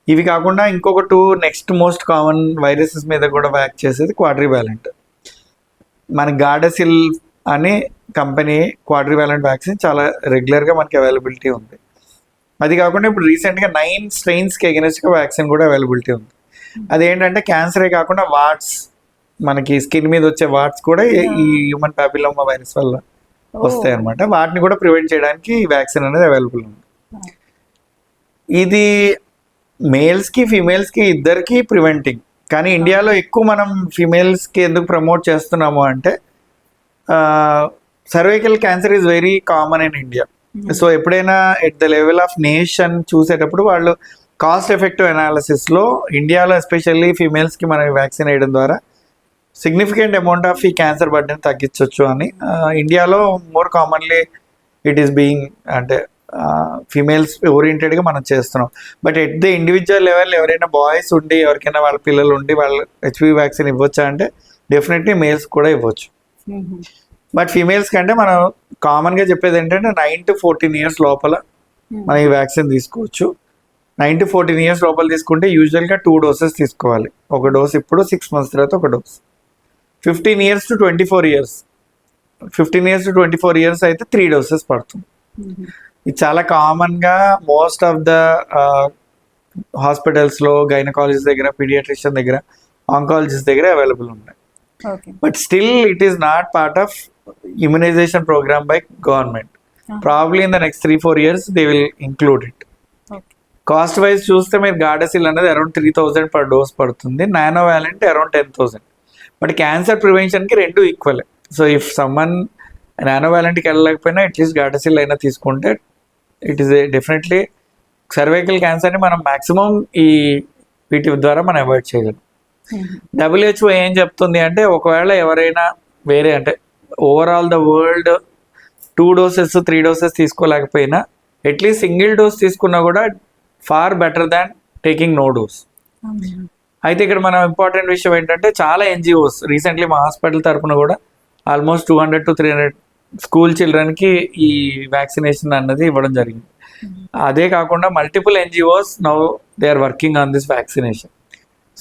ఇవి కాకుండా ఇంకొక 2 నెక్స్ట్ మోస్ట్ కామన్ వైరసెస్ మీద కూడా యాక్ట్ చేసేది క్వాడ్రివాలెంట్. మన గార్డసిల్ అనే కంపెనీ క్వాడ్రివాలెంట్ వ్యాక్సిన్ చాలా రెగ్యులర్గా మనకి అవైలబిలిటీ ఉంది. అది కాకుండా ఇప్పుడు రీసెంట్గా 9 strains అగెనెస్ట్గా వ్యాక్సిన్ కూడా అవైలబిలిటీ ఉంది. అదేంటంటే క్యాన్సరే కాకుండా వాట్స్, మనకి స్కిన్ మీద వచ్చే వాట్స్ కూడా ఈ హ్యూమన్ ప్యాపిలోమా వైరస్ వల్ల వస్తాయి అనమాట. వాటిని కూడా ప్రివెంట్ చేయడానికి ఈ వ్యాక్సిన్ అనేది అవైలబుల్ ఉంది. ఇది మేల్స్కి ఫీమేల్స్కి ఇద్దరికి ప్రివెంటింగ్. కానీ ఇండియాలో ఎక్కువ మనం ఫీమేల్స్కి ఎందుకు ప్రమోట్ చేస్తున్నాము అంటే cervical cancer is very common in India. So ఎప్పుడైనా at the level of nation చూసేటప్పుడు వాళ్ళు కాస్ట్ ఎఫెక్టివ్ అనాలిసిస్లో ఇండియాలో ఎస్పెషల్లీ ఫీమేల్స్కి మనం వ్యాక్సిన్ వేయడం ద్వారా సిగ్నిఫికెంట్ అమౌంట్ ఆఫ్ ఈ క్యాన్సర్ బర్డెన్ తగ్గించవచ్చు అని ఇండియాలో more commonly it is being అంటే ఫీమేల్స్ ఓరియంటెడ్గా మనం చేస్తున్నాం. But at the individual level ఎవరైనా బాయ్స్ ఉండి ఎవరికైనా వాళ్ళ పిల్లలు ఉండి వాళ్ళు హెచ్పివి వ్యాక్సిన్ ఇవ్వచ్చా అంటే డెఫినెట్లీ మేల్స్ కూడా ఇవ్వచ్చు. బట్ ఫీమేల్స్ కంటే మనం కామన్గా చెప్పేది ఏంటంటే 9 to 14 years లోపల మనం ఈ వ్యాక్సిన్ తీసుకోవచ్చు. 9 to 14 years లోపల తీసుకుంటే యూజువల్గా 2 doses తీసుకోవాలి. ఒక డోస్ ఇప్పుడు, 6 months తర్వాత ఒక dose. 15 years to 24 years, 15 years to 24 years అయితే 3 doses పడుతుంది. ఇది చాలా కామన్గా మోస్ట్ ఆఫ్ ద హాస్పిటల్స్లో గైనకాలజిస్ట్ దగ్గర, పీడియాట్రిషియన్ దగ్గర, ఆంకాలజిస్ట్ దగ్గర అవైలబుల్ ఉన్నాయి. But still it is not part of immunization programme by government. Probably in the next 3-4 years they will include it. Cost wise చూస్తే మీరు గార్డసిల్ అనేది అరౌండ్ 3,000 per dose పడుతుంది, nonavalent around 10,000. But cancer ప్రివెన్షన్కి 2 ఈక్వలే. So if someone నానోవాలెంట్కి వెళ్ళలేకపోయినా at least Gardasil అయినా తీసుకుంటే ఇట్ ఈస్ డెఫినెట్లీ సర్వైకల్ క్యాన్సర్ని మనం మ్యాక్సిమం ఈ వీటి ద్వారా మనం అవాయిడ్ చేయగలం. WHO ఏం చెప్తుంది అంటే ఒకవేళ ఎవరైనా వేరే అంటే overall the world 2 doses 3 doses తీసుకోలేకపోయినా అట్లీస్ట్ సింగిల్ డోస్ తీసుకున్నా కూడా far better than taking no dose. అయితే ఇక్కడ మనం ఇంపార్టెంట్ విషయం ఏంటంటే చాలా ఎన్జిఓస్ రీసెంట్లీ మా హాస్పిటల్ తరఫున కూడా ఆల్మోస్ట్ 200 to 300 స్కూల్ చిల్డ్రన్కి ఈ వ్యాక్సినేషన్ అన్నది ఇవ్వడం జరిగింది. అదే కాకుండా multiple NGOs now they are working on this vaccination.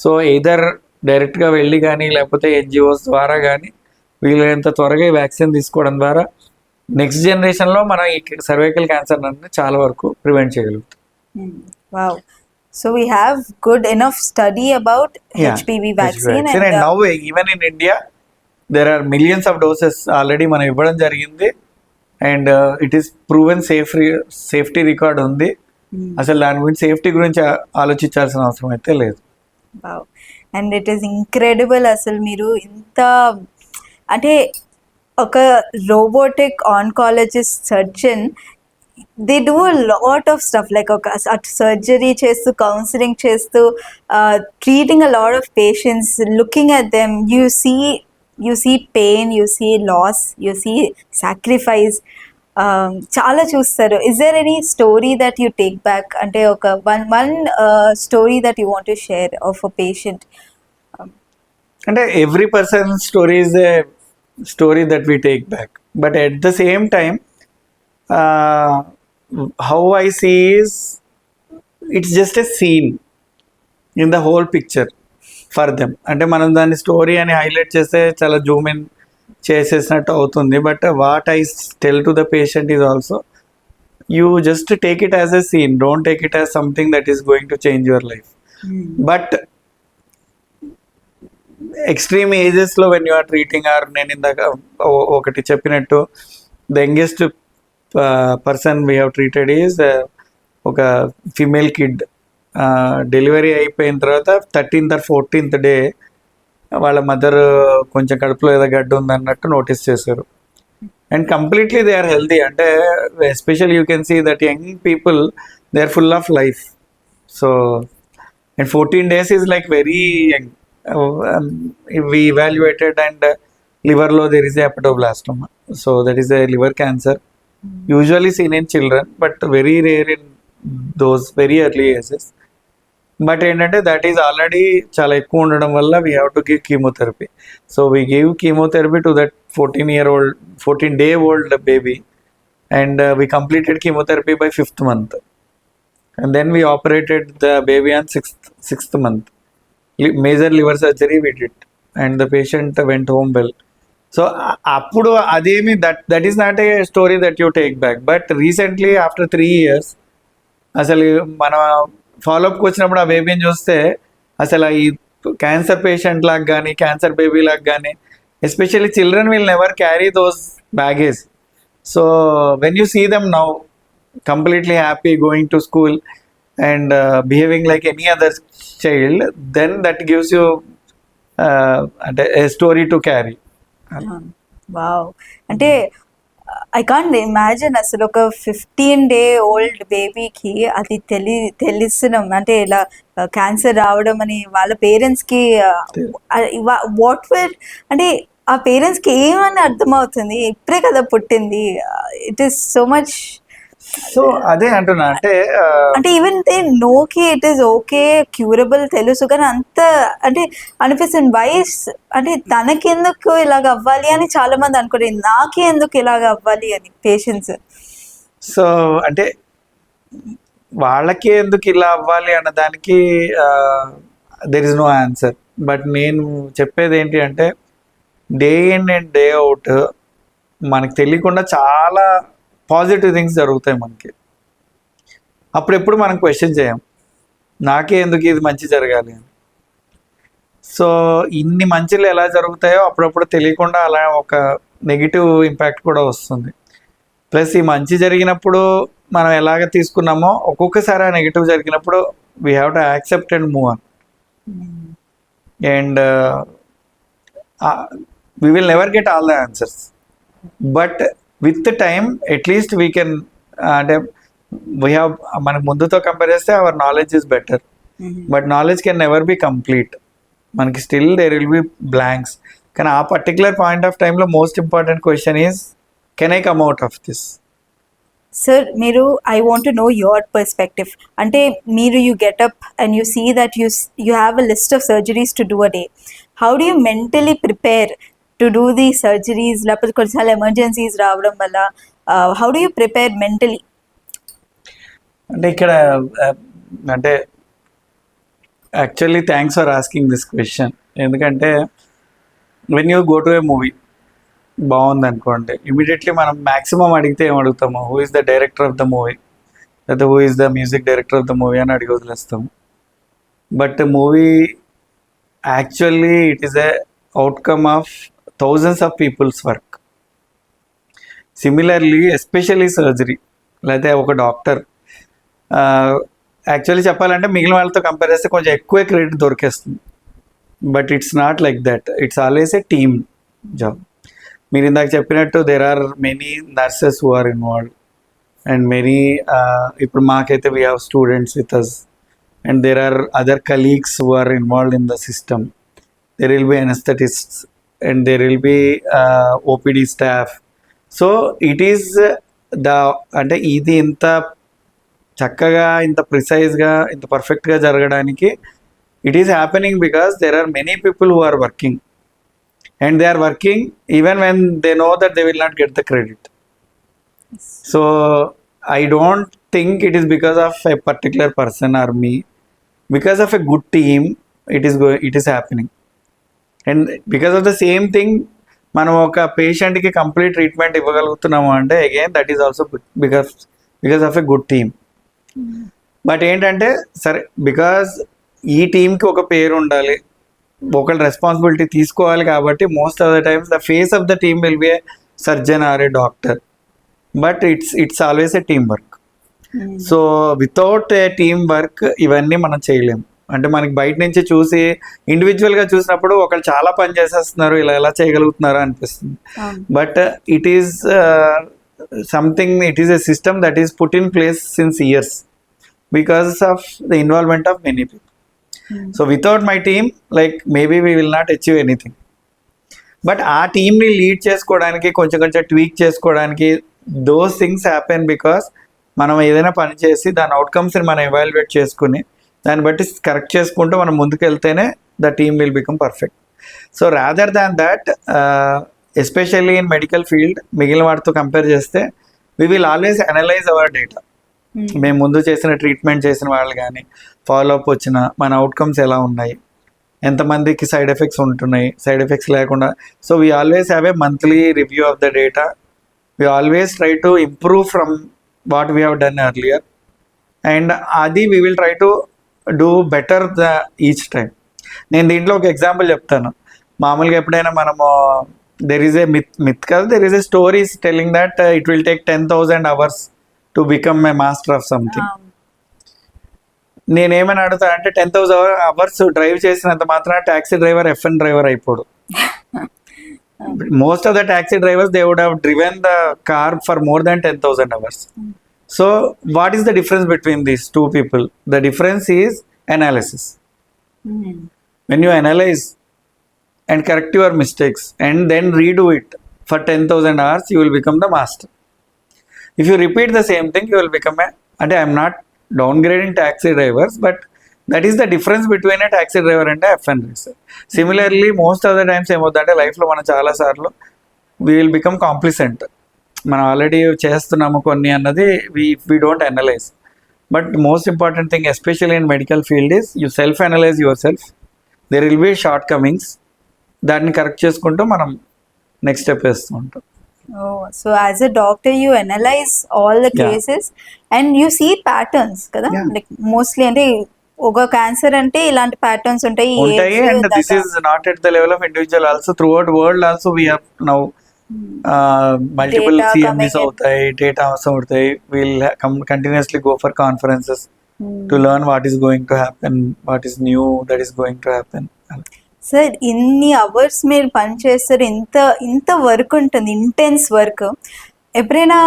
So either డైరెక్ట్గా వెళ్ళి కానీ లేకపోతే ఎన్జిఓస్ ద్వారా కానీ వీలైనంత త్వరగా ఈ వ్యాక్సిన్ తీసుకోవడం ద్వారా నెక్స్ట్ జనరేషన్లో మనం ఈ సర్వైకల్ క్యాన్సర్ అనేది చాలా వరకు ప్రివెంట్ చేయగలుగుతాం. Wow. So we have good enough study about HPV vaccine. And now even in India there are millions of doses already మనం ఇవ్వడం జరిగింది. And it is proven safety record ఉంది. అసలు దాని గురించి సేఫ్టీ గురించి ఆలోచించాల్సిన అవసరం అయితే లేదు. Wow, and it is incredible. అసలు మీరు ఇంత అంటే ఒక robotic oncologist surgeon, they do lot of stuff like ఒక సర్జరీ చేస్తూ, కౌన్సిలింగ్ చేస్తూ, treating a lot of patients, looking at them, you see pain, you see loss, you see sacrifice. చాలా చూస్తారు. Is there any story that you take back? అంటే ఒక one story that you want to share of a patient? అంటే every person story is a story that we take back, but at the same time how I see is it's just a scene in the whole picture for them. అంటే మనం దాన్ని story అని highlight చేస్తే చాలా Zoom in చేసేసినట్టు అవుతుంది. But what I tell to the patient is also you just take it as a scene, don't take it as something that is going to change your life. But extreme ఏజెస్లో when you are treating or, నేను ఇందాక ఒకటి చెప్పినట్టు the youngest person we have treated is ఒక female kid. Delivery అయిపోయిన తర్వాత 13th or 14th day వాళ్ళ mother కొంచెం కడుపులో ఏదో గడ్డ ఉందన్నట్టు నోటీస్ చేశారు. And completely they are healthy. అంటే especial you can see that young people they are full of life. So and 14 days is like very young. we evaluated and liver-lo there is a hepatoblastoma. So that is a liver cancer, usually seen in children, but very rare in those very early ages. But ఏంటంటే that is already చాలా ఎక్కువ ఉండడం వల్ల we have to give chemotherapy. So we gave chemotherapy to that 14-day-old baby, and we completed chemotherapy by 5th month. And then we operated the baby on 6th month. Major liver surgery we did, and the patient went home well. So appudu ademi that is not a story that you take back. But recently after 3 years asalu mana follow up వచ్చినప్పుడు ఆ బేబీని చూస్తే అసలు ఈ cancer patient లాగా కానీ cancer baby లాగా కానీ especially children will never carry those baggage. So when you see them now completely happy going to school and behaving like any other child, then that gives you a story to carry. Wow, అంటే I can't imagine అసలు ఒక 15-day-old బేబీకి అది తెలిసినాం అంటే ఇలా cancer రావడం అని వాళ్ళ పేరెంట్స్కి వాట్ వేర్ అంటే ఆ పేరెంట్స్కి ఏమని అర్థమవుతుంది, ఇప్పుడే కదా పుట్టింది. It is so much. So అదే అంటున్నా అంటే ఈవెన్ దే నోకి ఇట్ ఈస్ ఓకే క్యూరబుల్ తెలుసు, కానీ అంత అంటే అనిపిస్తుంది వైస్ అంటే తనకెందుకు ఇలాగ అవ్వాలి అని చాలా మంది అనుకోలేదు, నాకే ఎందుకు ఇలాగ అవ్వాలి అని పేషెంట్స్. సో అంటే వాళ్ళకి ఎందుకు ఇలా అవ్వాలి అన్న దానికి there is no answer. But నేను చెప్పేది ఏంటి అంటే day in and day out మనకు తెలియకుండా చాలా పాజిటివ్ థింగ్స్ జరుగుతాయి మనకి. అప్పుడెప్పుడు మనం క్వశ్చన్ చేయం నాకే ఎందుకు ఇది మంచి జరగాలి అని. సో ఇన్ని మంచిలు ఎలా జరుగుతాయో అప్పుడప్పుడు తెలియకుండా అలా ఒక నెగిటివ్ ఇంపాక్ట్ కూడా వస్తుంది. ప్లస్ ఈ మంచి జరిగినప్పుడు మనం ఎలాగ తీసుకున్నామో ఒక్కొక్కసారి ఆ నెగిటివ్ జరిగినప్పుడు we have to accept and move on. And we will never get all the answers, but with time at least we can అంటే వీ హ్యావ్ మనకు ముందుతో కంపేర్ చేస్తే our knowledge is better. But knowledge can never be complete. మనకి still there will be blanks. కానీ ఆ particular point of టైంలో most important question is can I come out of this. Sir మీరు I want to no your perspective. అంటే మీరు you get up and you see that you have a list of surgeries to do a day. How do you mentally prepare to do the surgeries? లేకపోతే కొన్నిసార్లు emergencies రావడం వల్ల how do you prepare mentally? అంటే ఇక్కడ అంటే actually thanks for asking this question. ఎందుకంటే when you go to a movie బాగుంది అనుకోండి, ఇమీడియట్లీ మనం మ్యాక్సిమం అడిగితే ఏం అడుగుతాము? Who is the director of the movie, లేదా who is the music director of the movie అని అడిగి వదిలేస్తాము. But movie actually it is a outcome of thousands of peoples work. Similarly especially surgery లేకపోతే ఒక doctor actually చెప్పాలంటే మిగిలిన వాళ్ళతో compare చేస్తే కొంచెం ఎక్కువ క్రెడిట్ దొరికేస్తుంది. But it's not like that. It's always a team job. మీరు ఇందాక చెప్పినట్టు there are many nurses who are involved and many ఇప్పుడు మాకైతే we have students with us and there are other colleagues who are involved in the system. There will be anaesthetists and there will be OPD staff. So it is the అంటే ఇది ఇంత చక్కగా ఇంత ప్రిసైజ్గా ఇంత పర్ఫెక్ట్గా జరగడానికి it is happening because there are many people who are working and they are working even when they know that they will not get the credit. So I don't think it is because of a particular person or me. Because of a good team it is happening. And because of the same thing మనం ఒక పేషెంట్కి complete treatment ఇవ్వగలుగుతున్నాము అంటే again that is also because of a good team. But ఏంటంటే సరే because ఈ టీంకి ఒక పేరు ఉండాలి, ఒకళ్ళు రెస్పాన్సిబిలిటీ తీసుకోవాలి కాబట్టి most of the times the face of the team will be a surgeon or a doctor. But it's always a team work. So without a team work ఇవన్నీ మనం చేయలేము. అంటే మనకి బయట నుంచి చూసి ఇండివిజువల్గా చూసినప్పుడు ఒకళ్ళు చాలా పని చేసేస్తున్నారు, ఇలా ఎలా చేయగలుగుతున్నారు అనిపిస్తుంది. But it is something, it is a system that is put in place since years because of the involvement of many people. So without my team like maybe we will not achieve anything. But ఆ టీమ్ని lead చేసుకోవడానికి కొంచెం tweak చేసుకోవడానికి those things happen because మనం ఏదైనా పని చేసి దాని అవుట్కమ్స్ని మనం ఎవాల్యుయేట్ చేసుకుని దాన్ని బట్టి కరెక్ట్ చేసుకుంటూ మనం ముందుకు వెళ్తేనే the team will become perfect. So rather than that especially in medical field మిగిలిన వాటితో కంపేర్ చేస్తే we will always analyze our data. మేము ముందు చేసిన ట్రీట్మెంట్ చేసిన వాళ్ళు కానీ ఫాలోఅప్ వచ్చిన మన అవుట్కమ్స్ ఎలా ఉన్నాయి, ఎంతమందికి సైడ్ ఎఫెక్ట్స్ ఉంటున్నాయి, సైడ్ ఎఫెక్ట్స్ లేకుండా. So we always have a monthly review of the data. We always try to improve from what we have done earlier and అది we will try to do better the each time. నేను దీంట్లో ఒక example చెప్తాను. మామూలుగా ఎప్పుడైనా మనము there is a myth కాదు, there is a stories telling that it will take 10,000 hours to become a master of something. నేనేమని అడుగుతా అంటే 10,000 hours డ్రైవ్ చేసినంత మాత్రం ట్యాక్సీ డ్రైవర్ FN డ్రైవర్ అయిపోడు. Most of the taxi drivers they would have driven the car for more than 10,000 hours. So what is the difference between these two people? The difference is analysis. When you analyse and correct your mistakes and then redo it for 10,000 hours, you will become the master. If you repeat the same thing, you will become and I am not downgrading taxi drivers, but that is the difference between a taxi driver and a FN racer. Similarly, most of the times ఏమవుతుందంటే లైఫ్లో మనం చాలాసార్లు we will become complacent. మనం already చేస్తున్నాము కొన్ని అన్నది we don't analyze. But most important thing, especially in medical field, is you self-analyze yourself. There will be shortcomings. దాన్ని correct చేసుకుంటూ మనం నెక్స్ట్ స్టెప్ వేస్తూ ఉంటాం. So as a doctor you analyze all the cases and you see patterns కదా, like mostly అంటే ఒక cancer అంటే ఇలాంటి ప్యాటర్న్స్ ఉంటాయి. And this is not at the level of individual, also throughout world also we have now multiple CMEs అవుతాయి, data అవసరం అవుతాయి. We'll continuously go for conferences to learn what is going to happen, what is knew that is going to happen. Sir ఇన్ని hours మీరు పని చేస్తారు, ఇంత work ఉంటుంది, intense work. ఎప్పుడైనా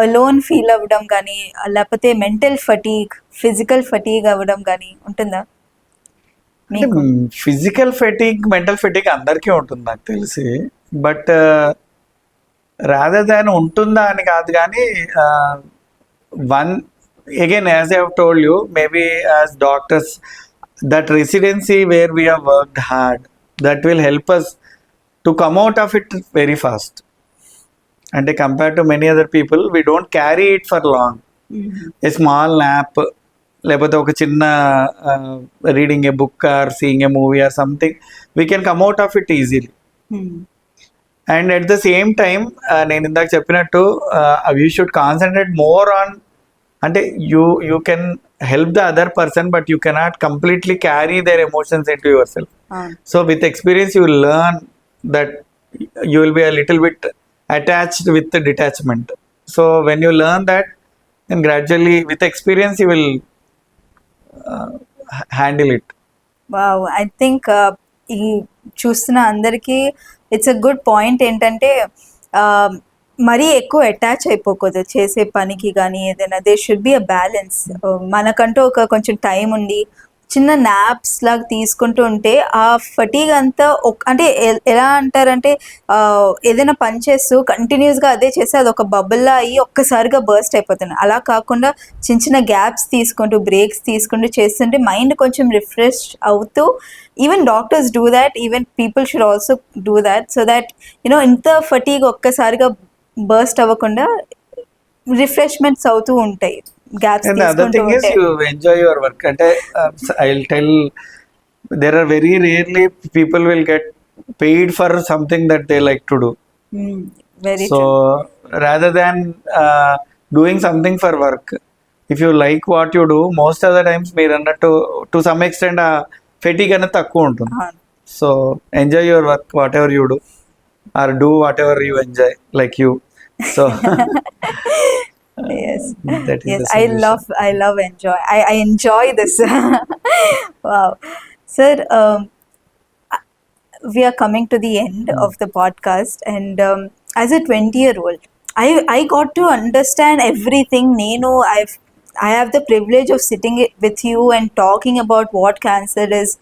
అలోన్ ఫీల్ అవ్వడం కానీ లేకపోతే మెంటల్ ఫటీగ్, ఫిజికల్ ఫటీగ్ అవ్వడం కానీ ఉంటుందా? ఫిజికల్ ఫెటిగ్, మెంటల్ ఫెటిగ్ అందరికీ ఉంటుంది నాకు తెలిసి. బట్ రాదర్ దాన్ ఉంటుందా అని కాదు కానీ one, again, as I have told you, maybe as doctors, that residency where we have worked hard, that will help us to come out of it very fast. And compared to many other people, we don't carry it for long. A small nap, లేకపోతే ఒక చిన్న reading a book or seeing a movie or something, we can come out of it easily. And at the same time నేను ఇందాక చెప్పినట్టు you should concentrate more on, అంటే you can help the other person, but you cannot completely carry their emotions into yourself. So with experience you will learn that you will be a little bit attached with the detachment. So when you learn that, then gradually with experience you will handle it. Wow, I think ఈ చూస్తున్న అందరికీ it's a good point ఏంటంటే మరీ ఎక్కువ attach అయిపోకూడదు చేసే పనికి కానీ ఏదైనా. They should be a balance. మనకంటూ ఒక కొంచెం టైం ఉండి చిన్న నాప్స్ లాగా తీసుకుంటూ ఉంటే ఆ ఫటీగ్ అంతా అంటే ఎలా అంటారంటే ఏదైనా పని చేస్తూ కంటిన్యూస్గా అదే చేస్తే అది ఒక బబుల్లా అయ్యి ఒక్కసారిగా బర్స్ట్ అయిపోతుంది. అలా కాకుండా చిన్న చిన్న గ్యాప్స్ తీసుకుంటూ బ్రేక్స్ తీసుకుంటూ చేస్తుంటే మైండ్ కొంచెం రిఫ్రెష్ అవుతూ, even doctors do that, even people should also do that, so that you know ఇంత ఫటీగ్ ఒక్కసారిగా బర్స్ట్ అవ్వకుండా రిఫ్రెష్మెంట్స్ అవుతూ ఉంటాయి. And the other thing is you enjoy your work. And I'll tell, there are very rarely people will get paid for something that they like to do. Very so true. rather than doing something for work, if you like what you do, most of the times మీరు అన్నట్టు to some extent fatigue అనేది తక్కువ ఉంటుంది. So enjoy your work, whatever you do, or do whatever you enjoy, like you. So yes, that is yes, the solution. I love enjoy. I enjoy this. Wow, sir. We are coming to the end of the podcast, and as a 20-year-old, I got to understand everything. Nenu, I have the privilege of sitting with you and talking about what cancer is,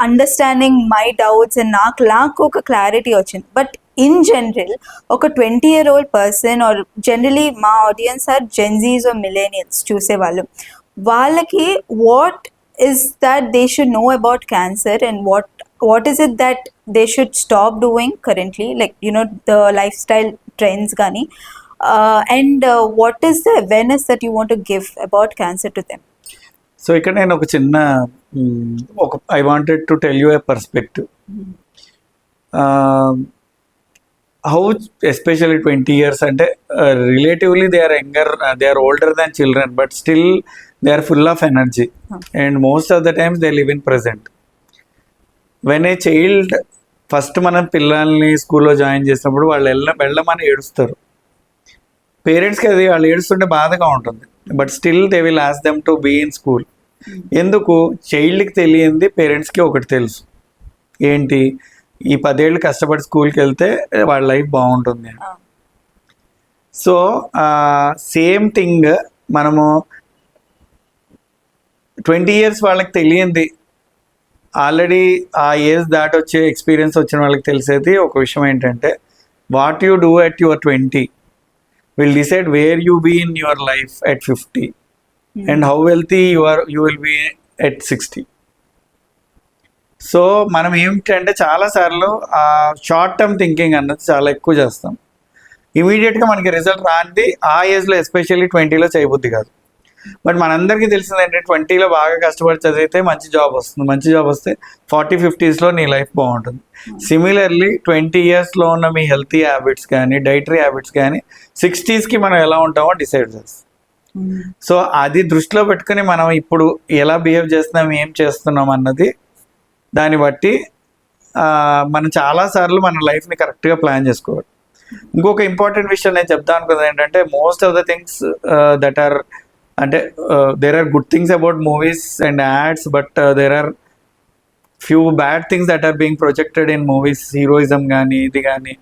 understanding my doubts, and నాకు ఒక clarity వచ్చింది. But in general ఒక 20-year-old person or generally మా audience or Gen Zs or millennials చూసేవాళ్ళు, వాళ్ళకి what is that they should know about cancer and what is it that they should stop doing currently, like the lifestyle trends gani, and what is the awareness that you want to give about cancer to them? So ఇక్కడ నేను ఒక చిన్న I wanted to tell you a perspective. How especially 20 years అంటే relatively they are younger, they are older than children, but still they are full of energy and most of the times they live in present. When a child first మనం పిల్లల్ని స్కూల్లో join చేసినప్పుడు వాళ్ళు వెళ్ళమని ఏడుస్తారు. పేరెంట్స్కి అది వాళ్ళు ఏడుస్తుంటే బాధగా ఉంటుంది, but still they will ask them to be in school. ఎందుకు? చైల్డ్కి తెలియంది పేరెంట్స్కి ఒకటి తెలుసు, ఏంటి, ఈ 10 ఏళ్ళు కష్టపడి స్కూల్కి వెళ్తే వాళ్ళ లైఫ్ బాగుంటుంది. సో సేమ్ థింగ్ మనము 20 years వాళ్ళకి తెలియంది, ఆల్రెడీ ఆ ఏజ్ దాటి వచ్చే ఎక్స్పీరియన్స్ వచ్చిన వాళ్ళకి తెలిసేది ఒక విషయం ఏంటంటే, what you do at your 20 will decide where you be in your life at 50 and how wealthy you will be at 60. So మనం ఏమిటంటే చాలాసార్లు ఆ షార్ట్ టర్మ్ థింకింగ్ అన్నది చాలా ఎక్కువ చేస్తాం. ఇమీడియట్గా మనకి రిజల్ట్ రానిది ఆ ఏజ్లో, ఎస్పెషల్లీ 20లో చేయబుద్ది కాదు. బట్ మనందరికీ తెలిసింది ఏంటంటే 20లో బాగా కష్టపడి చదివితే మంచి జాబ్ వస్తుంది, మంచి జాబ్ వస్తే 40-50sలో నీ లైఫ్ బాగుంటుంది. సిమిలర్లీ 20 yearsలో ఉన్న మీ హెల్తీ హ్యాబిట్స్ కానీ డైటరీ హ్యాబిట్స్ కానీ 60sకి మనం ఎలా ఉంటామో డిసైడ్ చేస్తాం. సో అది దృష్టిలో పెట్టుకుని మనం ఇప్పుడు ఎలా బిహేవ్ చేస్తున్నాం, ఏం చేస్తున్నాం అన్నది దాన్ని బట్టి మనం చాలాసార్లు మన లైఫ్ని కరెక్ట్గా ప్లాన్ చేసుకోవాలి. ఇంకొక ఇంపార్టెంట్ విషయం నేను చెప్తాను అనుకున్నది ఏంటంటే, most of the things that are, అంటే there are good things about movies and ads, but there are few bad things that are being projected in movies. Heroism కానీ, ఇది కానీ,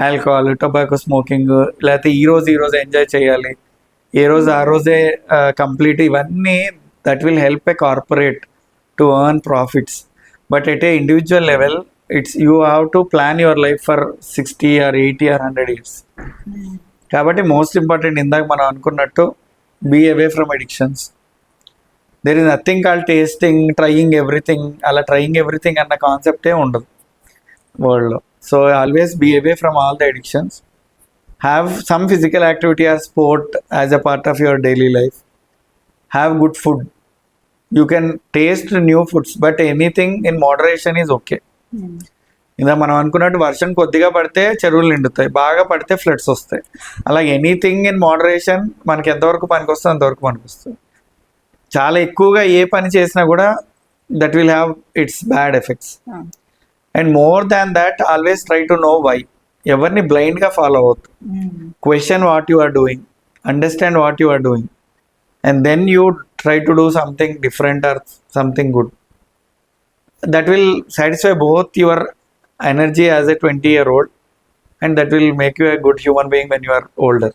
ఆల్కహాల్, టొబాకో స్మోకింగ్, లేకపోతే ఈ రోజు ఎంజాయ్ చేయాలి, ఏ రోజు ఆ రోజే కంప్లీట్, ఇవన్నీ that will help a corporate to earn profits. But at a individual level you have to plan your life for 60 or 80 or 100 years. కాబట్టి మోస్ట్ ఇంపార్టెంట్ ఇందాక మనం అనుకున్నట్టు be away from addictions. There is nothing call tasting, trying everything. అలా trying everything అన్న కాన్సెప్టే ఉండదు వరల్డ్లో. So always be away from all the addictions. Have some physical activity or sport as a part of your daily life. Have good food. You can taste new foods, but anything in moderation is okay. ఇలా మనం అనుకున్నట్టు వర్షం కొద్దిగా పడితే చెరువులు నిండుతాయి, బాగా పడితే ఫ్లడ్స్ వస్తాయి. అలా ఎనీథింగ్ ఇన్ మోడరేషన్ మనకి ఎంతవరకు పనికి వస్తుంది అంతవరకు పనికి వస్తుంది. చాలా ఎక్కువగా ఏ పని చేసినా కూడా that will have its bad effects. And more than that always try to know why. ఎవరిని బ్లైండ్గా ఫాలో అవ్వద్దు. Question what you are doing, understand what you are doing, and then you try to do something different or something good. That will satisfy both your energy as a 20-year-old, and that will make you a good human being when you are older.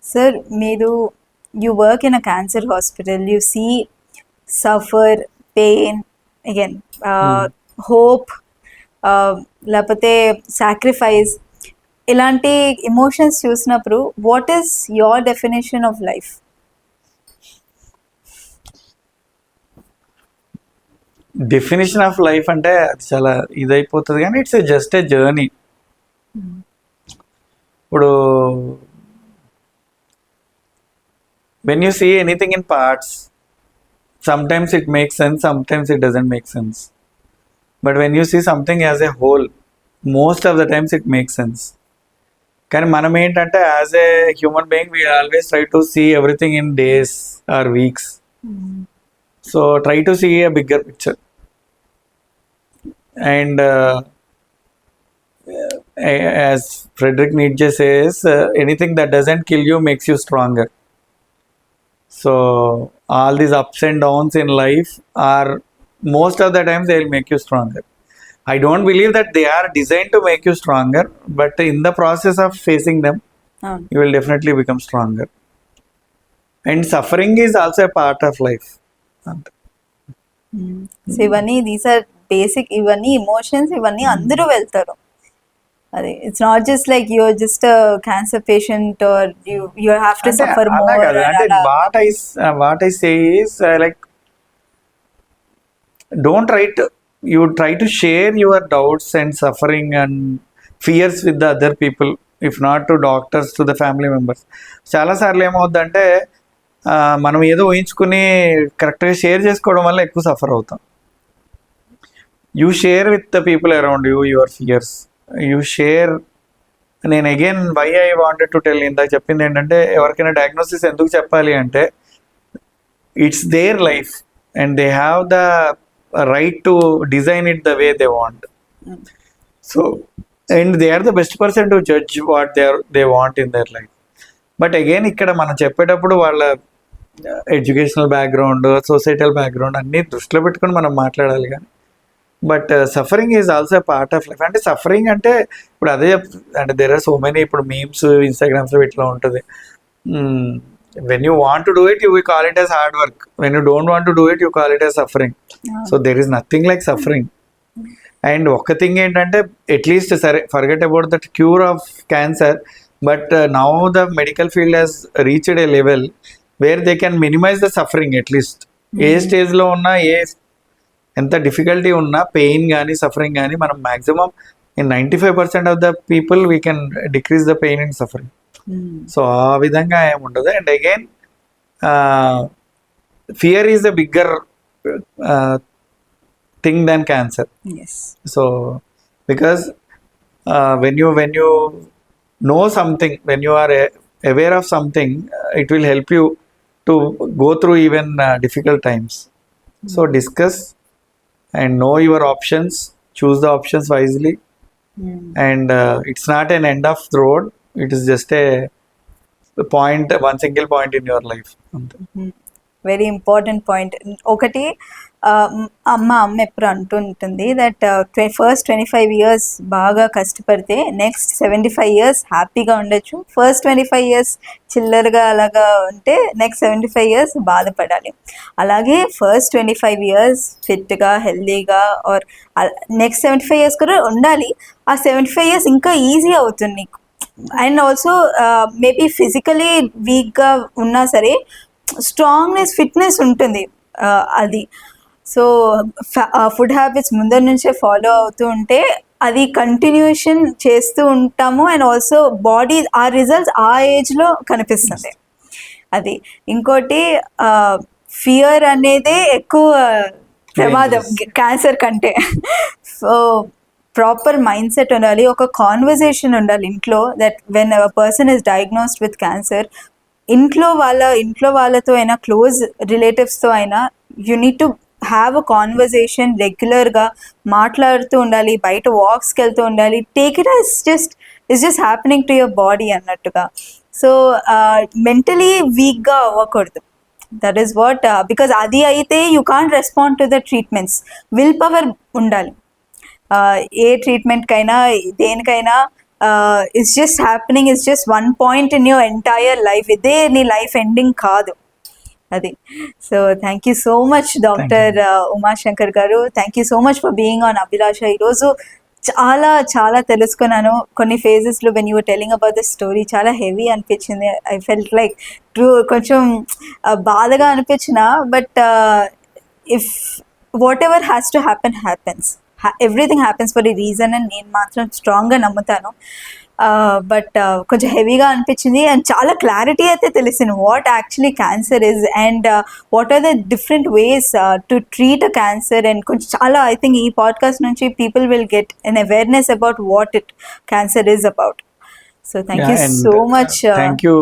Sir, you work in a cancer hospital, you see suffer, pain, again hope, లేకపోతే sacrifice, ఇలాంటి emotions చూసినప్పుడు what is your definition of life? Definition of life అంటే అది చాలా ఇదైపోతుంది, కానీ it's just a journey. ఇప్పుడు when you see anything in parts, sometimes it makes sense, sometimes it doesn't make sense. But when you see something as a whole, most of the times it makes sense. కానీ మనం ఏంటంటే as a human being we always try to see everything in days are weeks. So try to see a bigger picture. And as Friedrich Nietzsche says, anything that doesn't kill you makes you stronger. So all these ups and downs in life are, most of the times they will make you stronger. I don't believe that they are designed to make you stronger, but in the process of facing them, you will definitely become stronger. And suffering is also a part of life. So ఇవన్నీ these are basic, ఇవన్నీ emotions, ఇవన్నీ అందరూ వెళ్తారు. అది it's not just like you're just cancer patient or you have to suffer more. అంటే what I say is like don't try to share your doubts and suffering and fears with the other people, if not to doctors, to the family members. చాలా సార్లు ఏమవుద్దంటే మనం ఏదో ఊహించుకుని కరెక్ట్గా share చేసుకోవడం వల్ల ఎక్కువ suffer అవుతాం. You share with the people around you your fears. You share. నేను again why I wanted to tell, ఇందాక చెప్పింది ఏంటంటే ఎవరికైనా డయాగ్నోసిస్ ఎందుకు చెప్పాలి అంటే it's their life and they have the right to design it the way they want. So and they are the best person to judge what they want in their life. But again ఇక్కడ మనం చెప్పేటప్పుడు వాళ్ళ educational background, societal background అన్నీ దృష్టిలో పెట్టుకొని మనం మాట్లాడాలి. కానీ but suffering is also part of life. అంటే సఫరింగ్ అంటే ఇప్పుడు అదే అంటే దేర్ ఆర్ సో మెనీ, ఇప్పుడు మీమ్స్ ఇన్స్టాగ్రామ్స్లో ఇట్లా ఉంటుంది. When you want to do it you call it as hard work, when you don't want to do it you call it as suffering. So there is nothing like suffering. And ఒక్క thing ఏంటంటే at least సరే forget about that cure of cancer, but now the medical field has reached a level where they can minimise the suffering. At least a స్టేజ్లో ఉన్నా, ఎంత difficulty ఉన్నా, pain కానీ suffering కానీ మనం maximum in 95% of the people we can decrease the pain and suffering. So ఆ విధంగా ఏముంటుంది. And again fear is a bigger thing than cancer. So because when you know something, when you are aware of something, it will help you to go through even difficult times. So discuss and know your options, choose the options wisely. And it's not an end of the road, it is just a point, one single point in your life. Very important point. ఒకటి అమ్మ ఎప్పుడు అంటుంటుంది that first 25 years బాగా కష్టపడితే next 75 years హ్యాపీగా ఉండొచ్చు. First 25 years చిల్లరగా అలాగా ఉంటే నెక్స్ట్ 75 years బాధపడాలి. అలాగే ఫస్ట్ 25 years ఫిట్గా హెల్దీగా ఆర్ నెక్స్ట్ 75 years కూడా ఉండాలి. ఆ 75 years ఇంకా ఈజీ అవుతుంది నీకు. అండ్ ఆల్సో మేబీ ఫిజికలీ వీక్గా ఉన్నా సరే స్ట్రాంగ్నెస్ ఫిట్నెస్ ఉంటుంది అది. సో ఫుడ్ హ్యాబిట్స్ ముందర నుంచే ఫాలో అవుతూ ఉంటే అది కంటిన్యూషన్ చేస్తూ ఉంటాము. అండ్ ఆల్సో బాడీ ఆ రిజల్ట్స్ ఆ ఏజ్లో కనిపిస్తుంది. అది ఇంకోటి ఫియర్ అనేదే ఎక్కువ ప్రమాదం క్యాన్సర్ కంటే. సో ప్రాపర్ మైండ్ సెట్ ఉండాలి, ఒక కాన్వర్జేషన్ ఉండాలి ఇంట్లో, that when a person is diagnosed with cancer, ఇంట్లో వాళ్ళతో అయినా క్లోజ్ రిలేటివ్స్తో అయినా you need to have a conversation, రెగ్యులర్గా మాట్లాడుతూ ఉండాలి, బయట వాక్స్కి వెళ్తూ ఉండాలి. Take it as just happening to your body అన్నట్టుగా. సో మెంటలీ వీక్గా అవ్వకూడదు. దట్ ఈస్ వాట్, బికాజ్ అది అయితే you can't respond to the treatments. Will power ఉండాలి ఏ ట్రీట్మెంట్కైనా దేనికైనా. It's just happening, it's just one point in your entire life. ఇదే నీ life ending కాదు అది. So thank you so much doctor Umashankar గారు. Thank you so much for being on Abhilasha. ఈరోజు చాలా చాలా తెలుసుకున్నాను. కొన్ని ఫేజెస్లో when you telling about the story చాలా హెవీ అనిపించింది. ఐ ఫెల్ట్ లైక్ కొంచెం బాధగా అనిపించిన, but if whatever has to happen happens, everything happens for a reason అని నేను మాత్రం స్ట్రాంగ్గా నమ్ముతాను. బట్ కొంచెం హెవీగా అనిపించింది. అండ్ చాలా క్లారిటీ అయితే తెలిసింది what actually cancer is and what are the different ways to treat a cancer. And కొంచెం చాలా ఐ థింక్ ఈ పాడ్కాస్ట్ నుంచి people will get an awareness about what it cancer is about. So thank you so much. Thank you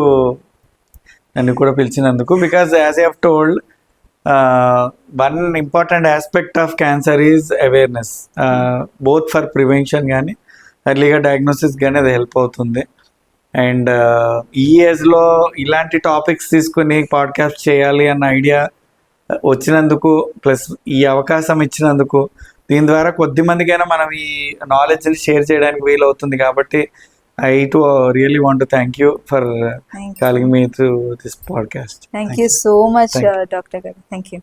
నన్ను కూడా పిలిచినందుకు. Because as I have told, one important aspect of cancer is awareness, both for prevention కానీ ఎర్లీగా diagnosis కానీ అది help అవుతుంది. And ఈ ఏజ్లో ఇలాంటి టాపిక్స్ తీసుకుని పాడ్కాస్ట్ చేయాలి అన్న ఐడియా వచ్చినందుకు, ప్లస్ ఈ అవకాశం ఇచ్చినందుకు, దీని ద్వారా కొద్ది మందికైనా మనం ఈ నాలెడ్జ్ని షేర్ చేయడానికి వీలవుతుంది. కాబట్టి I too really want to thank you for calling me through this podcast. Thank you so much, Dr. Garu. Thank you.